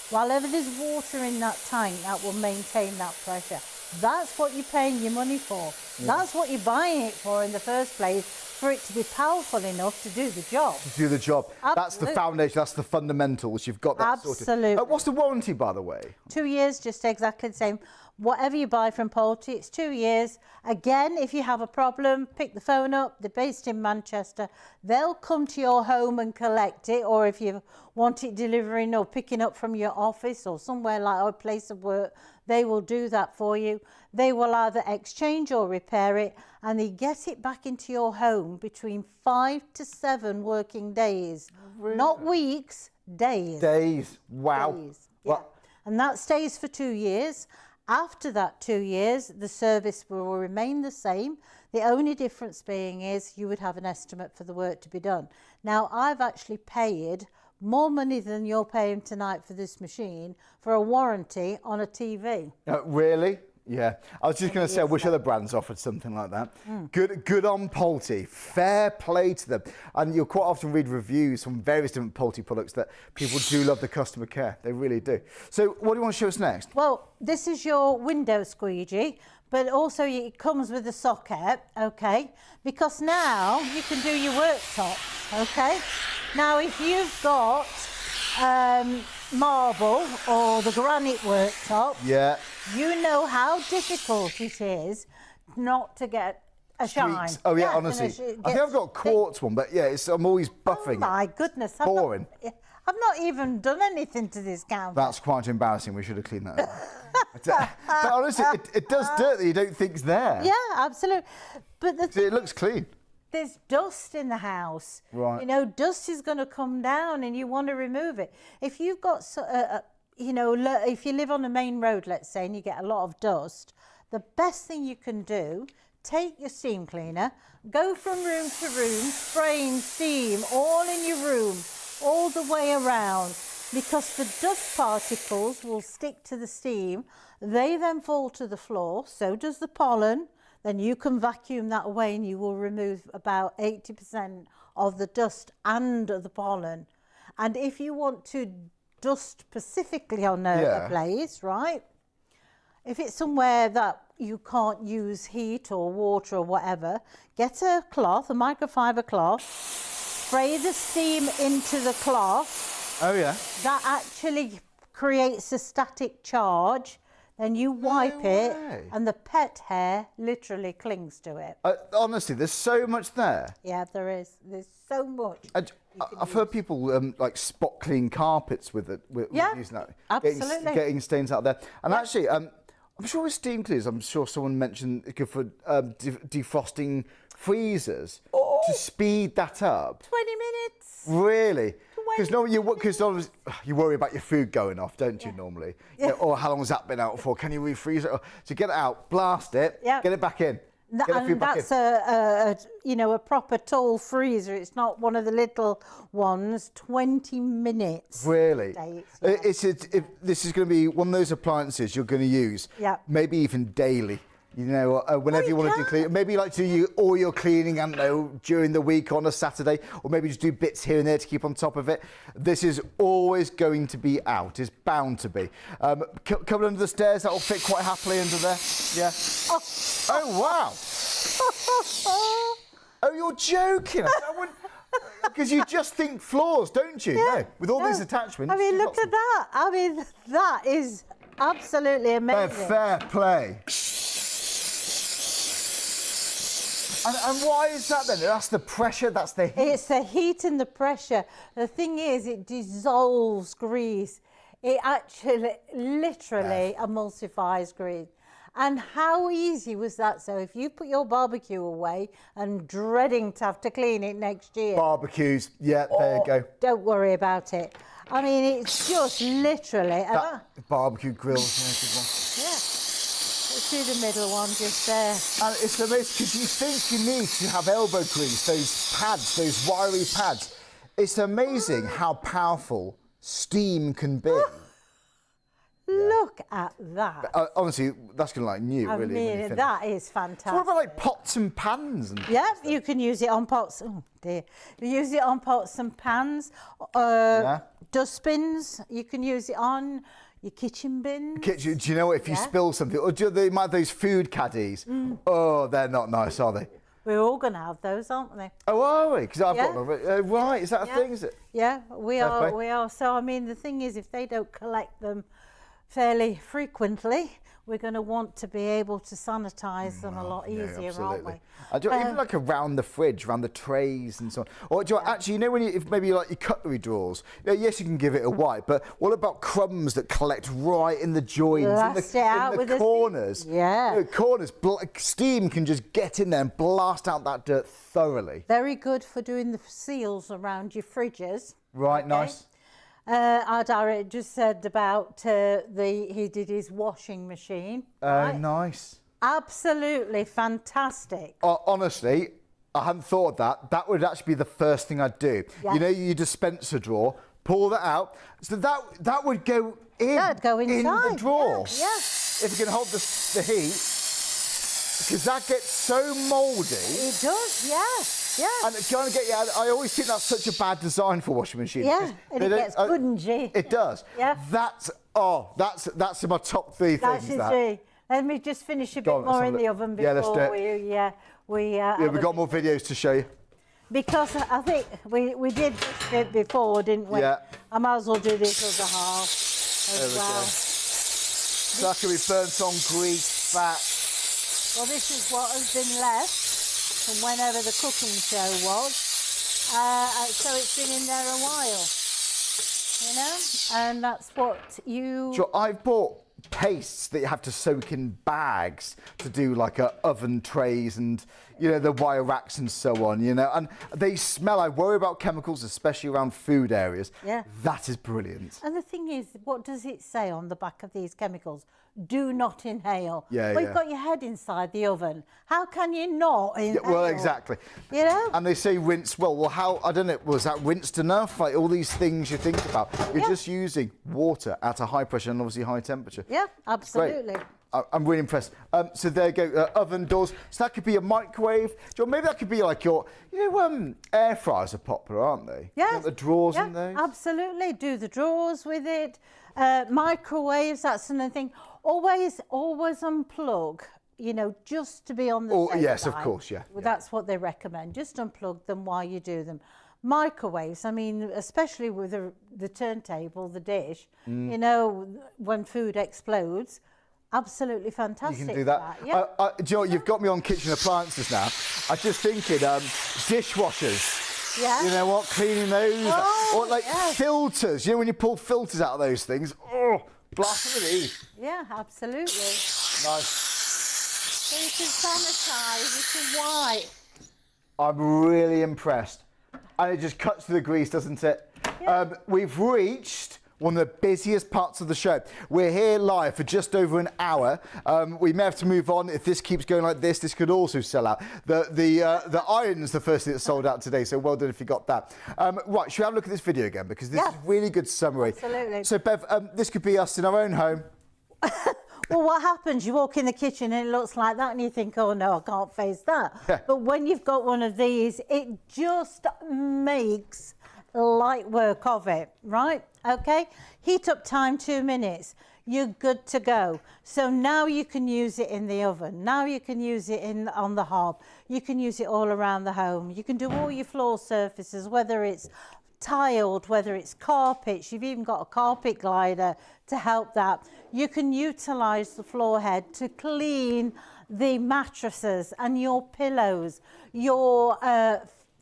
While ever there's water in that tank, that will maintain that pressure. That's what you're paying your money for. Yeah. That's what you're buying it for in the first place, for it to be powerful enough to do the job. To do the job. Absolutely. That's the foundation, that's the fundamentals. You've got that sorted. Absolutely. What's the warranty, by the way? 2 years, just exactly the same. Whatever you buy from Polti, it's 2 years. Again, if you have a problem, pick the phone up. They're based in Manchester. They'll come to your home and collect it, or if you want it delivering or picking up from your office or somewhere like a place of work, they will do that for you. They will either exchange or repair it, and they get it back into your home between 5 to 7 working days. Really? Not weeks, days. Days, wow. Days, yeah. And that stays for 2 years. After that 2 years, the service will remain the same. The only difference being is you would have an estimate for the work to be done. Now, I've actually paid more money than you're paying tonight for this machine for a warranty on a TV. Really? Yeah. I was just going to say, I wish other brands offered something like that. Good on Polti. Fair play to them. And you'll quite often read reviews from various different Polti products that people do love the customer care. They really do. So what do you want to show us next? Well, this is your window squeegee, but also it comes with a socket, okay? Because now you can do your worktops, okay? Now, if you've got marble or the granite worktop, you know how difficult it is not to get a shine. Oh yeah, honestly. I think I've got a quartz one, but yeah, I'm always buffing. Oh my goodness. Boring. I've not even done anything to this counter. That's quite embarrassing. We should have cleaned that up. But honestly, it does dirt that you don't think's there. Yeah, absolutely. But it looks clean. There's dust in the house. Right. You know, dust is going to come down and you want to remove it. If you've got you know, if you live on a main road, let's say, and you get a lot of dust, the best thing you can do, take your steam cleaner, go from room to room, spraying steam all in your room, all the way around, because the dust particles will stick to the steam. They then fall to the floor, so does the pollen. Then you can vacuum that away and you will remove about 80% of the dust and the pollen. And if you want to dust specifically on a place, right? If it's somewhere that you can't use heat or water or whatever, get a cloth, a microfibre cloth, spray the steam into the cloth. Oh, yeah. That actually creates a static charge. Then you wipe it and the pet hair literally clings to it. Honestly, there's so much there. Yeah, there is. There's so much. I've heard people like spot clean carpets with it, with using that. Absolutely. Getting stains out there. And actually, I'm sure with steam cleaners, I'm sure someone mentioned it's good for defrosting freezers to speed that up. 20 minutes. Really? Because you worry about your food going off, don't you, normally? Yeah. Or how long has that been out for? Can you refreeze it? So get it out, blast it, get it back in. And that's a proper tall freezer. It's not one of the little ones. 20 minutes. Really? Days, this is going to be one of those appliances you're going to use. Yeah. Maybe even daily. You know, whenever you want to do clean, maybe like do all your cleaning, I don't know, during the week on a Saturday, or maybe just do bits here and there to keep on top of it. This is always going to be out. It's bound to be. Coming under the stairs, that will fit quite happily under there. Yeah. Oh wow. Oh, you're joking. Because you just think floors, don't you? Yeah. No, with all these attachments. I mean, look at that. I mean, that is absolutely amazing. Fair play. And why is that then? That's the pressure, that's the heat. It's the heat and the pressure. The thing is, it dissolves grease. It actually, literally emulsifies grease. And how easy was that? So if you put your barbecue away and dreading to have to clean it next year. Barbecues, there you go. Don't worry about it. I mean, it's just literally. Barbecue grills. Yeah. Do the middle one just there. And it's amazing because you think you need to have elbow grease, those pads, those wiry pads. It's amazing how powerful steam can be. Look at that. Honestly, that's going to like new, I really. mean, that is fantastic. So what about like pots and pans? And you can use it on pots. Oh dear. You use it on pots and pans, dustbins. You can use it on your kitchen bins. Do you know what? If you spill something, or do they might have those food caddies? Oh, they're not nice, are they? We're all going to have those, aren't we? Oh, are we? Because I've got them. Right, is that a thing? Is it? Yeah, we are. We are. So, I mean, the thing is, if they don't collect them fairly frequently, we're going to want to be able to sanitise them a lot easier, aren't we? Even like around the fridge, around the trays and so on. Or do you actually, you know, when if maybe like your cutlery drawers, yes, you can give it a wipe, but what about crumbs that collect right in the joins, in the corners? Yeah. You know, corners, steam can just get in there and blast out that dirt thoroughly. Very good for doing the seals around your fridges. Right, nice. Our director just said about he did his washing machine. Right? Nice. Absolutely fantastic. Honestly, I hadn't thought of that. That would actually be the first thing I'd do. Yeah. You know, your dispenser drawer, pull that out. So that would go in. That'd go inside. In the drawer. Yeah. If you can hold the heat, because that gets so mouldy. It does, yeah. And trying to get you out, I always think that's such a bad design for washing machines. Yeah, and it gets spongy. It does. Yeah. That's in my top three things. That's Let me just finish a bit more in the oven before let's do it. we've got more videos to show you. Because I think we did this bit before, didn't we? Yeah. I might as well do this other half as well. So that can be burnt on grease, fat. Well, this is what has been left from whenever the cooking show was. So it's been in there a while, you know? And that's what you... Sure, I've bought pastes that you have to soak in bags to do like oven trays and, you know, the wire racks and so on, you know, and they smell. I worry about chemicals, especially around food areas. Yeah. That is brilliant. And the thing is, what does it say on the back of these chemicals? Do not inhale. Yeah, well, yeah. you've got your head inside the oven. How can you not inhale? Yeah, well, exactly. You know? And they say rinse. Well, how, I don't know, was that rinsed enough? Like all these things you think about. You're just using water at a high pressure and obviously high temperature. Yeah, absolutely. I'm really impressed. So there you go, oven doors. So that could be a microwave. Maybe that could be like your, you know, air fryers are popular, aren't they? Yeah. You want the drawers in those? Absolutely. Do the drawers with it. Microwaves, that's another thing. Always unplug, you know, just to be on the safe yes, side. of course, yeah. Well, that's what they recommend. Just unplug them while you do them. Microwaves, I mean, especially with the turntable, the dish, you know, when food explodes, absolutely fantastic. You can do that. Yeah. Do you know what? You've got me on kitchen appliances now. I was just thinking, dishwashers. Yeah. You know what? Cleaning those. Oh, or like yes. filters. You know when you pull filters out of those things? Oh, blast of it. Yeah, absolutely. Nice. So you can sanitize, you can wipe. I'm really impressed. And it just cuts through the grease, doesn't it? Yeah. We've reached one of the busiest parts of the show. We're here live for just over an hour. We may have to move on. If this keeps going like this could also sell out. The iron's the first thing that sold out today, so well done if you got that. Right, should we have a look at this video again? Because this is a really good summary. Absolutely. So, Bev, this could be us in our own home. Well, what happens? You walk in the kitchen and it looks like that and you think, oh no, I can't face that. Yeah. But when you've got one of these, it just makes light work of it, right? Okay, heat up time 2 minutes. You're good to go. So now you can use it in the oven. Now you can use it on the hob. You can use it all around the home. You can do all your floor surfaces, whether it's tiled, whether it's carpets. You've even got a carpet glider to help that. You can utilize the floor head to clean the mattresses and your pillows, your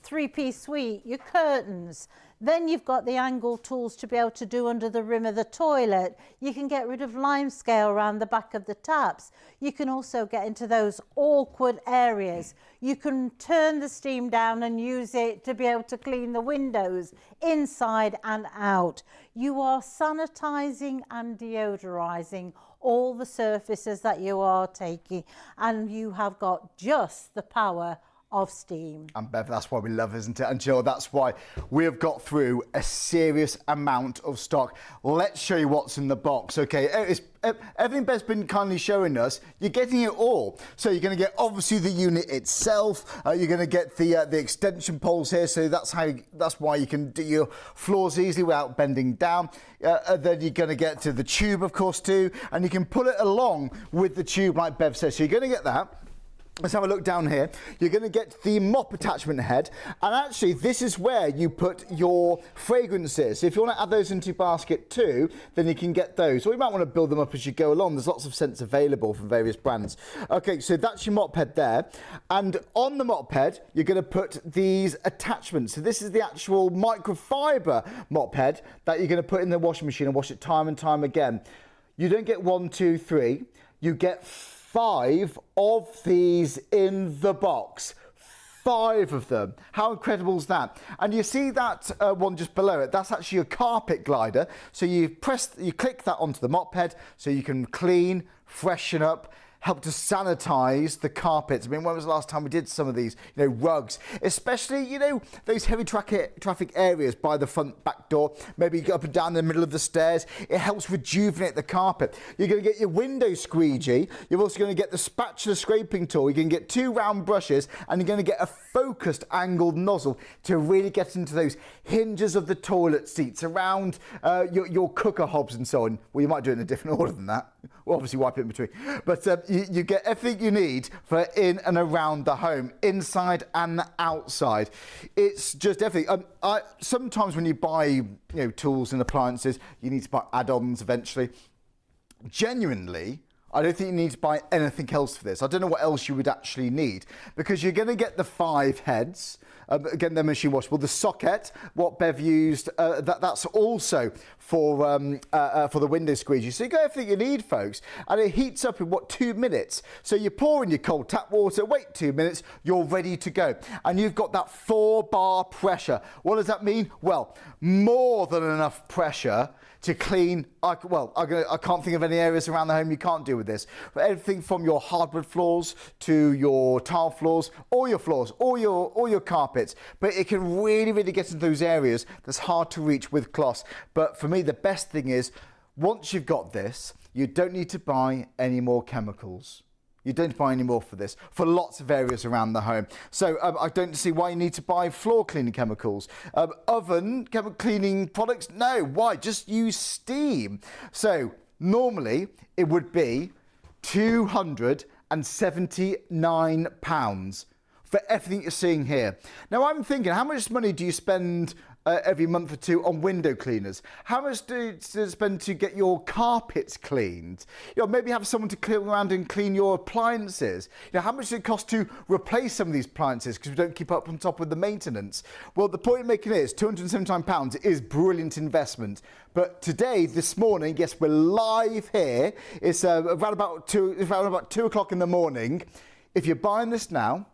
three-piece suite, your curtains. Then you've got the angle tools to be able to do under the rim of the toilet. You can get rid of limescale around the back of the taps. You can also get into those awkward areas. You can turn the steam down and use it to be able to clean the windows inside and out. You are sanitizing and deodorizing all the surfaces that you are taking, and you have got just the power of steam. And Bev, that's why we love, isn't it? And Jill, that's why we have got through a serious amount of stock. Let's show you what's in the box, okay? Everything Bev's been kindly showing us, you're getting it all. So you're going to get obviously the unit itself. You're going to get the extension poles here, so that's why you can do your floors easily without bending down. Then you're going to get to the tube, of course, too, and you can pull it along with the tube, like Bev says. So you're going to get that. Let's have a look down here. You're going to get the mop attachment head, and actually this is where you put your fragrances. So if you want to add those into your basket too, then you can get those, or you might want to build them up as you go along. There's lots of scents available from various brands. Okay, so that's your mop head there, and on the mop head you're going to put these attachments. So this is the actual microfibre mop head that you're going to put in the washing machine and wash it time and time again. You don't get 1, 2, 3. You get 5 of these in the box. 5 of them. How incredible is that? And you see that one just below it, that's actually a carpet glider. So you click that onto the mop head so you can clean, freshen up, help to sanitize the carpets. I mean, when was the last time we did some of these, you know, rugs, especially, you know, those heavy traffic areas by the front back door, maybe you go up and down the middle of the stairs. It helps rejuvenate the carpet. You're going to get your window squeegee. You're also going to get the spatula scraping tool. You're going to get 2 round brushes, and you're going to get a focused angled nozzle to really get into those hinges of the toilet seats, around your cooker hobs and so on. Well, you might do it in a different order than that. We'll obviously wipe it in between. But you get everything you need for in and around the home, inside and outside. It's just everything. Sometimes when you buy, you know, tools and appliances, you need to buy add-ons eventually. Genuinely, I don't think you need to buy anything else for this. I don't know what else you would actually need, because you're going to get the 5 heads. Again, they're machine washable. The socket, what Bev used, that's also for the window squeegee. So you got everything you need, folks, and it heats up in 2 minutes. So you pour in your cold tap water, wait 2 minutes, you're ready to go, and you've got that 4-bar pressure. What does that mean? Well, more than enough pressure to clean. I can't think of any areas around the home you can't do with this. But everything from your hardwood floors to your tile floors, all your floors, all your carpets. But it can really, really get into those areas that's hard to reach with cloths. But for me, the best thing is, once you've got this, you don't need to buy any more chemicals. You don't buy any more for this, for lots of areas around the home. So I don't see why you need to buy floor cleaning chemicals. Oven chemical cleaning products, no. Why? Just use steam. So normally it would be £279 for everything you're seeing here. Now I'm thinking, how much money do you spend every month or two on window cleaners? How much do you spend to get your carpets cleaned? Maybe have someone to clear around and clean your appliances. How much does it cost to replace some of these appliances because we don't keep up on top with the maintenance? Well, the point I'm making is £279 is brilliant investment. But today, this morning, yes, we're live here. It's around about 2 o'clock in the morning. If you're buying this now,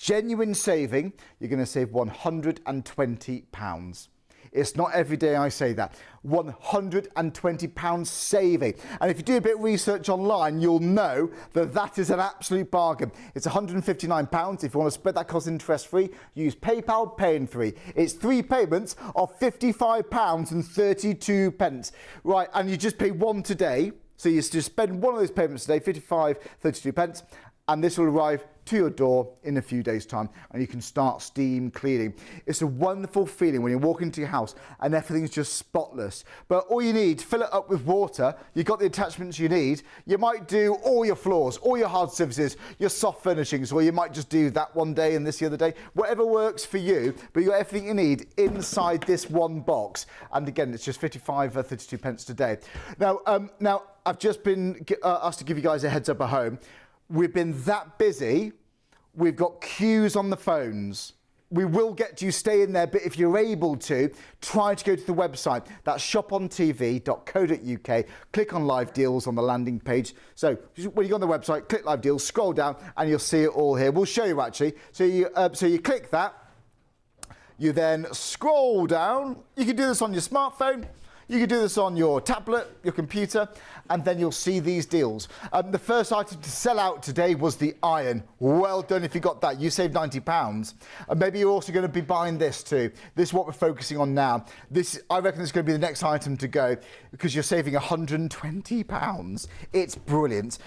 genuine saving, you're going to save £120. It's not every day I say that. £120 saving. And if you do a bit of research online, you'll know that that is an absolute bargain. It's £159. If you want to spread that cost interest-free, use PayPal Pay in 3. It's 3 payments of £55.32. Right, and you just pay one today. So you just spend one of those payments today, £55.32, and this will arrive to your door in a few days' time, and you can start steam cleaning. It's a wonderful feeling when you walk into your house and everything's just spotless. But all you need, fill it up with water. You've got the attachments you need. You might do all your floors, all your hard surfaces, your soft furnishings, or you might just do that one day and this the other day. Whatever works for you, but you've got everything you need inside this one box. And again, it's just £55.32 today. Now, I've just been asked to give you guys a heads up at home. We've been that busy, we've got queues on the phones. We will get you, stay in there, but if you're able to, try to go to the website. That's shopontv.co.uk. Click on live deals on the landing page. So when you go on the website, click live deals, scroll down, and you'll see it all here. We'll show you actually. So you click that. You then scroll down. You can do this on your smartphone. You can do this on your tablet, your computer, and then you'll see these deals. The first item to sell out today was the iron. Well done if you got that. You saved £90. And maybe you're also going to be buying this too. This is what we're focusing on now. I reckon it's going to be the next item to go because you're saving £120. It's brilliant.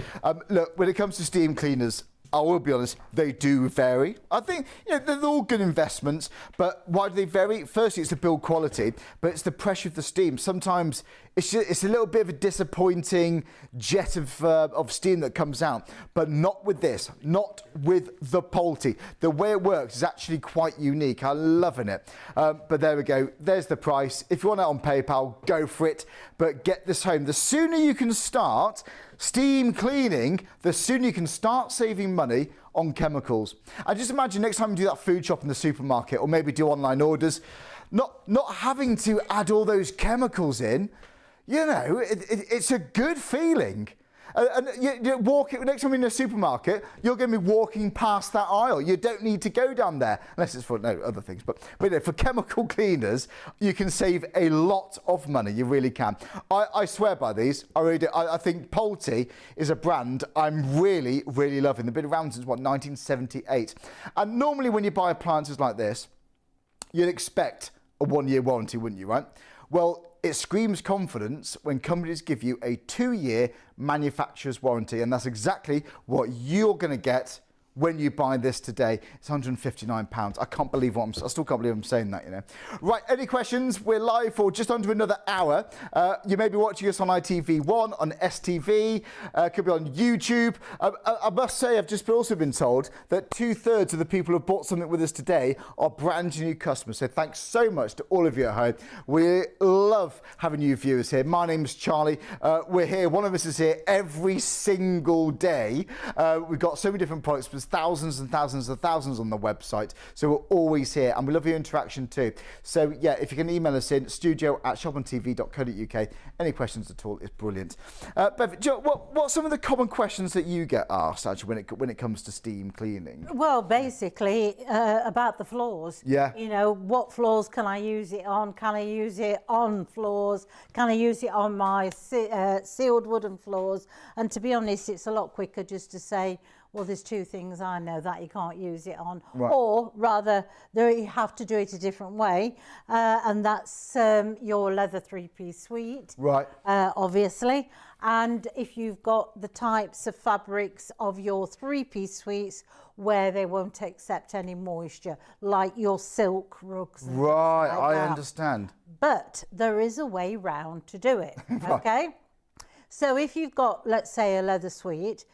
Look, when it comes to steam cleaners, I will be honest, they do vary. I think they're all good investments, but why do they vary? Firstly, it's the build quality, but it's the pressure of the steam. Sometimes it's a little bit of a disappointing jet of steam that comes out, but not with this, not with the Polti. The way it works is actually quite unique. I'm loving it. But there we go. There's the price. If you want it on PayPal, go for it. But get this home. The sooner you can start steam cleaning, the sooner you can start saving money on chemicals. And just imagine next time you do that food shop in the supermarket, or maybe do online orders, not having to add all those chemicals in. It's a good feeling. And you walk it next time in a supermarket, you're going to be walking past that aisle. You don't need to go down there unless it's for other things. But for chemical cleaners, you can save a lot of money. You really can. I swear by these. I really do. I think Polti is a brand I'm really, really loving. They've been around since 1978. And normally when you buy appliances like this, you'd expect a 1-year warranty, wouldn't you? Right? Well, it screams confidence when companies give you a 2-year manufacturer's warranty, and that's exactly what you're going to get when you buy this today. It's £159. I can't believe I still can't believe I'm saying that, you know. Right, any questions? We're live for just under another hour. You may be watching us on ITV1, on STV, could be on YouTube. I must say, I've just also been told that 2/3 of the people who have bought something with us today are brand new customers. So thanks so much to all of you at home. We love having new viewers here. My name's Charlie. We're here, one of us is here every single day. We've got so many different products. There's thousands and thousands and thousands on the website, so we're always here, and we love your interaction too. So yeah, if you can email us in studio@shopontv.co.uk, any questions at all is brilliant. Bev, what's some of the common questions that you get asked actually when it comes to steam cleaning? Well, basically about the floors. Yeah. You know, what floors can I use it on? Can I use it on floors? Can I use it on my sealed wooden floors? And to be honest, it's a lot quicker just to say, well, there's two things I know that you can't use it on. Right. Or rather, you have to do it a different way, and that's your leather three-piece suite, right? Obviously. And if you've got the types of fabrics of your three-piece suites where they won't accept any moisture, like your silk rugs. Right, like I that. understand. But there is a way round to do it, Right. okay? So if you've got, let's say, a leather suite,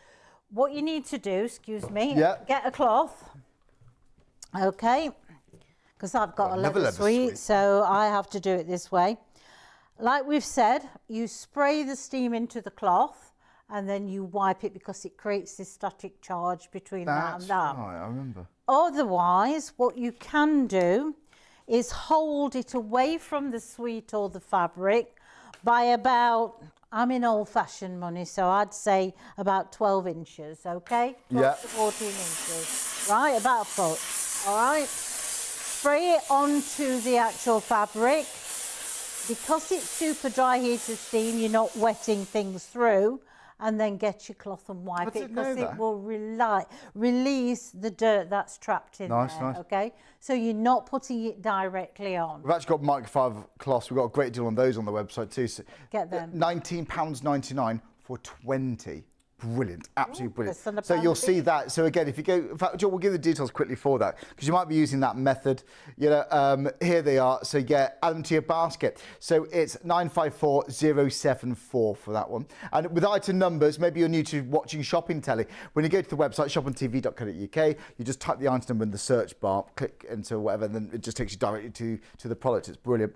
what you need to do, excuse me, get a cloth, okay, because I've got a leather suite, so I have to do it this way. Like we've said, you spray the steam into the cloth and then you wipe it because it creates this static charge between that and that. Right, I remember. Otherwise, what you can do is hold it away from the suite or the fabric by about, I'm in old-fashioned money, so I'd say about 12 inches, okay? 12 to 14 inches, right? About a foot, all right? Spray it onto the actual fabric. Because it's super dry heated steam, you're not wetting things through, and then get your cloth and wipe it because it will release the dirt that's trapped in there, okay? So you're not putting it directly on. We've actually got microfibre cloths. We've got a great deal on those on the website too. So get them. £19.99 for 20. Brilliant, absolutely brilliant. So you'll see that. So again, if you go, in fact, we'll give the details quickly for that because you might be using that method. You know, here they are. So yeah, add them to your basket. So it's 954074 for that one. And with item numbers, maybe you're new to watching shopping telly. When you go to the website shopontv.co.uk, you just type the item number in the search bar, click into whatever, and then it just takes you directly to the product. It's brilliant.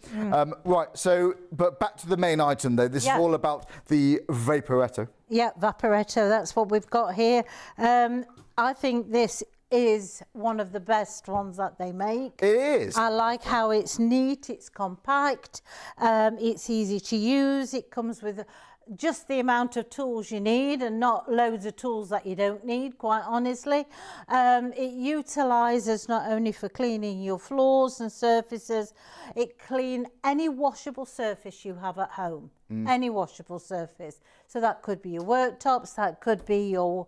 Right. So, but back to the main item though. This is all about the Vaporetto. Yeah, Vaporetto, that's what we've got here. I think this is one of the best ones that they make. It is. I like how it's neat, it's compact, it's easy to use, it comes with just the amount of tools you need and not loads of tools that you don't need, quite honestly. It utilises not only for cleaning your floors and surfaces, it cleans any washable surface you have at home. Any washable surface. So that could be your worktops, that could be your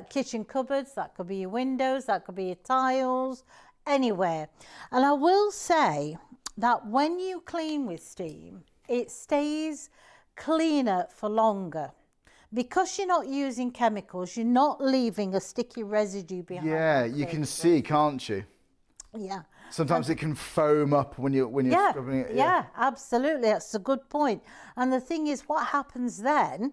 kitchen cupboards, that could be your windows, that could be your tiles, anywhere. And I will say that when you clean with steam, it stays cleaner for longer. Because you're not using chemicals, you're not leaving a sticky residue behind. Yeah, you can see, can't you? Yeah. Sometimes it can foam up when you're scrubbing it. Yeah, absolutely. That's a good point. And the thing is, what happens then?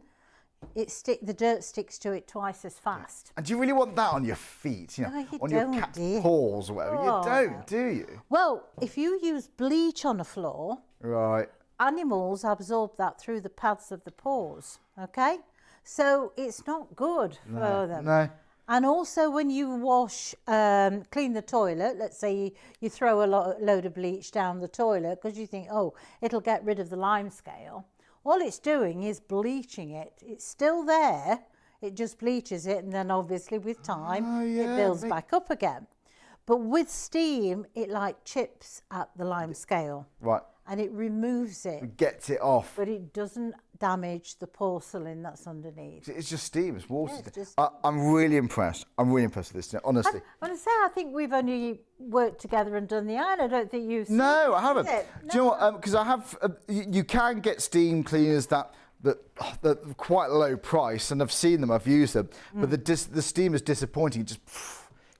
The dirt sticks to it twice as fast. And do you really want that on your feet? You know, on your cat's paws or whatever? You don't, do you? Well, if you use bleach on a floor, right, animals absorb that through the paths of the paws. Okay, so it's not good for them. No. And also when you wash, clean the toilet, let's say you throw a load of bleach down the toilet because you think, oh, it'll get rid of the lime scale. All it's doing is bleaching it. It's still there, it just bleaches it, and then obviously with time, it builds back up again. But with steam, it like chips at the lime scale. Right. And it removes it. It gets it off. But it doesn't damage the porcelain that's underneath. It's just steam, it's water. Yeah, it's just... I'm really impressed. I'm really impressed with this, honestly. I want to say, I think we've only worked together and done the iron. I don't think you've seen No, I haven't. it. Do you know what? Because I have, you can get steam cleaners that that they're quite low price, and I've seen them, I've used them, but the steam is disappointing. Just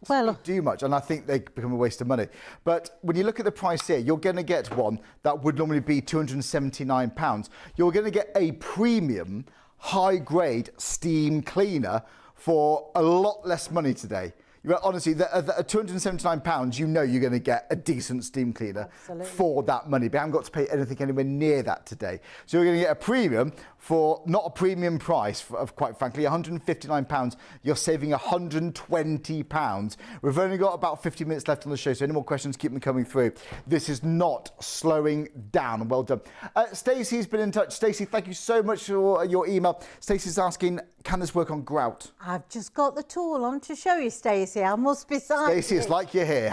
doesn't do much, and I think they become a waste of money. But when you look at the price here, you're going to get one that would normally be £279. You're going to get a premium, high-grade steam cleaner for a lot less money today. Honestly, at £279, you know you're going to get a decent steam cleaner for that money. But you haven't got to pay anything anywhere near that today. So you're going to get a premium for not a premium price, of quite frankly, £159. You're saving £120. We've only got about 50 minutes left on the show, so any more questions, keep them coming through. This is not slowing down. Well done. Stacey's been in touch. Stacey, thank you so much for your email. Stacey's asking, can this work on grout? I've just got the tool on to show you, Stacey. I must be silent. Stacey, it's like you're here.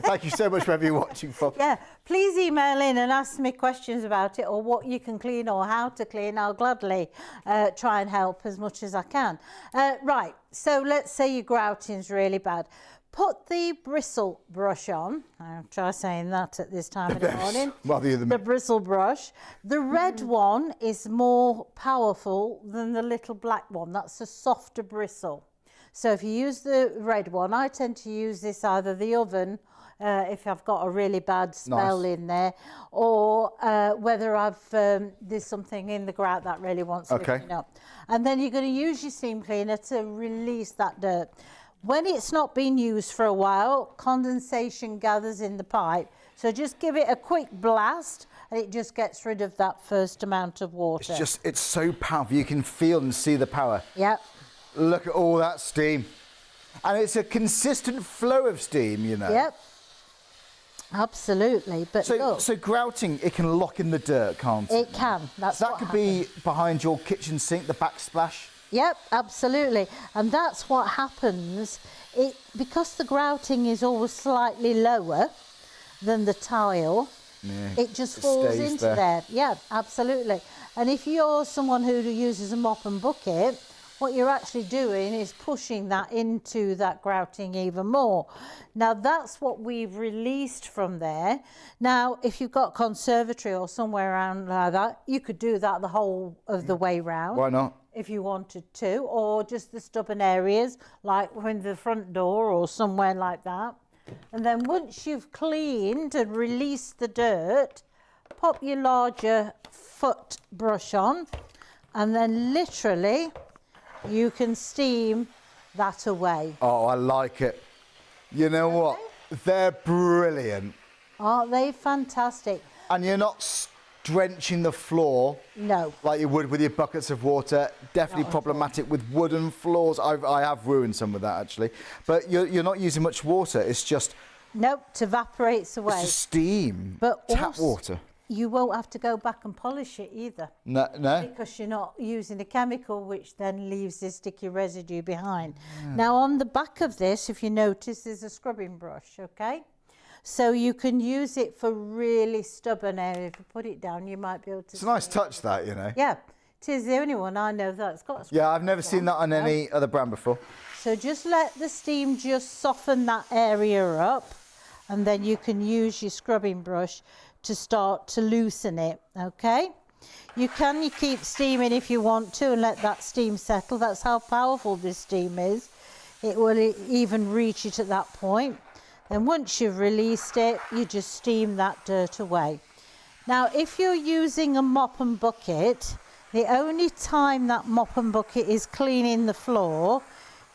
Thank you so much, wherever you're watching from. Yeah, please email in and ask me questions about it, or what you can clean or how to clean. I'll gladly try and help as much as I can. Right, so let's say your grouting's really bad. Put the bristle brush on. I'll try saying that at this time of the morning. The bristle brush. The red one is more powerful than the little black one. That's a softer bristle. So if you use the red one, I tend to use this either the oven, if I've got a really bad smell in there, or whether there's something in the grout that really wants lifting up. And then you're going to use your steam cleaner to release that dirt. When it's not been used for a while, condensation gathers in the pipe. So just give it a quick blast and it just gets rid of that first amount of water. It's so powerful. You can feel and see the power. Yep. Look at all that steam. And it's a consistent flow of steam, you know. Yep. Absolutely. But so grouting, it can lock in the dirt, can't it? It can. That's what could be behind your kitchen sink, the backsplash. Yep, absolutely. And that's what happens. Because the grouting is always slightly lower than the tile, it just falls into there. Yeah, absolutely. And if you're someone who uses a mop and bucket, what you're actually doing is pushing that into that grouting even more. Now, that's what we've released from there. Now, if you've got conservatory or somewhere around like that, you could do that the whole of the way round. Why not? If you wanted to, or just the stubborn areas, like in the front door or somewhere like that. And then once you've cleaned and released the dirt, pop your larger foot brush on, and then literally you can steam that away. Oh, I like it. You know what? They're brilliant. Aren't they fantastic? And you're not drenching the floor like you would with your buckets of water. Definitely problematic with wooden floors. I have ruined some with that, actually. But you're not using much water. It's just... Nope, it evaporates away. It's just steam. But tap water. You won't have to go back and polish it either. No? Because you're not using a chemical, which then leaves this sticky residue behind. Now, on the back of this, if you notice, there's a scrubbing brush, okay? So you can use it for really stubborn areas. If you put it down, you might be able to... It's a nice touch, that, you know. Yeah, it is the only one I know that's got a scrubbing Yeah, I've never seen that on any other brand before. So just let the steam just soften that area up, and then you can use your scrubbing brush to start to loosen it, okay? You can keep steaming if you want to and let that steam settle. That's how powerful this steam is. It will even reach it at that point. And once you've released it, you just steam that dirt away. Now, if you're using a mop and bucket, the only time that mop and bucket is cleaning the floor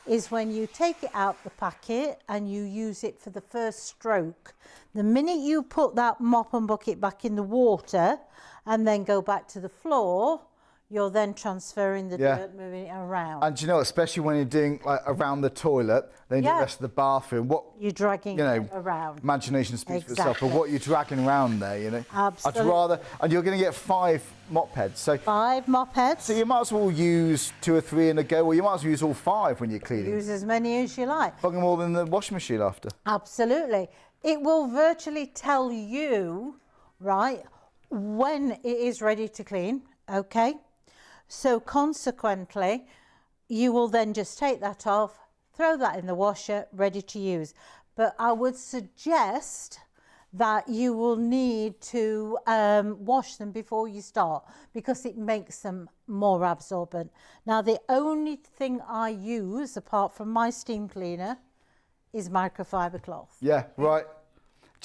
is when you take it out the packet and you use it for the first stroke. The minute you put that mop and bucket back in the water and then go back to the floor, you're then transferring the dirt, moving it around. And you know, especially when you're doing like around the toilet, then the rest of the bathroom, what you're dragging it around. Imagination speaks for itself, but what you're dragging around there, you know. Absolutely. I'd rather, and you're going to get 5 mop heads. So 5 mop heads. So you might as well use 2 or 3 in a go, or you might as well use all 5 when you're cleaning. Use as many as you like. Bung them all in the washing machine after. Absolutely. It will virtually tell you, right, when it is ready to clean, okay? So consequently, you will then just take that off, throw that in the washer, ready to use. But I would suggest that you will need to wash them before you start because it makes them more absorbent. Now, the only thing I use apart from my steam cleaner is microfibre cloth. Yeah, right.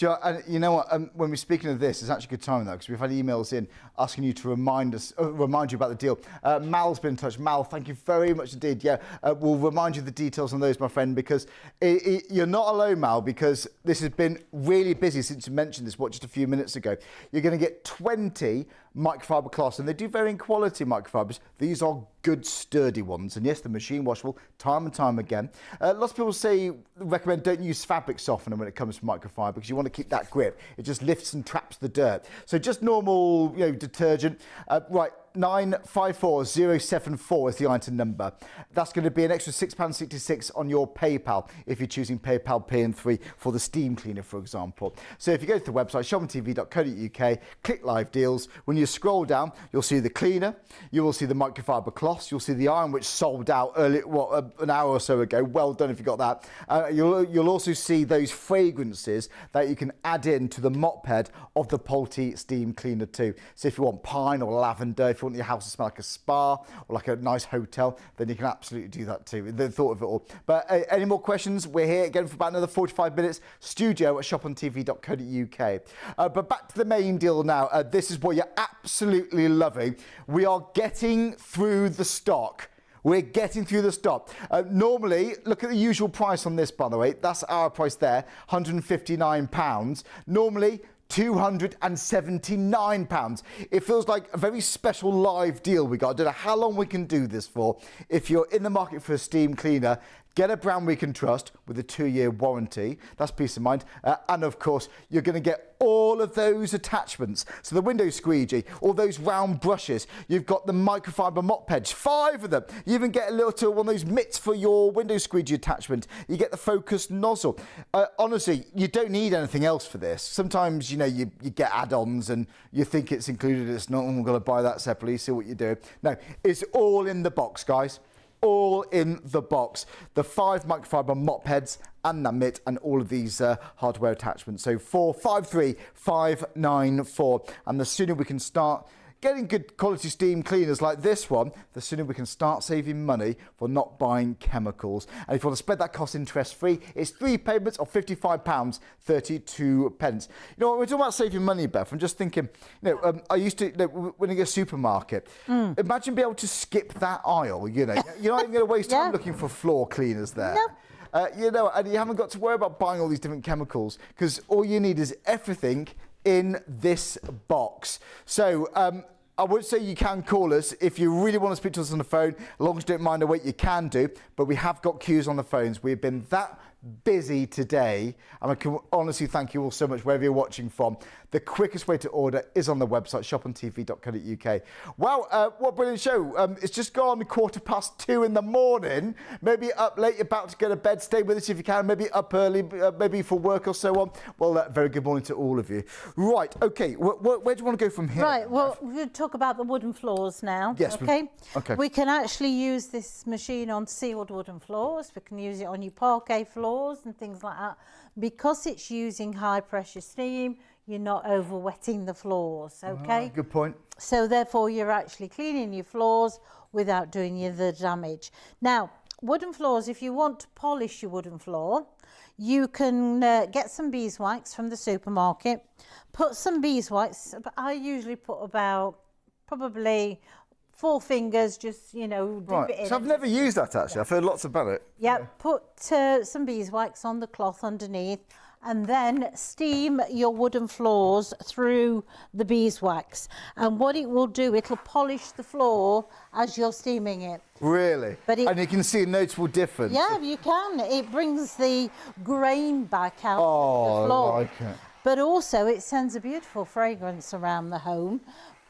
And you know what? When we're speaking of this, it's actually a good time though, because we've had emails in asking you to remind you about the deal. Mal's been in touch. Mal, thank you very much indeed. Yeah, we'll remind you of the details on those, my friend, because you're not alone, Mal, because this has been really busy since you mentioned this, just a few minutes ago. You're going to get 20 microfibre cloths, and they do vary in quality, microfibres. These are good, sturdy ones, and yes, they're machine washable time and time again. Lots of people recommend don't use fabric softener when it comes to microfibre because you want to keep that grip. It just lifts and traps the dirt. So just normal, detergent. Right. 954074 is the item number. That's going to be an extra £6.66 on your PayPal if you're choosing PayPal Pay in 3 for the steam cleaner, for example. So if you go to the website shopontv.co.uk, click live deals. When you scroll down, you'll see the cleaner, you will see the microfibre cloths, you'll see the iron which sold out early, an hour or so ago. Well done if you got that. You'll also see those fragrances that you can add in to the mop head of the Polti steam cleaner too. So if you want pine or lavender, if you want your house to smell like a spa or like a nice hotel, then you can absolutely do that too. The thought of it all. But any more questions? We're here again for about another 45 minutes. Studio at shopontv.co.uk. But back to the main deal now. This is what you're absolutely loving. We are getting through the stock. We're getting through the stock. Normally, look at the usual price on this, by the way. That's our price there, £159. Normally, £279. It feels like a very special live deal we got. I don't know how long we can do this for. If you're in the market for a steam cleaner, get a brand we can trust with a 2-year warranty. That's peace of mind. And of course, you're going to get all of those attachments. So the window squeegee, all those round brushes. You've got the microfibre mop heads, 5 of them. You even get a little one of those mitts for your window squeegee attachment. You get the focused nozzle. Honestly, you don't need anything else for this. Sometimes, you get add-ons and you think it's included. It's not. I'm going to buy that separately, see what you do. No, it's all in the box, guys. All in the box. The 5 microfibre mop heads and the mitt and all of these hardware attachments. So 453594. And the sooner we can start getting good quality steam cleaners like this one, the sooner we can start saving money for not buying chemicals. And if you want to spread that cost interest-free, it's 3 payments of £55.32. We're talking about saving money, Beth. I'm just thinking, I used to, when I go to a supermarket, imagine being able to skip that aisle, You're not even going to waste time looking for floor cleaners there. No. And you haven't got to worry about buying all these different chemicals because all you need is everything in this box. So I would say you can call us if you really want to speak to us on the phone. As long as you don't mind the wait, you can do. But we have got queues on the phones. We've been that busy today, and I can honestly thank you all so much wherever you're watching from. The quickest way to order is on the website shopontv.co.uk. Wow, what a brilliant show. It's just gone 2:15 in the morning. Maybe up late, you're about to go to bed. Stay with us if you can. Maybe up early, maybe for work or so on. Well, very good morning to all of you. Right, okay, where do you want to go from here? Right, well, we're going to talk about the wooden floors now. Yes. Okay. Okay. We can actually use this machine on sealed wooden floors. We can use it on your parquet floors and things like that. Because it's using high pressure steam, you're not over wetting the floors, okay? Good point. So therefore you're actually cleaning your floors without doing you the damage. Now, wooden floors, if you want to polish your wooden floor, you can get some beeswax from the supermarket, put some beeswax, I usually put about probably 4 fingers, just, dip it in. So I've never used that actually. I've heard lots about it. Yeah, put some beeswax on the cloth underneath and then steam your wooden floors through the beeswax. And what it will do, it'll polish the floor as you're steaming it. Really? And you can see a noticeable difference. Yeah, you can. It brings the grain back out of the floor. I like it. But also it sends a beautiful fragrance around the home.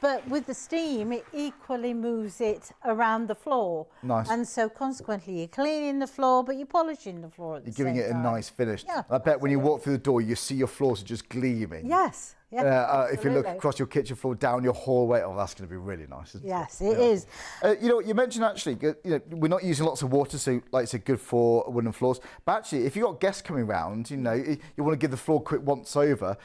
But with the steam, it equally moves it around the floor. Nice. And so consequently, you're cleaning the floor, but you're polishing the floor at the same time. You're giving it a nice finish. Yeah. I bet when you walk through the door, you see your floors are just gleaming. Yes. If you look absolutely. across your kitchen floor, down your hallway, oh, that's going to be really nice, isn't it? Yes, it is. You know what, you mentioned actually, we're not using lots of water, so like it's good for wooden floors. But actually, if you've got guests coming round, you want to give the floor a quick once over.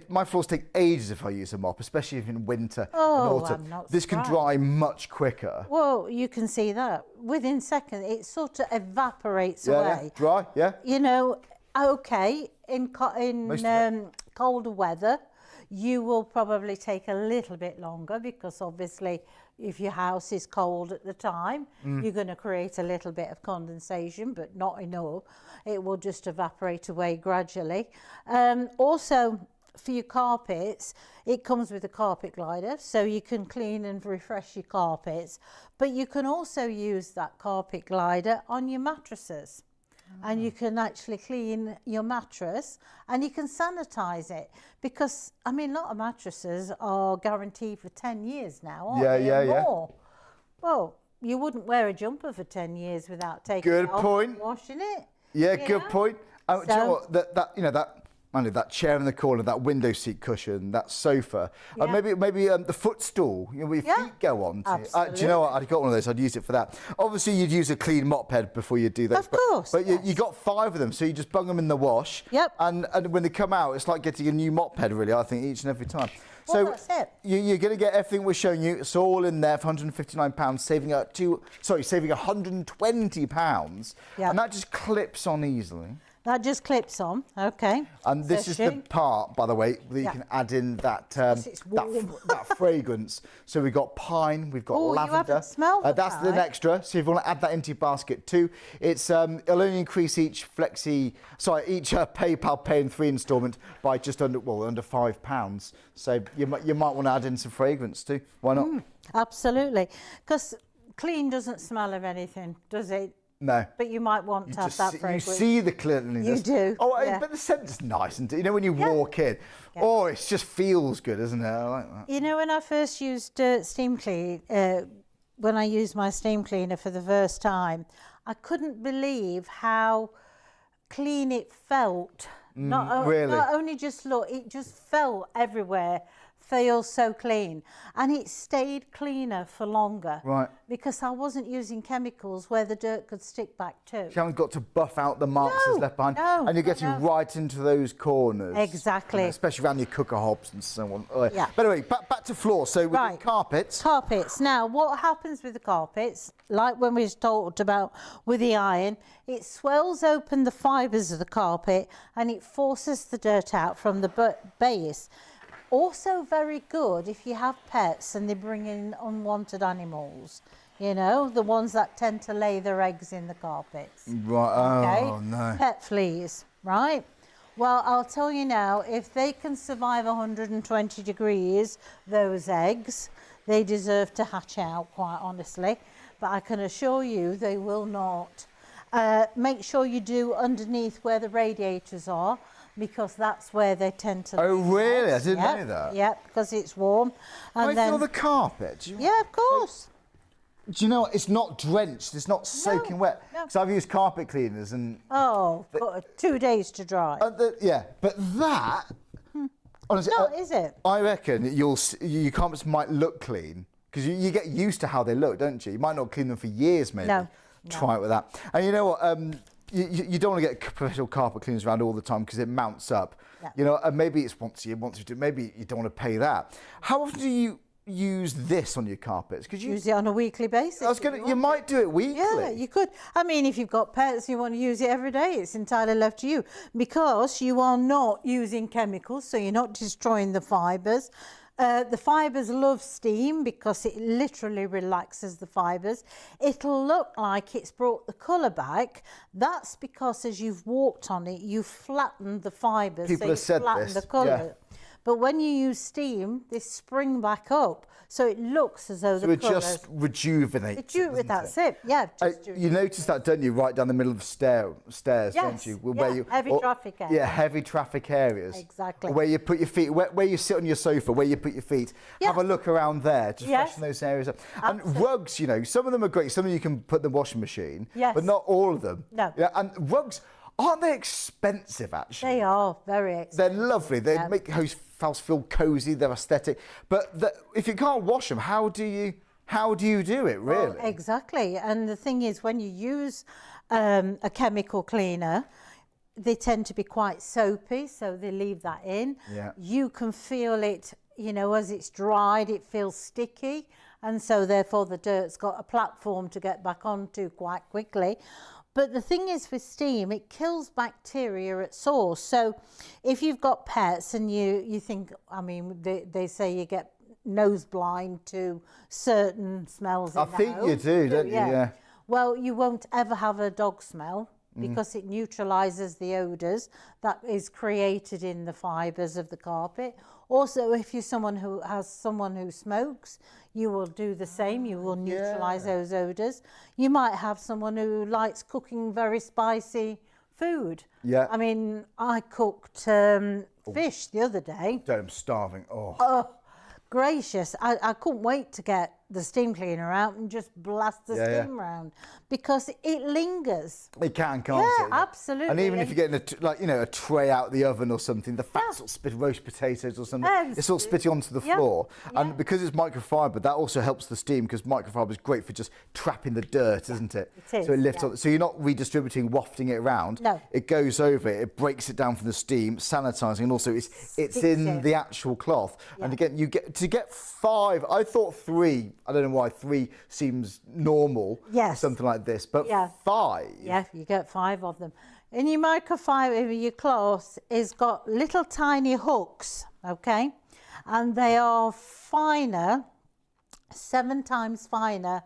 My floors take ages if I use a mop, especially if in winter and autumn. I'm not This can dry much quicker. Well, you can see that. Within seconds, it sort of evaporates away. Dry, yeah. You know, okay, in colder weather, you will probably take a little bit longer because obviously if your house is cold at the time, you're going to create a little bit of condensation, but not enough. It will just evaporate away gradually. Also, for your carpets, it comes with a carpet glider, so you can clean and refresh your carpets, but you can also use that carpet glider on your mattresses. And you can actually clean your mattress and you can sanitize it because, I mean, a lot of mattresses are guaranteed for 10 years now, aren't they? Yeah. More. Well, you wouldn't wear a jumper for 10 years without taking it off and washing it. Yeah, good point. Do you know what? That chair in the corner, that window seat cushion, that sofa, maybe the footstool, where your feet go on. Do you know what? I'd got one of those. I'd use it for that. Obviously, you'd use a clean mop head before you do that. Of course. But you got 5 of them, so you just bung them in the wash. Yep. And when they come out, it's like getting a new mop head, really. I think each and every time. Well, So that's it. you're going to get everything we're showing you. It's all in there for £159, saving £120, and that just clips on easily. That just clips on, okay. And this is the part, by the way, that you can add in that that fragrance. So we've got pine, we've got lavender. You haven't smelled that's an extra. So if you want to add that into your basket too, it'll only increase each PayPal Pay in 3 instalment by just under £5. So you might want to add in some fragrance too. Why not? Absolutely, because clean doesn't smell of anything, does it? No. But you might want to have that fragrance. You see the cleanliness. You do. Oh, but the scent's nice. And when you walk in, it just feels good, isn't it? I like that. You know, when I first used steam clean, when I used my steam cleaner for the first time, I couldn't believe how clean it felt. Not only just look, it just felt everywhere. Feels so clean, and it stayed cleaner for longer, right? Because I wasn't using chemicals where the dirt could stick back too. You haven't got to buff out the marks that's left behind, and you're getting right into those corners. Exactly, especially around your cooker hobs and so on. But anyway, back to floor. So with the carpets. Carpets. Now, what happens with the carpets? Like when we talked about with the iron, it swells open the fibres of the carpet and it forces the dirt out from the base. Also very good if you have pets and they bring in unwanted animals, the ones that tend to lay their eggs in the carpets. Right, oh no. Pet fleas, right? Well, I'll tell you now, if they can survive 120 degrees, those eggs, they deserve to hatch out, quite honestly. But I can assure you they will not. Make sure you do underneath where the radiators are, because that's where they tend to. Oh, really? I didn't know that. Yeah, because it's warm. And then, feel the carpet? Yeah, of course. Do you know what? It's not drenched. It's not soaking wet. Because I've used carpet cleaners and. Oh, 2 days to dry. But that. Honestly, is it? I reckon your carpets might look clean because you get used to how they look, don't you? You might not clean them for years, maybe. No. Try it with that. And you know what? You don't want to get professional carpet cleaners around all the time because it mounts up. Yeah. Maybe it's once a year, maybe you don't want to pay that. How often do you use this on your carpets? Because you use it on a weekly basis. You might do it weekly. Yeah, you could. I mean, if you've got pets and you want to use it every day, it's entirely left to you, because you are not using chemicals, so you're not destroying the fibres. The fibres love steam because it literally relaxes the fibres. It'll look like it's brought the colour back. That's because as you've walked on it, you've flattened the fibres. People have said this. The colour. Yeah. But when you use steam, they spring back up, so it looks as though the colour... So it just rejuvenates That's it, yeah. You notice that, don't you, right down the middle of the stairs, don't you? Heavy traffic areas. Yeah, heavy traffic areas. Exactly. Where you put your feet, where you sit on your sofa, where you put your feet. Have a look around there, just freshen those areas up. Absolutely. And rugs, some of them are great. Some of them you can put in the washing machine, but not all of them. No. Yeah, and rugs... Aren't they expensive, actually? They are very expensive. They're lovely. They make the house feel cosy. They're aesthetic. But if you can't wash them, how do you do it, really? Well, exactly. And the thing is, when you use a chemical cleaner, they tend to be quite soapy, so they leave that in. Yeah. You can feel it, you know, as it's dried, it feels sticky, and so therefore the dirt's got a platform to get back onto quite quickly. But the thing is with steam, it kills bacteria at source. So if you've got pets and you think, I mean, they say you get nose blind to certain smells. I think you do, don't you? Yeah. Well, you won't ever have a dog smell because it neutralises the odours that is created in the fibres of the carpet. Also, if you're someone who smokes, you will do the same. You will neutralise those odours. You might have someone who likes cooking very spicy food. Yeah. I mean, I cooked fish the other day. I'm starving. Oh, gracious. I couldn't wait to get the steam cleaner out and just blast the steam around because it lingers. It can't it? Yeah, absolutely. And even if you're getting a tray out of the oven or something, the fat sort of spit roast potatoes or something, it's sort of spitting onto the floor. And because it's microfibre, that also helps the steam because microfibre is great for just trapping the dirt, isn't it? It is. So it lifts on. So you're not redistributing, wafting it around. No. It goes over it breaks it down from the steam, sanitising, and also it's in the actual cloth. And again, you get 5. I thought 3. I don't know why 3 seems normal. Yes. Something like this, but 5. Yeah, you get 5 of them. In your microfibre, your cloth has got little tiny hooks, okay? And they are finer, 7 times finer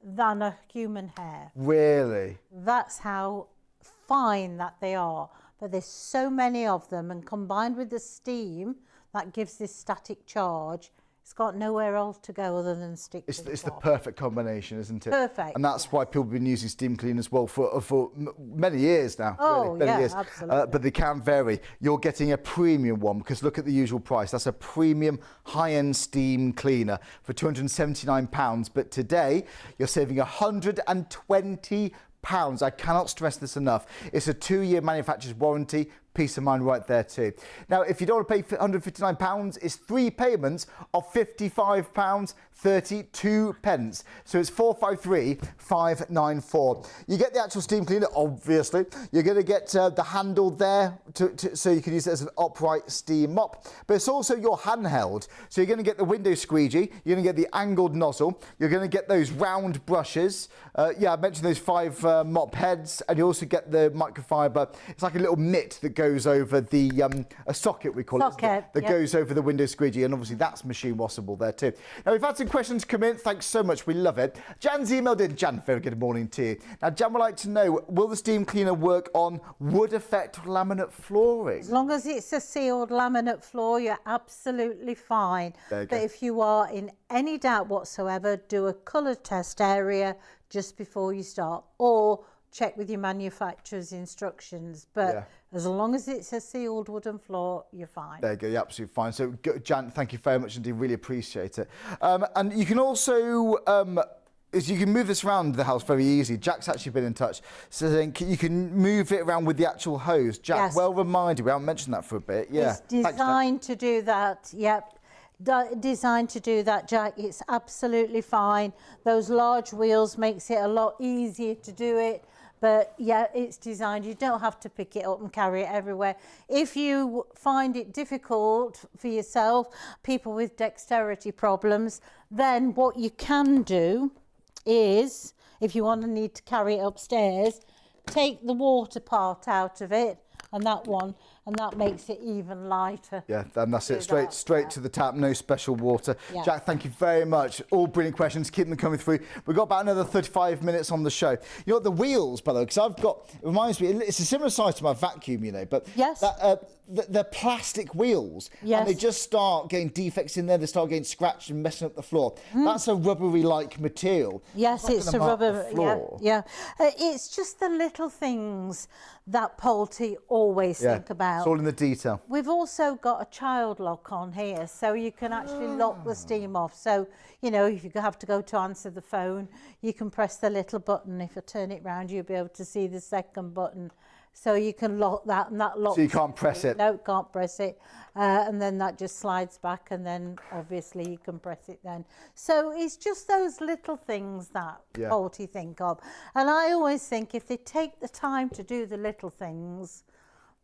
than a human hair. Really? That's how fine that they are. But there's so many of them, and combined with the steam that gives this static charge, it's got nowhere else to go other than stick to the It's the top. perfect combination, isn't it? Perfect. And that's why people have been using steam cleaners well for many years now. Oh, really, many yeah, years. absolutely. But they can vary. You're getting a premium one because look at the usual price. That's a premium high-end steam cleaner for £279. But today you're saving £120. I cannot stress this enough. It's a 2-year manufacturer's warranty. Peace of mind right there too. Now, if you don't want to pay £159, it's 3 payments of £55.32. So it's 453,594. You get the actual steam cleaner, obviously. You're going to get the handle there, so you can use it as an upright steam mop. But it's also your handheld. So you're going to get the window squeegee. You're going to get the angled nozzle. You're going to get those round brushes. I mentioned those 5 mop heads. And you also get the microfibre. It's like a little mitt that goes over the a socket, we call it, that goes over the window squeegee, and obviously that's machine washable there too. Now we've had some questions come in. Thanks so much, we love it. Jan's emailed in. Jan, very good morning to you. Now Jan would like to know, will the steam cleaner work on wood effect laminate flooring? As long as it's a sealed laminate floor, you're absolutely fine. But if you are in any doubt whatsoever, do a colour test area just before you start, or check with your manufacturer's instructions. But as long as it's a sealed wooden floor, you're fine. There you go, you're absolutely fine. So, Jan, thank you very much indeed, really appreciate it. And you can also, you can move this around the house very easy. Jack's actually been in touch, saying you can move it around with the actual hose. Jack, well reminded, we haven't mentioned that for a bit. It's designed to do that, designed to do that, Jack. It's absolutely fine. Those large wheels makes it a lot easier to do it. But yeah, it's designed. You don't have to pick it up and carry it everywhere. If you find it difficult for yourself, people with dexterity problems, then what you can do is, if you want to need to carry it upstairs, take the water part out of it and that one, and that makes it even lighter. Yeah, then that's it. Straight to the tap, no special water. Yeah. Jack, thank you very much. All brilliant questions. Keep them coming through. We've got about another 35 minutes on the show. You know what, the wheels, by the way, because I've got, it reminds me, it's a similar size to my vacuum, you know, but they're plastic wheels, and they just start getting defects in there. They start getting scratched and messing up the floor. That's a rubbery-like material. Yes, it's a rubber. It's just the little things that Polti always think about. It's all in the detail. We've also got a child lock on here, so you can actually lock the steam off. So, you know, if you have to go to answer the phone, you can press the little button. If you turn it round, you'll be able to see the second button. So you can lock that, and that locks. So you can't press it. No, can't press it. And then that just slides back, and then obviously you can press it then. So it's just those little things that Polti think of. And I always think if they take the time to do the little things,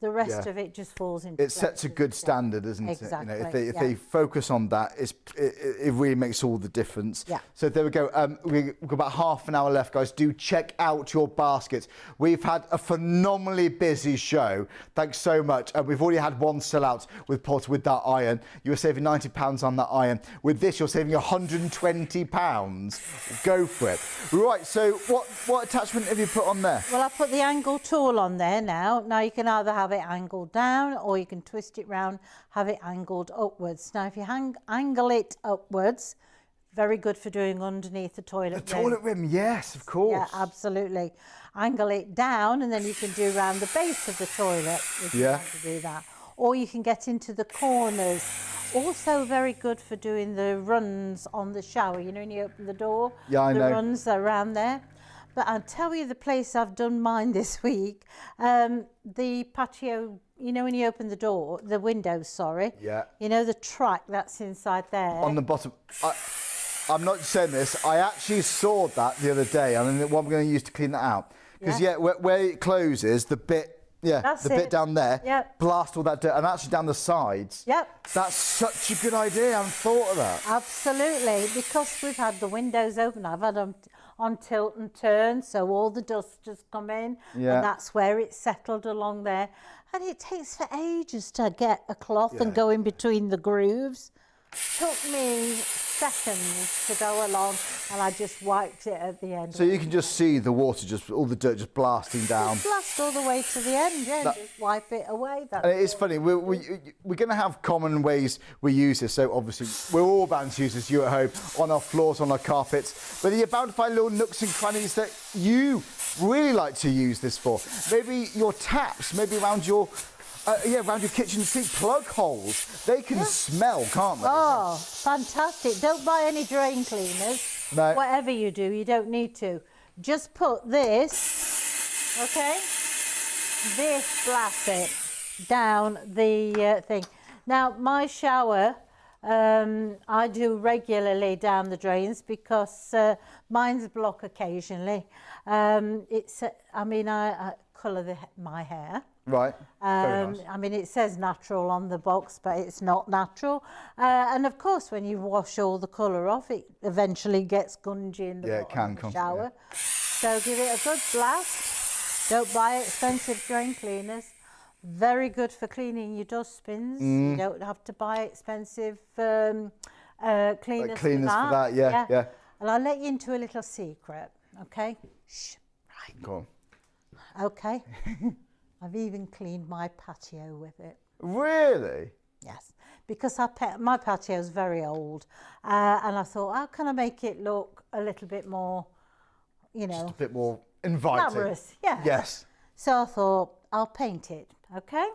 the rest of it just falls into place. It sets a good standard, doesn't it? Exactly. You know, if they focus on that, it really makes all the difference. Yeah. So there we go. We've got about half an hour left, guys. Do check out your baskets. We've had a phenomenally busy show. Thanks so much. We've already had one sell out with Polti with that iron. You were saving £90 on that iron. With this, you're saving £120. Go for it. Right. So what attachment have you put on there? Well, I put the angle tool on there now. Now you can either have it angled down, or you can twist it round, have it angled upwards. Now if you angle it upwards, very good for doing underneath the toilet rim. The toilet rim, yes, of course. Yeah, absolutely. Angle it down, and then you can do around the base of the toilet if you want to do that. Or you can get into the corners. Also very good for doing the runs on the shower. You know, when you open the door, I know. The runs around there. But I'll tell you the place I've done mine this week. The patio, you know, when you open the door, the windows, sorry. Yeah. You know, the track that's inside there. On the bottom. I'm not saying this. I actually saw that the other day, and what I'm going to use to clean that out. Because, where it closes, the bit... Yeah, that's the bit down there, blast all that dirt, and actually down the sides. Yep. That's such a good idea. I haven't thought of that. Absolutely, because we've had the windows open. I've had them on tilt and turn, so all the dust has come in, and that's where it's settled along there. And it takes for ages to get a cloth and go in between the grooves. Took me seconds to go along, and I just wiped it at the end. So you can just see the water, all the dirt just blasting down. Just blast all the way to the end, just wipe it away. And it is funny, we're going to have common ways we use this. So obviously we're all bound to use this, you at home, on our floors, on our carpets. But you're bound to find little nooks and crannies that you really like to use this for. Maybe your taps, maybe around your... around your kitchen sink plug holes. They can smell, can't they? Oh, fantastic. Don't buy any drain cleaners. No. Whatever you do, you don't need to. Just put this, okay? This blast it down the thing. Now, my shower, I do regularly down the drains because mine's block occasionally. I colour my hair. Right. Very nice. I mean, it says natural on the box, but it's not natural. And of course, when you wash all the colour off, it eventually gets gungy in the bottom of the shower. Yeah. So give it a good blast. Don't buy expensive drain cleaners. Very good for cleaning your dustbins. You don't have to buy expensive cleaners for that. Yeah. And I'll let you into a little secret, okay? Shh. Right. Go on. Okay. I've even cleaned my patio with it. Really? Yes, because my patio is very old, and I thought, how can I make it look a little bit more, just a bit more inviting. Glamorous, yeah. Yes. So I thought, I'll paint it, okay?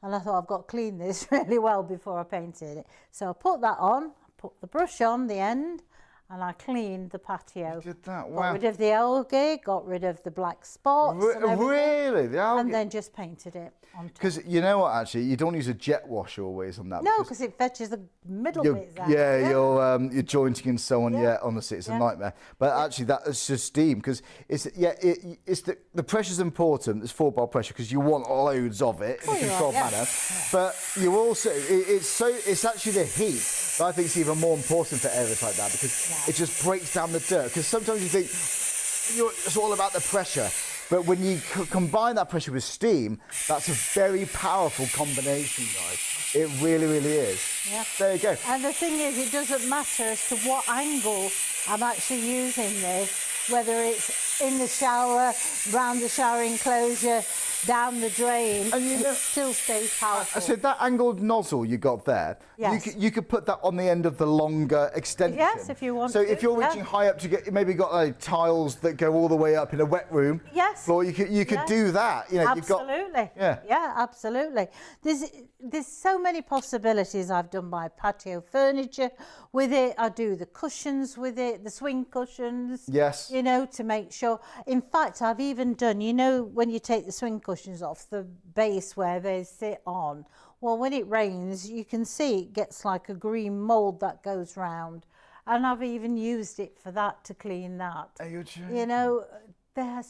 And I thought, I've got to clean this really well before I painted it. So I put that on, put the brush on the end, and I cleaned the patio. You did that? Wow. Got rid of the algae, got rid of the black spots. Really? The algae? And then just painted it on top. Because you know what, actually, you don't use a jet wash always on that. No, because it fetches the middle bits out. Yeah, you're jointing and so on. Yeah, honestly, it's a nightmare. But actually, that's just steam, because it's the pressure's important. It's 4-bar pressure because you want loads of it in a controlled manner. Yeah. But you also it's actually the heat that I think is even more important for areas like that, because it just breaks down the dirt. Because sometimes you think it's all about the pressure. But when you combine that pressure with steam, that's a very powerful combination, guys. It really, really is. Yeah. There you go. And the thing is, it doesn't matter as to what angle I'm actually using this, whether it's in the shower, round the shower enclosure, down the drain, and it still stays powerful. So that angled nozzle you got there, you could put that on the end of the longer extension. Yes, if you want to. So if you're reaching high up to get, maybe got tiles that go all the way up in a wet room floor, you could do that. Absolutely. Yeah, absolutely. There's so many possibilities. I've done my patio furniture with it. I do the cushions with it, the swing cushions. Yes. To make sure So, in fact, I've even done, you know, when you take the swing cushions off the base where they sit on, well, when it rains, you can see it gets like a green mould that goes round. And I've even used it for that, to clean that. Are you joking? You know, there's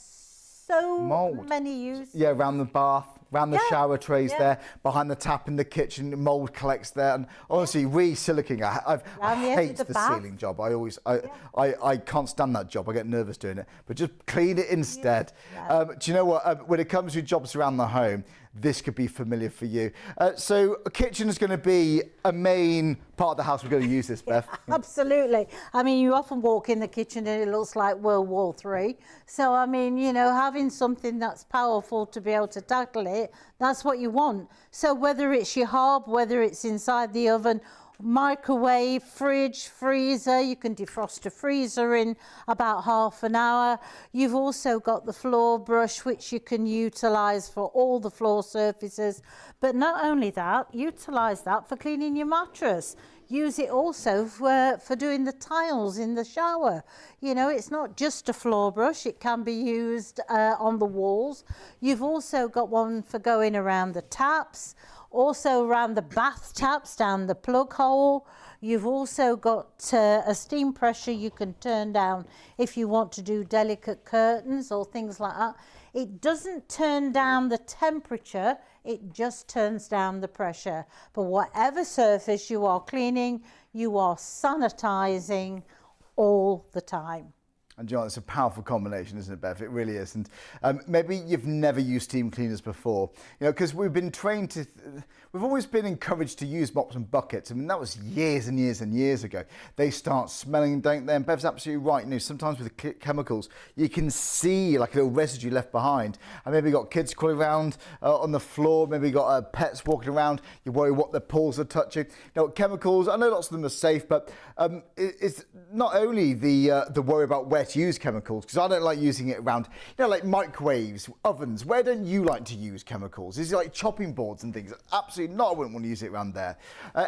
so many uses. Yeah, around the bath, around the shower trays there, behind the tap in the kitchen, mould collects there. And honestly, re-silicking, I hate the ceiling job. I can't stand that job. I get nervous doing it. But just clean it instead. Yeah. Do you know what? When it comes to jobs around the home, this could be familiar for you. So a kitchen is going to be a main part of the house. We're going to use this, Bev. Absolutely. I mean, you often walk in the kitchen and it looks like World War III. So, I mean, you know, having something that's powerful to be able to tackle it, that's what you want. So whether it's your hob, whether it's inside the oven, microwave, fridge, freezer, you can defrost a freezer in about half an hour. You've also got the floor brush, which you can utilise for all the floor surfaces. But not only that, utilise that for cleaning your mattress. Use it also for doing the tiles in the shower. You know, it's not just a floor brush, it can be used on the walls. You've also got one for going around the taps, also around the bath taps, down the plug hole. You've also got a steam pressure you can turn down if you want to do delicate curtains or things like that. It doesn't turn down the temperature, it just turns down the pressure. But whatever surface you are cleaning, you are sanitizing all the time. And you know, it's a powerful combination, isn't it, Bev? It really is. And maybe you've never used steam cleaners before, you know, because we've been trained to, we've always been encouraged to use mops and buckets. I mean, that was years and years and years ago. They start smelling, don't they? And Bev's absolutely right. You know, sometimes with the chemicals, you can see like a little residue left behind. And maybe you've got kids crawling around on the floor. Maybe you've got pets walking around. You worry what their paws are touching. You know, chemicals, I know lots of them are safe, but it's not only the worry about where to use chemicals, because I don't like using it around, you know, like microwaves, ovens. Where don't you like to use chemicals? Is it like chopping boards and things? Absolutely not. I wouldn't want to use it around there.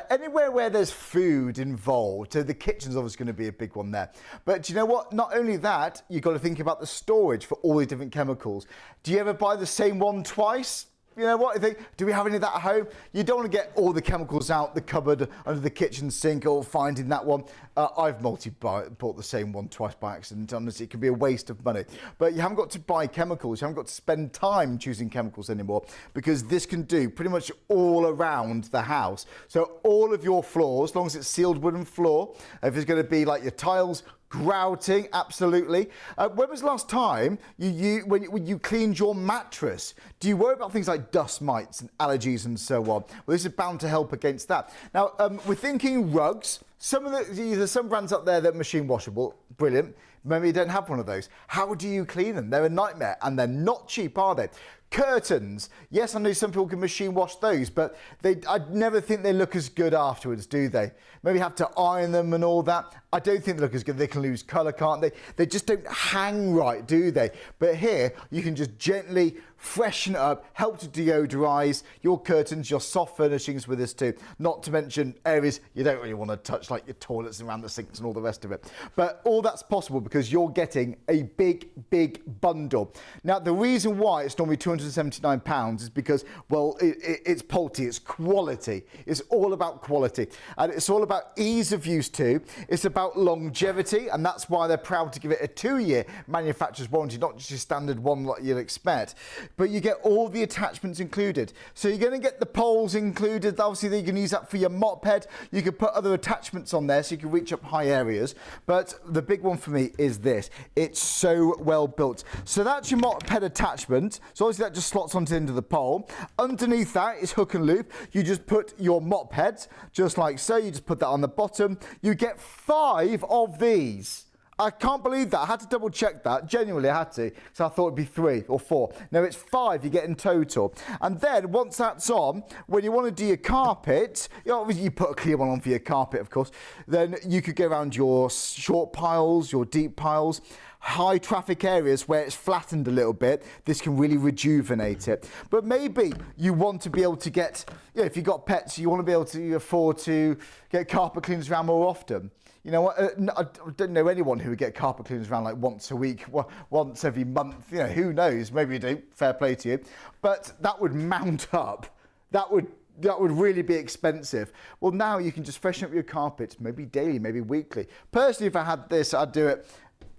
Anywhere where there's food involved, so the kitchen's obviously going to be a big one there. But do you know what? Not only that, you've got to think about the storage for all the different chemicals. Do you ever buy the same one twice? You know what I think? Do we have any of that at home? You don't want to get all the chemicals out the cupboard under the kitchen sink or finding that one. I've bought the same one twice by accident. Honestly, it can be a waste of money. But you haven't got to buy chemicals. You haven't got to spend time choosing chemicals anymore, because this can do pretty much all around the house. So all of your floors, as long as it's sealed wooden floor, if it's going to be like your tiles, grouting, absolutely. When was the last time when you cleaned your mattress? Do you worry about things like dust mites and allergies and so on? Well, this is bound to help against that. Now, we're thinking rugs. There's some brands up there that are machine washable. Brilliant. Maybe you don't have one of those. How do you clean them? They're a nightmare, and they're not cheap, are they? Curtains. Yes, I know some people can machine wash those, but I never think they look as good afterwards, do they? Maybe have to iron them and all that. I don't think they look as good. They can lose colour, can't they? They just don't hang right, do they? But here, you can just gently freshen it up, help to deodorize your curtains, your soft furnishings with this too. Not to mention areas you don't really want to touch, like your toilets and around the sinks and all the rest of it. But all that's possible because you're getting a big, big bundle. Now, the reason why it's normally £279 is because, well, it's Polti, it's quality. It's all about quality. And it's all about ease of use too. It's about longevity, and that's why they're proud to give it a 2-year manufacturer's warranty, not just your standard one like you'd expect. But you get all the attachments included. So you're going to get the poles included. Obviously, you can use that for your mop head. You can put other attachments on there so you can reach up high areas. But the big one for me is this. It's so well built. So that's your mop head attachment. So obviously that just slots onto the end of the pole. Underneath that is hook and loop. You just put your mop heads, just like so. You just put that on the bottom. You get 5 of these. I can't believe that. I had to double check that. Genuinely, I had to. So I thought it'd be 3 or 4. No, it's 5 you get in total. And then once that's on, when you want to do your carpet, obviously you put a clear one on for your carpet, of course. Then you could go around your short piles, your deep piles. high traffic areas where it's flattened a little bit, this can really rejuvenate it. But maybe you want to be able to get, if you've got pets, you want to be able to afford to get carpet cleaners around more often. You know what? I don't know anyone who would get carpet cleaners around like once a week, once every month. You know, who knows? Maybe you do. Fair play to you. But that would mount up. That would really be expensive. Well, now you can just freshen up your carpets, maybe daily, maybe weekly. Personally, if I had this, I'd do it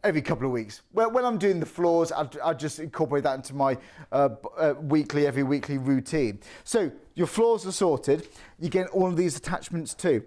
every couple of weeks. When I'm doing the floors, I'd just incorporate that into my every weekly routine. So your floors are sorted. You get all of these attachments too.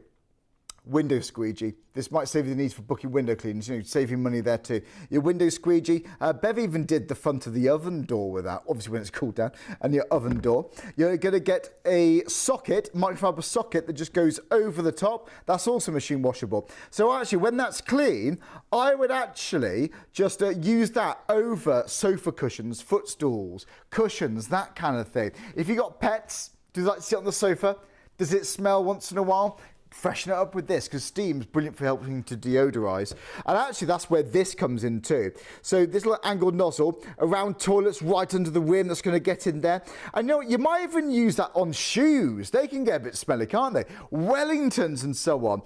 Window squeegee. This might save you the need for booking window cleaners, saving money there too. Your window squeegee. Bev even did the front of the oven door with that, obviously when it's cooled down, and your oven door. You're going to get a socket, microfibre socket that just goes over the top. That's also machine washable. So actually, when that's clean, I would actually just use that over sofa cushions, footstools, cushions, that kind of thing. If you've got pets, do they like to sit on the sofa? Does it smell once in a while? Freshen it up with this, because steam's brilliant for helping to deodorize. And actually that's where this comes in too. So this little angled nozzle around toilets right under the rim, that's going to get in there. And you might even use that on shoes. They can get a bit smelly, can't they? Wellingtons and so on.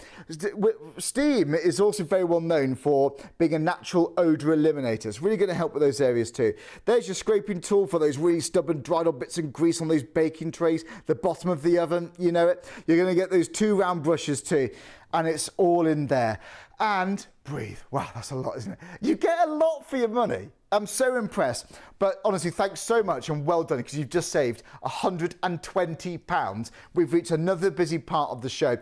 Steam is also very well known for being a natural odor eliminator. It's really going to help with those areas too. There's your scraping tool for those really stubborn dried up bits of grease on those baking trays, the bottom of the oven, you know it. You're going to get those 2 round brushes too, and it's all in there. And breathe. Wow, that's a lot, isn't it? You get a lot for your money. I'm so impressed. But honestly, thanks so much and well done, because you've just saved £120. We've reached another busy part of the show.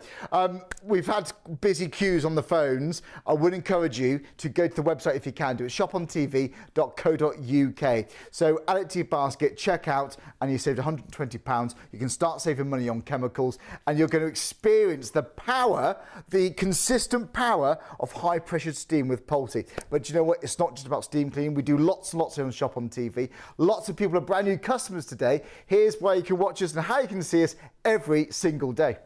We've had busy queues on the phones. I would encourage you to go to the website if you can do it, shopontv.co.uk. So add it to your basket, check out, and you saved £120. You can start saving money on chemicals, and you're going to experience the power, the consistent power of high pressured steam with Polti. But you know what? It's not just about steam cleaning. We do lots and lots here on Shop on TV. Lots of people are brand new customers today. Here's where you can watch us and how you can see us every single day.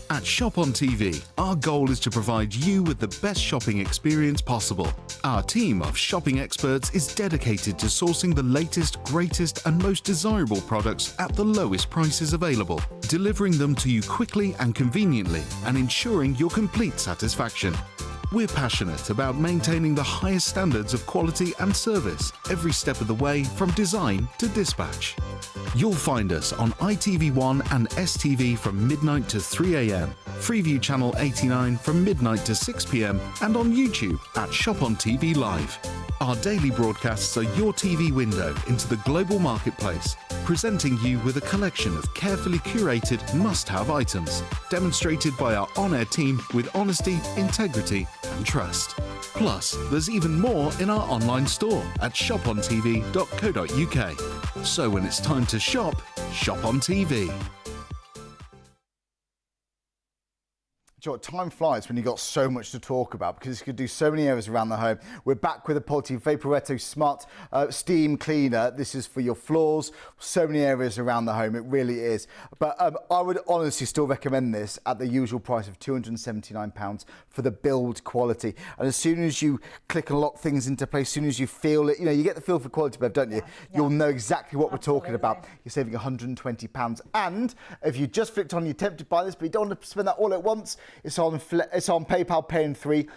At Shop on TV, our goal is to provide you with the best shopping experience possible. Our team of shopping experts is dedicated to sourcing the latest, greatest and most desirable products at the lowest prices available, delivering them to you quickly and conveniently, and ensuring your complete satisfaction. We're passionate about maintaining the highest standards of quality and service every step of the way, from design to dispatch. You'll find us on ITV1 and STV from midnight to 3 a.m, Freeview channel 89 from midnight to 6 p.m, and on YouTube at Shop on TV Live. Our daily broadcasts are your TV window into the global marketplace, presenting you with a collection of carefully curated must-have items, demonstrated by our on-air team with honesty, integrity and trust. Plus, there's even more in our online store at shopontv.co.uk. So when it's time to shop, shop on TV. Do you know what, time flies when you've got so much to talk about, because you could do so many areas around the home. We're back with the Polti Vaporetto Smart steam cleaner. This is for your floors, so many areas around the home, it really is. But I would honestly still recommend this at the usual price of £279 for the build quality. And as soon as you click and lock things into place, as soon as you feel it, you get the feel for quality, Bev, don't you? Yeah. You'll know exactly what we're talking about. You're saving £120. And if you just flicked on, you're tempted to buy this, but you don't want to spend that all at once, it's on PayPal Pay in 3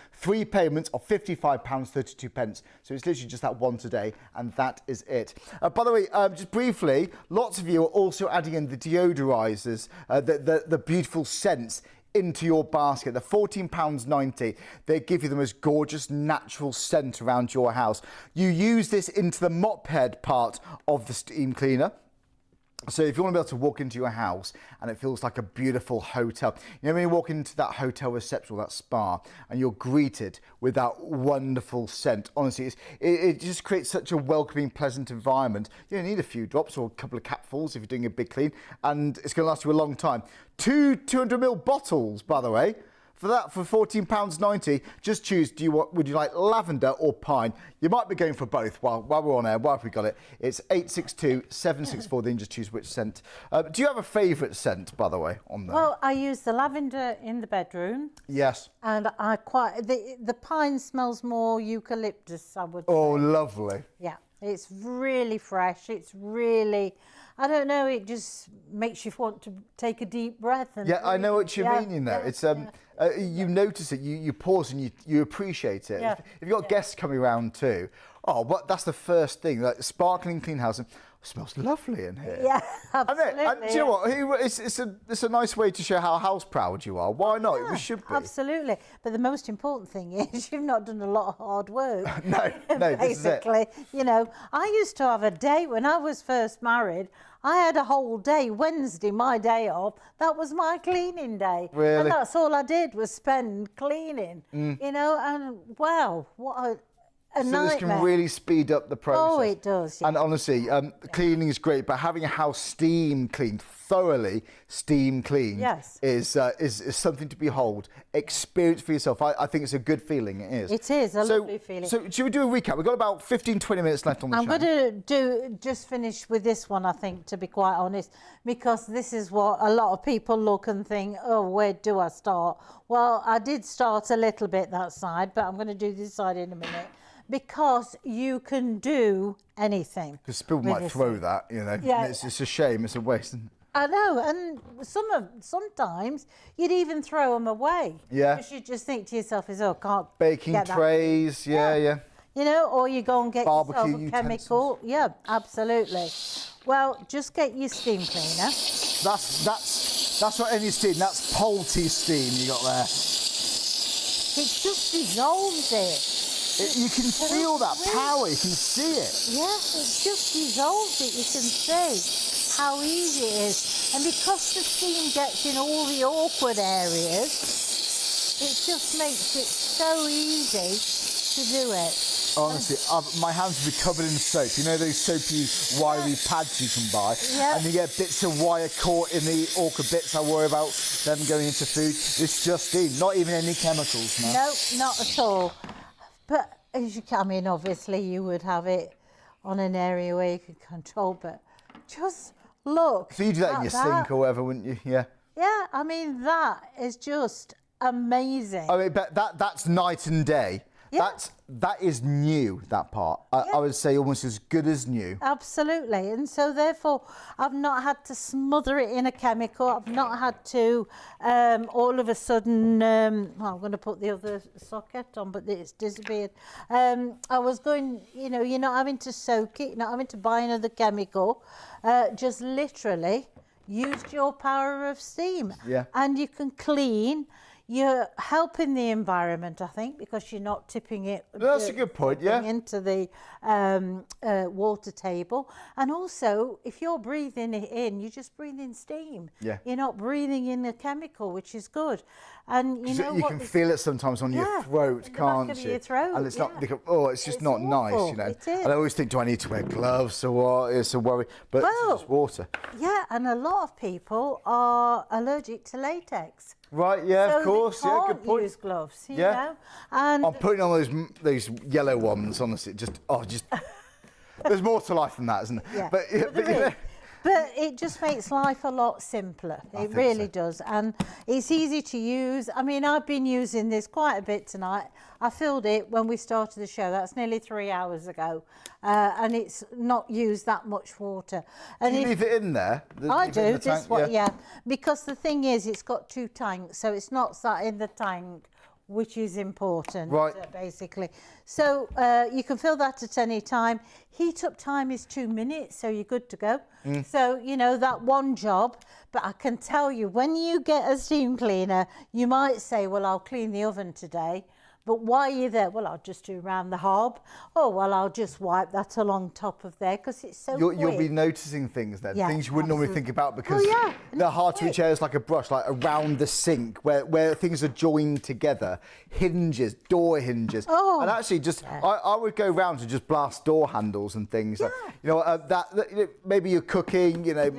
payments of £55.32. So it's literally just that once a day, and that is it. By the way, just briefly, lots of you are also adding in the deodorizers, the beautiful scents into your basket. They're £14.90. They give you the most gorgeous natural scent around your house. You use this into the mop head part of the steam cleaner. So if you want to be able to walk into your house and it feels like a beautiful hotel, when you walk into that hotel reception or that spa and you're greeted with that wonderful scent, honestly, it just creates such a welcoming, pleasant environment. You need a few drops or a couple of capfuls if you're doing a big clean, and it's going to last you a long time. 200ml bottles, by the way, For that, for £14.90, just choose, would you like lavender or pine? You might be going for both while we're on air, while we got it. It's 862-764, then just choose which scent. Do you have a favourite scent, by the way, on there? Well, I use the lavender in the bedroom. Yes. And I the pine smells more eucalyptus, I would say. Oh, lovely. Yeah, it's really fresh. It's really, I don't know, it just makes you want to take a deep breath. And Yeah, I know what you mean in there. Yeah, It's you notice it, you pause and you appreciate it. Yeah. If you've got guests coming around too, that's the first thing. Like sparkling clean house. Smells lovely in here. Yeah, absolutely. And do you know what? It's a nice way to show how house proud you are. Why not? Yeah, We should be. Absolutely. But the most important thing is you've not done a lot of hard work. No, this is it. Basically, you know, I used to have a day when I was first married. I had a whole day, Wednesday, my day off. That was my cleaning day. Really? And that's all I did was spend cleaning. You know, and wow, what a nightmare. This can really speed up the process. Oh, it does. Yeah. And honestly, cleaning is great, but having a house steam cleaned, thoroughly steam cleaned, Yes. is something to behold. Experience for yourself. I think it's a good feeling. It is. It is a lovely feeling. So should we do a recap? We've got about 15-20 minutes left on the show. I'm going to just finish with this one, I think, to be quite honest, because this is what a lot of people look and think, oh, where do I start? Well, I did start a little bit that side, but I'm going to do this side in a minute. Because you can do anything. Because people might throw that, you know. Yeah. It's a shame. It's a waste. I know, and sometimes you'd even throw them away. Yeah. Because you just think to yourself, can't Baking get that. trays, yeah. You know, or you go and get Barbecue yourself a chemical. Yeah, absolutely. Well, just get your steam cleaner. That's what any steam. That's Polti steam you got there. It just dissolves it. You can feel that power. You can see it. Yeah, it just dissolves it. You can see how easy it is. And because the steam gets in all the awkward areas, it just makes it so easy to do it. Honestly, my hands will be covered in soap. You know those soapy, wiry pads you can buy? Yeah. And you get bits of wire caught in the awkward bits. I worry about them going into food. It's just steam, not even any chemicals now. No, not at all. But as you come in, obviously you would have it on an area where you could control, but just look. So you do that in your sink or whatever, wouldn't you? Yeah. Yeah, I mean, that is just amazing. I mean, but that's night and day. Yeah. That is new, that part. I would say almost as good as new. Absolutely. And so therefore I've not had to smother it in a chemical. I've not had to all of a sudden I'm going to put the other socket on, but it's disappeared. I was going, you know, you're not having to soak it, you're not having to buy another chemical. Just literally used your power of steam. Yeah. And you can clean. You're helping the environment, I think, because you're not tipping it. That's a good point, yeah. Into the water table. And also, if you're breathing it in, you just breathe in steam. Yeah. You're not breathing in a chemical, which is good. And you know you what? can feel it sometimes on your throat, in the can't back of you? your throat, And it's not. yeah. It's just It's not nice, awful, you know. it is. And I always think, do I need to wear gloves or what? It's a worry, but it's just water. Yeah, and a lot of people are allergic to latex. Right? Yeah, So of course. they Yeah, can't good point. use gloves, you Yeah. know. And I'm putting on those yellow ones. Honestly, just. There's more to life than that, isn't there? Yeah, But there is. But it just makes life a lot simpler. It really does. And it's easy to use. I mean, I've been using this quite a bit tonight. I filled it when we started the show. That's nearly 3 hours ago. And it's not used that much water. And Do you leave it in there? I Leave it in do. the tank? Yeah. Because the thing is, it's got 2 tanks. So it's not sat in the tank, which is important, Right. Basically. So you can fill that at any time. Heat up time is 2 minutes, so you're good to go. So, you know, that one job, but I can tell you, when you get a steam cleaner, you might say, well, I'll clean the oven today. But while you're there, well, I'll just do around the hob. Oh, well, I'll just wipe that along top of there because it's so You'll be quick. noticing things then, Yeah, things you wouldn't normally think about because yeah, and they're it's hard to quick. reach areas like a brush, like around the sink where things are joined together, hinges, door hinges. Oh, and actually I would go round to just blast door handles and things. Like, you know, maybe you're cooking, you know,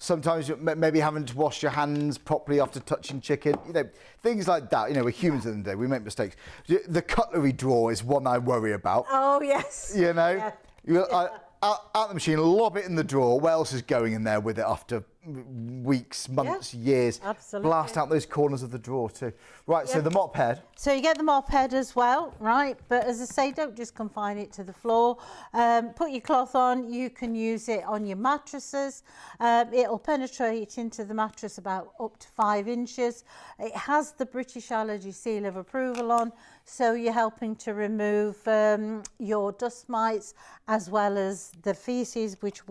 Sometimes you're maybe having to wash your hands properly after touching chicken, you know, things like that. You know, we're humans at the end of the day, we make mistakes. The cutlery drawer is one I worry about. Oh, yes. You know, Yeah. out the machine, lob it in the drawer. What else is going in there with it after weeks, months, years? Absolutely. Blast out those corners of the drawer too. Right, so the mop head. So you get the mop head as well, right? But as I say, don't just confine it to the floor. Put your cloth on. You can use it on your mattresses. It'll penetrate into the mattress about up to 5 inches. It has the British Allergy Seal of Approval on, so you're helping to remove your dust mites as well as the feces, which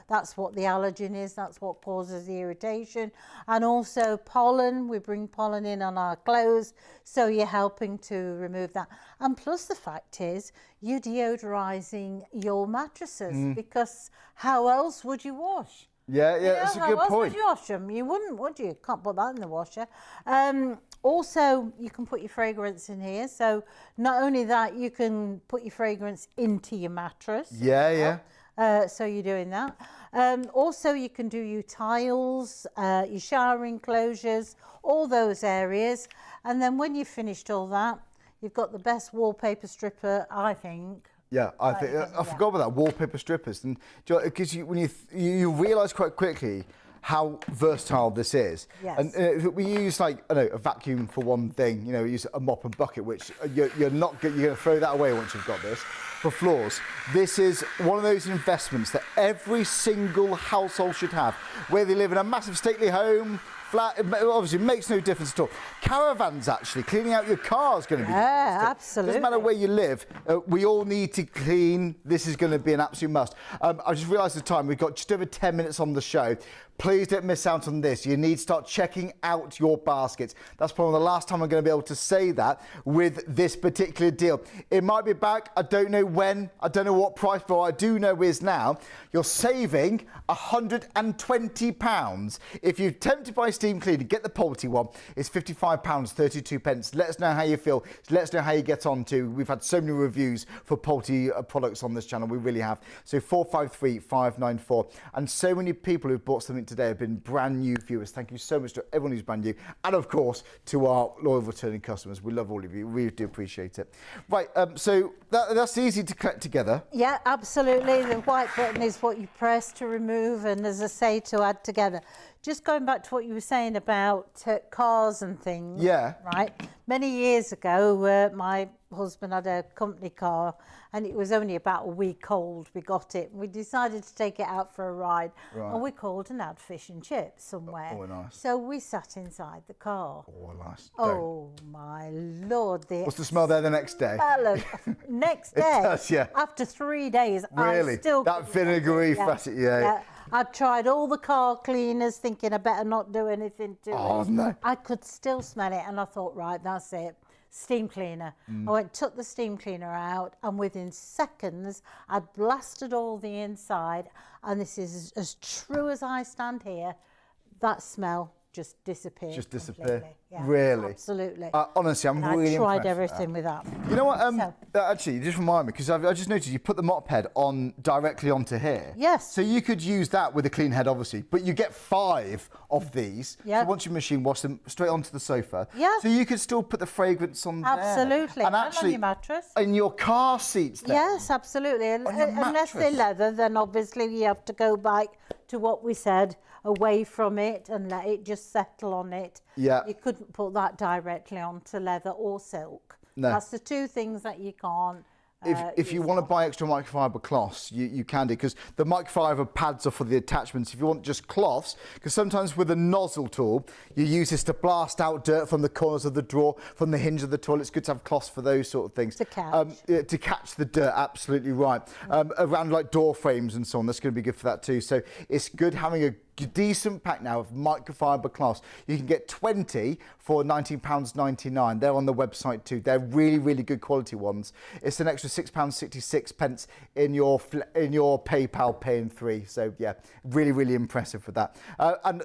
that's what the allergen is, that's what causes the irritation. And also pollen, we bring pollen in on our clothes, so you're helping to remove that. And plus the fact is, you're deodorizing your mattresses, because how else would you wash? Yeah, that's a good How else point. would you wash them? You wouldn't, would you? Can't put that in the washer. Also, you can put your fragrance in here. So not only that, you can put your fragrance into your mattress. Yeah. So you're doing that. Also, you can do your tiles, your shower enclosures, all those areas. And then when you've finished all that, you've got the best wallpaper stripper, I think. Yeah, I think I forgot about that, wallpaper strippers, and because when you realise quite quickly how versatile this is. Yes. And we use like a vacuum for one thing, you know, we use a mop and bucket, which you're not you're going to throw that away once you've got this. For floors, this is one of those investments that every single household should have, whether they live in a massive stately home, flat, it obviously makes no difference at all. Caravans, actually, cleaning out your car is going to be... Yeah, absolutely. Doesn't matter where you live, we all need to clean. This is going to be an absolute must. I just realised the time, we've got just over 10 minutes on the show. Please don't miss out on this. You need to start checking out your baskets. That's probably the last time I'm going to be able to say that with this particular deal. It might be back. I don't know when. I don't know what price, but what I do know is now you're saving £120. If you're tempted by steam cleaning, get the Polti one. It's £55.32. Let us know how you feel. Let us know how you get on to. We've had so many reviews for Polti products on this channel. We really have. So 453-594. And so many people who've bought something today have been brand new viewers. Thank you so much to everyone who's brand new, and of course to our loyal returning customers. We love all of you. We really do appreciate it. Right, so that's easy to collect together. Yeah, absolutely. The white button is what you press to remove, and as I say, to add together. Just going back to what you were saying about cars and things. Yeah. Right. Many years ago, my husband had a company car, and it was only about a week old. We got it. We decided to take it out for a ride, and we called and had fish and chips somewhere. Oh, nice. So we sat inside the car. Oh, nice. Oh my Lord! What's the smell there the next day? Next day. It does, yeah. After 3 days, Really? I still That vinegary fatty, yeah. I tried all the car cleaners, thinking I better not do anything to it. Oh, no. I could still smell it, and I thought, right, that's it. Steam cleaner. I went, took the steam cleaner out, and within seconds, I'd blasted all the inside, and this is as true as I stand here. That smell just disappeared. Just disappear. completely. Yeah, Really? Absolutely. Honestly, I'm And really I tried impressed everything with that. You know what? So- Actually, you just remind me, because I just noticed you put the mop head on directly onto here. Yes. So you could use that with a clean head, obviously, but you get 5 of these. Yeah. So once you machine wash them straight onto the sofa. Yeah. So you could still put the fragrance on there. Absolutely. And And actually, on your mattress. in your car seats there. Yes, absolutely. On your Unless they're mattress. leather, then obviously you have to go back to what we said, away from it and let it just settle on it. Yeah. You couldn't put that directly onto leather or silk. No. That's the 2 things that you can't. If you want to buy extra microfibre cloths, you can do, because the microfibre pads are for the attachments. If you want just cloths, because sometimes with a nozzle tool, you use this to blast out dirt from the corners of the drawer, from the hinge of the toilet. It's good to have cloths for those sort of things. To catch. To catch the dirt, absolutely right. Around like door frames and so on, that's going to be good for that too. So it's good having a decent pack now of microfibre cloths. You can get 20 for £19.99. They're on the website too. They're really, really good quality ones. It's an extra £6.66 in your PayPal Pay in 3. So yeah, really, really impressive for that. And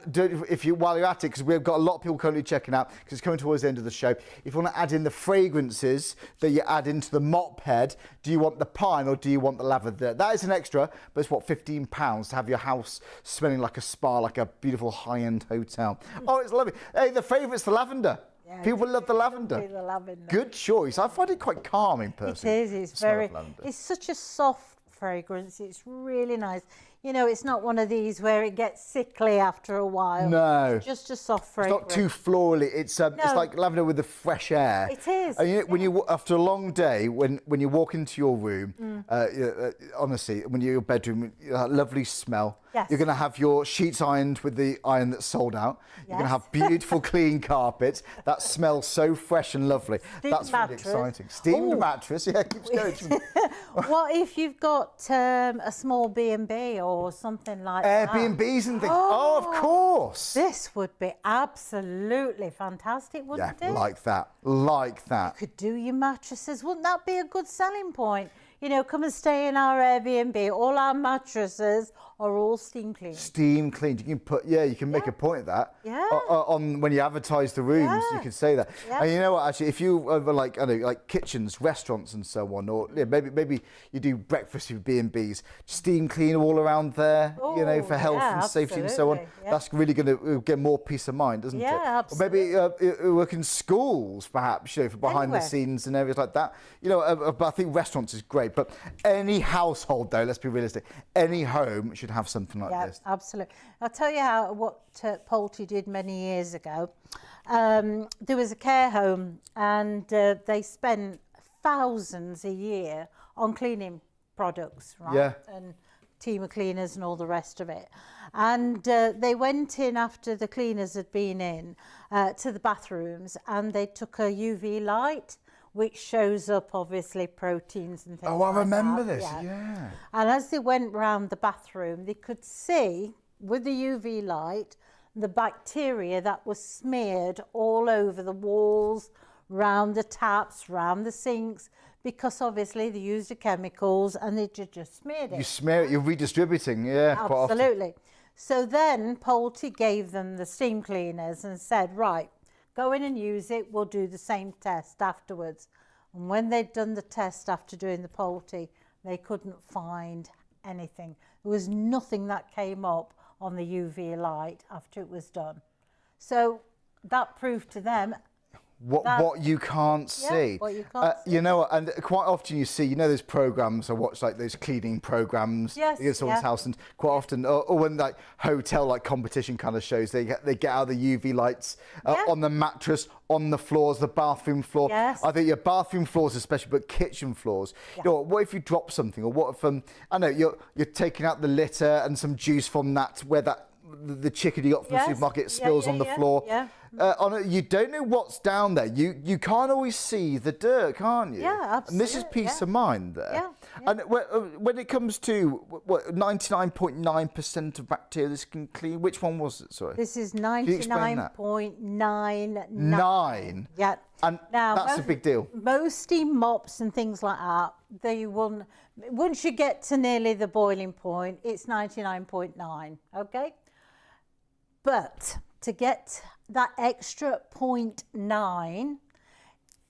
while you're at it, because we've got a lot of people currently checking out, because it's coming towards the end of the show. If you want to add in the fragrances that you add into the mop head, do you want the pine or do you want the lavender? That is an extra, but it's what, £15 to have your house smelling like a spa. spa, like a beautiful high-end hotel. Oh, it's lovely. Hey, the favourite's the lavender. Yeah, People love the lavender. the lavender. Good choice. I find it quite calming, personally. It is. It's the smell very. of lavender. It's such a soft fragrance. It's really nice. You know, it's not one of these where it gets sickly after a while. No. It's just a soft It's fragrance. not too florally. It's like lavender with the fresh air. It is. And you know, when you after a long day, when you walk into your room, honestly, when you're in your bedroom, that lovely smell. Yes. You're going to have your sheets ironed with the iron that's sold out. You're going to Yes. have beautiful, clean carpets. That smells so fresh and lovely. Steamed That's mattress. really exciting. Steamed Ooh. mattress. Yeah, keeps going. What if you've got a small B&B or something like that? Airbnbs and things. Oh, of course. This would be absolutely fantastic, wouldn't Yeah, it? like that. Like that. Could do your mattresses. Wouldn't that be a good selling point? You know, come and stay in our Airbnb. All our mattresses are all steam clean. Steam cleaned. You can put, you can make a point of that. Yeah. On when you advertise the rooms, you Yeah. can say that. Yeah. And you know what? Actually, if you over like like kitchens, restaurants, and so on, or maybe you do breakfast with B&Bs, steam clean all around there. You know, for health yeah, and safety and so on. absolutely, yeah. That's really going to get more peace of mind, doesn't it? Yeah, Or maybe work in schools, perhaps. You know, for behind the Anywhere. scenes and areas like that. You know, but I think restaurants is great. But any household, though, let's be realistic. Any home should have something like Yeah, this. absolutely. I'll tell you what Polti did many years ago. There was a care home and they spent thousands a year on cleaning products, right? Yeah. And team of cleaners and all the rest of it. And they went in after the cleaners had been in to the bathrooms and they took a UV light which shows up obviously proteins and things Oh, I like remember that. this. Yeah. And as they went round the bathroom, they could see with the UV light the bacteria that was smeared all over the walls, round the taps, round the sinks, because obviously they used the chemicals and they just smeared it. You smear it, you're redistributing, yeah, quite often. Absolutely. So then Polti gave them the steam cleaners and said, right, go in and use it, we'll do the same test afterwards. And when they'd done the test after doing the Polti, they couldn't find anything. There was nothing that came up on the UV light after it was done. So that proved to them What you can't see. what you can't see. You know, and quite often you see, those programs, I watch like those cleaning programs Yes, in someone's yeah. house, and quite often, or when like hotel like competition kind of shows, they get out the UV lights Yeah. on the mattress, on the floors, the bathroom floor. Yes. I think your bathroom floors especially, but kitchen floors. Yeah. You know, what if you drop something, or what if I know you're taking out the litter and some juice from that where the chicken you got from the Yes. supermarket Yeah, spills yeah, on the yeah, floor. yeah. You don't know what's down there. You can't always see the dirt, can't you? Yeah, And this is absolutely, peace yeah. of mind there. Yeah, yeah. And when it comes to 99.9% of bacteria this can clean, which one was it? Sorry. This is you explain that? 99.99. 9. Yeah. And that's a big deal. Most steam mops and things like that, they won't. Once you get to nearly the boiling point, it's 99.9. Okay. But to get that extra 0.9,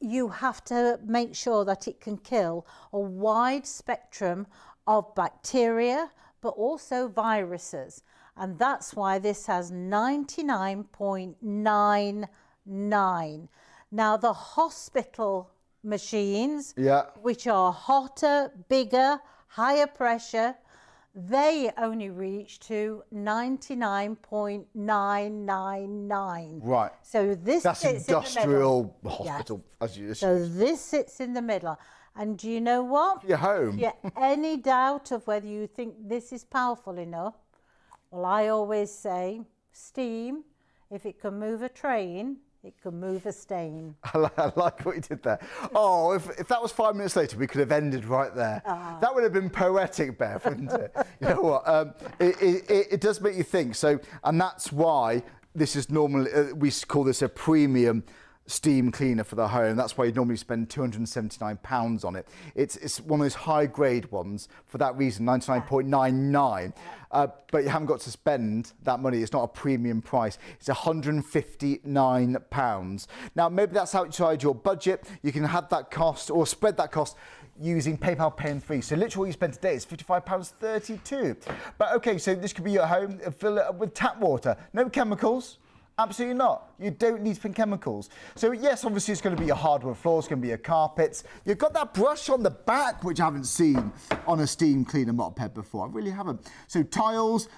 you have to make sure that it can kill a wide spectrum of bacteria, but also viruses. And that's why this has 99.99. Now, the hospital machines, Yeah. which are hotter, bigger, higher pressure, they only reach to 99.999. Right. So this That's sits in the industrial middle. hospital, as you So this sits in the middle. And do you know what? Your home. Yeah. Any doubt of whether you think this is powerful enough? Well, I always say steam, if it can move a train, it can move a stain. I like what you did there. Oh, if that was 5 minutes later, we could have ended right there. That would have been poetic, Bev, wouldn't it? You know what? It does make you think. So, and that's why this is normally, we call this a premium steam cleaner for the home. That's why you normally spend £279 on it. It's one of those high grade ones for that reason, 99.99. But you haven't got to spend that money. It's not a premium price. It's £159. Now, maybe that's outside your budget. You can have that cost or spread that cost. using PayPal Pay and Free. So literally what you spend today is £55.32. But okay, so this could be at home, fill it up with tap water. No chemicals. Absolutely not. You don't need chemicals. So yes, obviously it's going to be your hardwood floors, it's going to be your carpets. You've got that brush on the back, which I haven't seen on a steam cleaner mop head before. I really haven't. So tiles,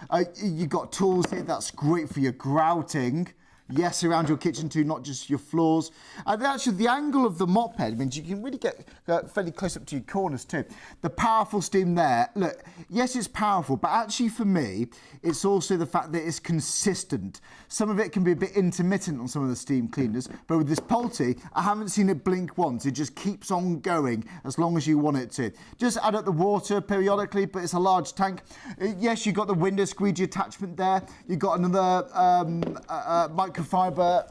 you've got tools here. That's great for your grouting. Yes, around your kitchen too, not just your floors. And actually, the angle of the mop head means you can really get fairly close up to your corners too. The powerful steam there, look, yes, it's powerful, but actually for me, it's also the fact that it's consistent. Some of it can be a bit intermittent on some of the steam cleaners, but with this Polti, I haven't seen it blink once. It just keeps on going as long as you want it to. Just add up the water periodically, but it's a large tank. Yes, you've got the window squeegee attachment there. You've got another microfibre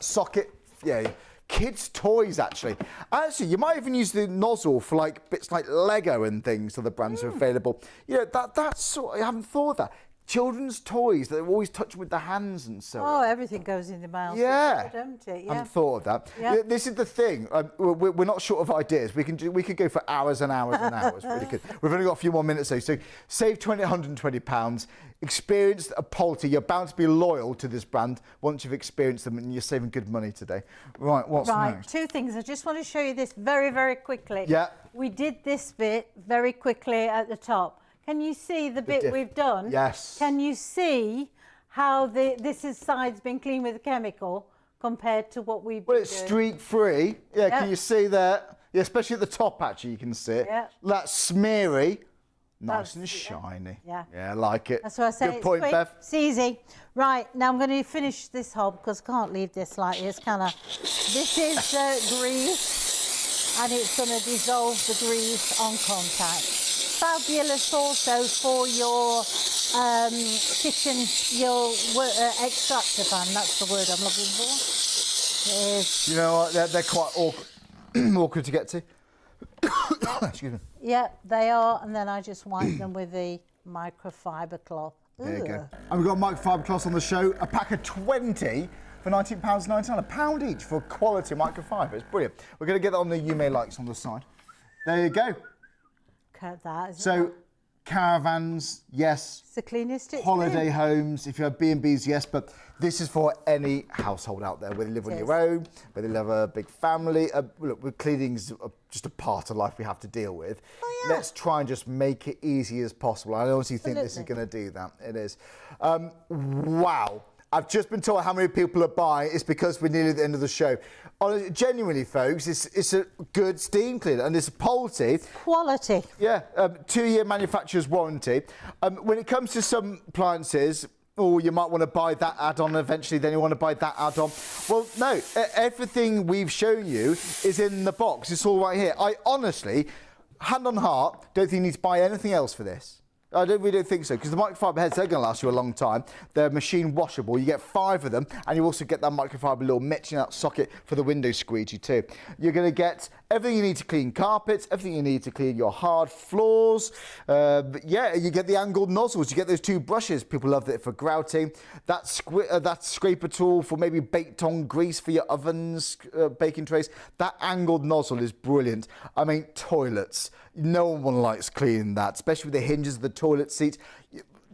socket. Yeah, kids' toys actually. Actually, you might even use the nozzle for like bits like Lego and things. So the brands are available. You know, that's sort. I haven't thought of that. Children's toys that they're always touching with the hands and so on. Oh, everything goes in the mouth. Yeah, don't it? I haven't thought of that. Yeah. This is the thing. We're not short of ideas. We could go for hours and hours and hours. Really good. We've only got a few more minutes though. So save £120. Experience a Polti. You're bound to be loyal to this brand once you've experienced them, and you're saving good money today. Right, what's next? Two things. I just want to show you this very, very quickly. Yeah. We did this bit very quickly at the top. Can you see the bit we've done? Yes. Can you see how this side's been cleaned with a chemical compared to what we've Well, been it's doing? streak-free. Yeah, Yeah. can you see that? Yeah, especially at the top, actually, you can see it. Yeah. That's smeary. Nice That's- and shiny. Yeah. Yeah, I like it. That's what I say. Good It's point, quick, Bev. it's easy. Right, now I'm going to finish this hob because I can't leave this like this, can I? This is grease, and it's going to dissolve the grease on contact. Fabulous also for your kitchen, your extractor fan. That's the word I'm looking for. It is. You know what? They're quite awkward, awkward to get to. Excuse me. Yeah, they are. And then I just wipe them with the microfibre cloth. There you go. Ugh. And we've got microfibre cloths on the show. A pack of 20 for £19.99. £1 each for quality microfibre. It's brilliant. We're going to get that on the You May Likes on the side. There you go. Cut that. Isn't So, it? caravans, yes. It's the cleanest it's Holiday been. homes, if you have B&Bs, yes, but this is for any household out there, whether you live on It your own, whether you have a big family. Look, cleaning's just a part of life we have to deal with. Oh, yeah. Let's try and just make it easy as possible. I honestly think this is Absolutely. going to do that. It is. Wow. I've just been told how many people are buying. It's because we're nearly at the end of the show. Genuinely, folks, it's a good steam cleaner, and this Polti. Quality. Yeah, 2-year manufacturer's warranty. When it comes to some appliances, you might want to buy that add-on eventually, then you want to buy that add-on. Well, no, everything we've shown you is in the box. It's all right here. I honestly, hand on heart, don't think you need to buy anything else for this. I really don't think so, because the microfibre heads, they're going to last you a long time. They're machine washable. You get 5 of them, and you also get that microfibre little matching out socket for the window squeegee too. You're going to get everything you need to clean carpets, everything you need to clean your hard floors. Yeah, you get the angled nozzles. You get those 2 brushes. People love it for grouting. That scraper tool for maybe baked on grease for your ovens, baking trays. That angled nozzle is brilliant. I mean, toilets. No one likes cleaning that, especially with the hinges of the toilet seat.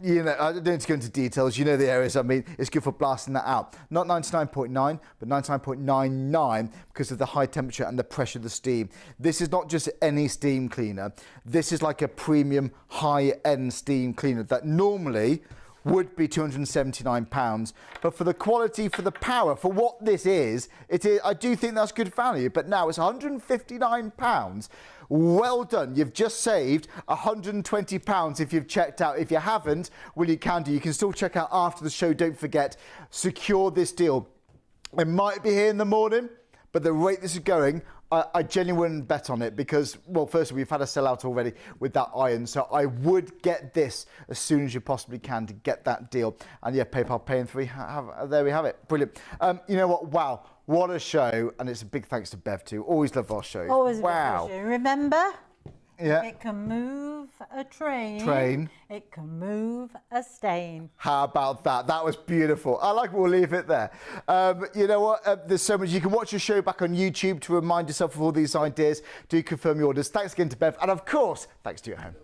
You know, I don't need to go into details. You know the areas. I mean, it's good for blasting that out. Not 99.9, but 99.99 because of the high temperature and the pressure of the steam. This is not just any steam cleaner. This is like a premium high-end steam cleaner that normally would be £279, but for the quality, for the power, for what this is, I do think that's good value, but now it's £159. Well done. You've just saved £120 if you've checked out. If you haven't, well, you can do. You can still check out after the show. Don't forget, secure this deal. It might be here in the morning, but the rate this is going, I genuinely wouldn't bet on it because, well, firstly, we've had a sellout already with that iron. So I would get this as soon as you possibly can to get that deal. And yeah, PayPal Pay and Free, there we have it. Brilliant. You know what? Wow. What a show. And it's a big thanks to Bev too. Always love our shows. Always a wow. pleasure. Remember, Yeah. It can move a train. Train. It can move a stain. How about that? That was beautiful. I like, we'll leave it there. You know what? There's so much. You can watch the show back on YouTube to remind yourself of all these ideas. Do confirm your orders. Thanks again to Bev. And of course, thanks to your home.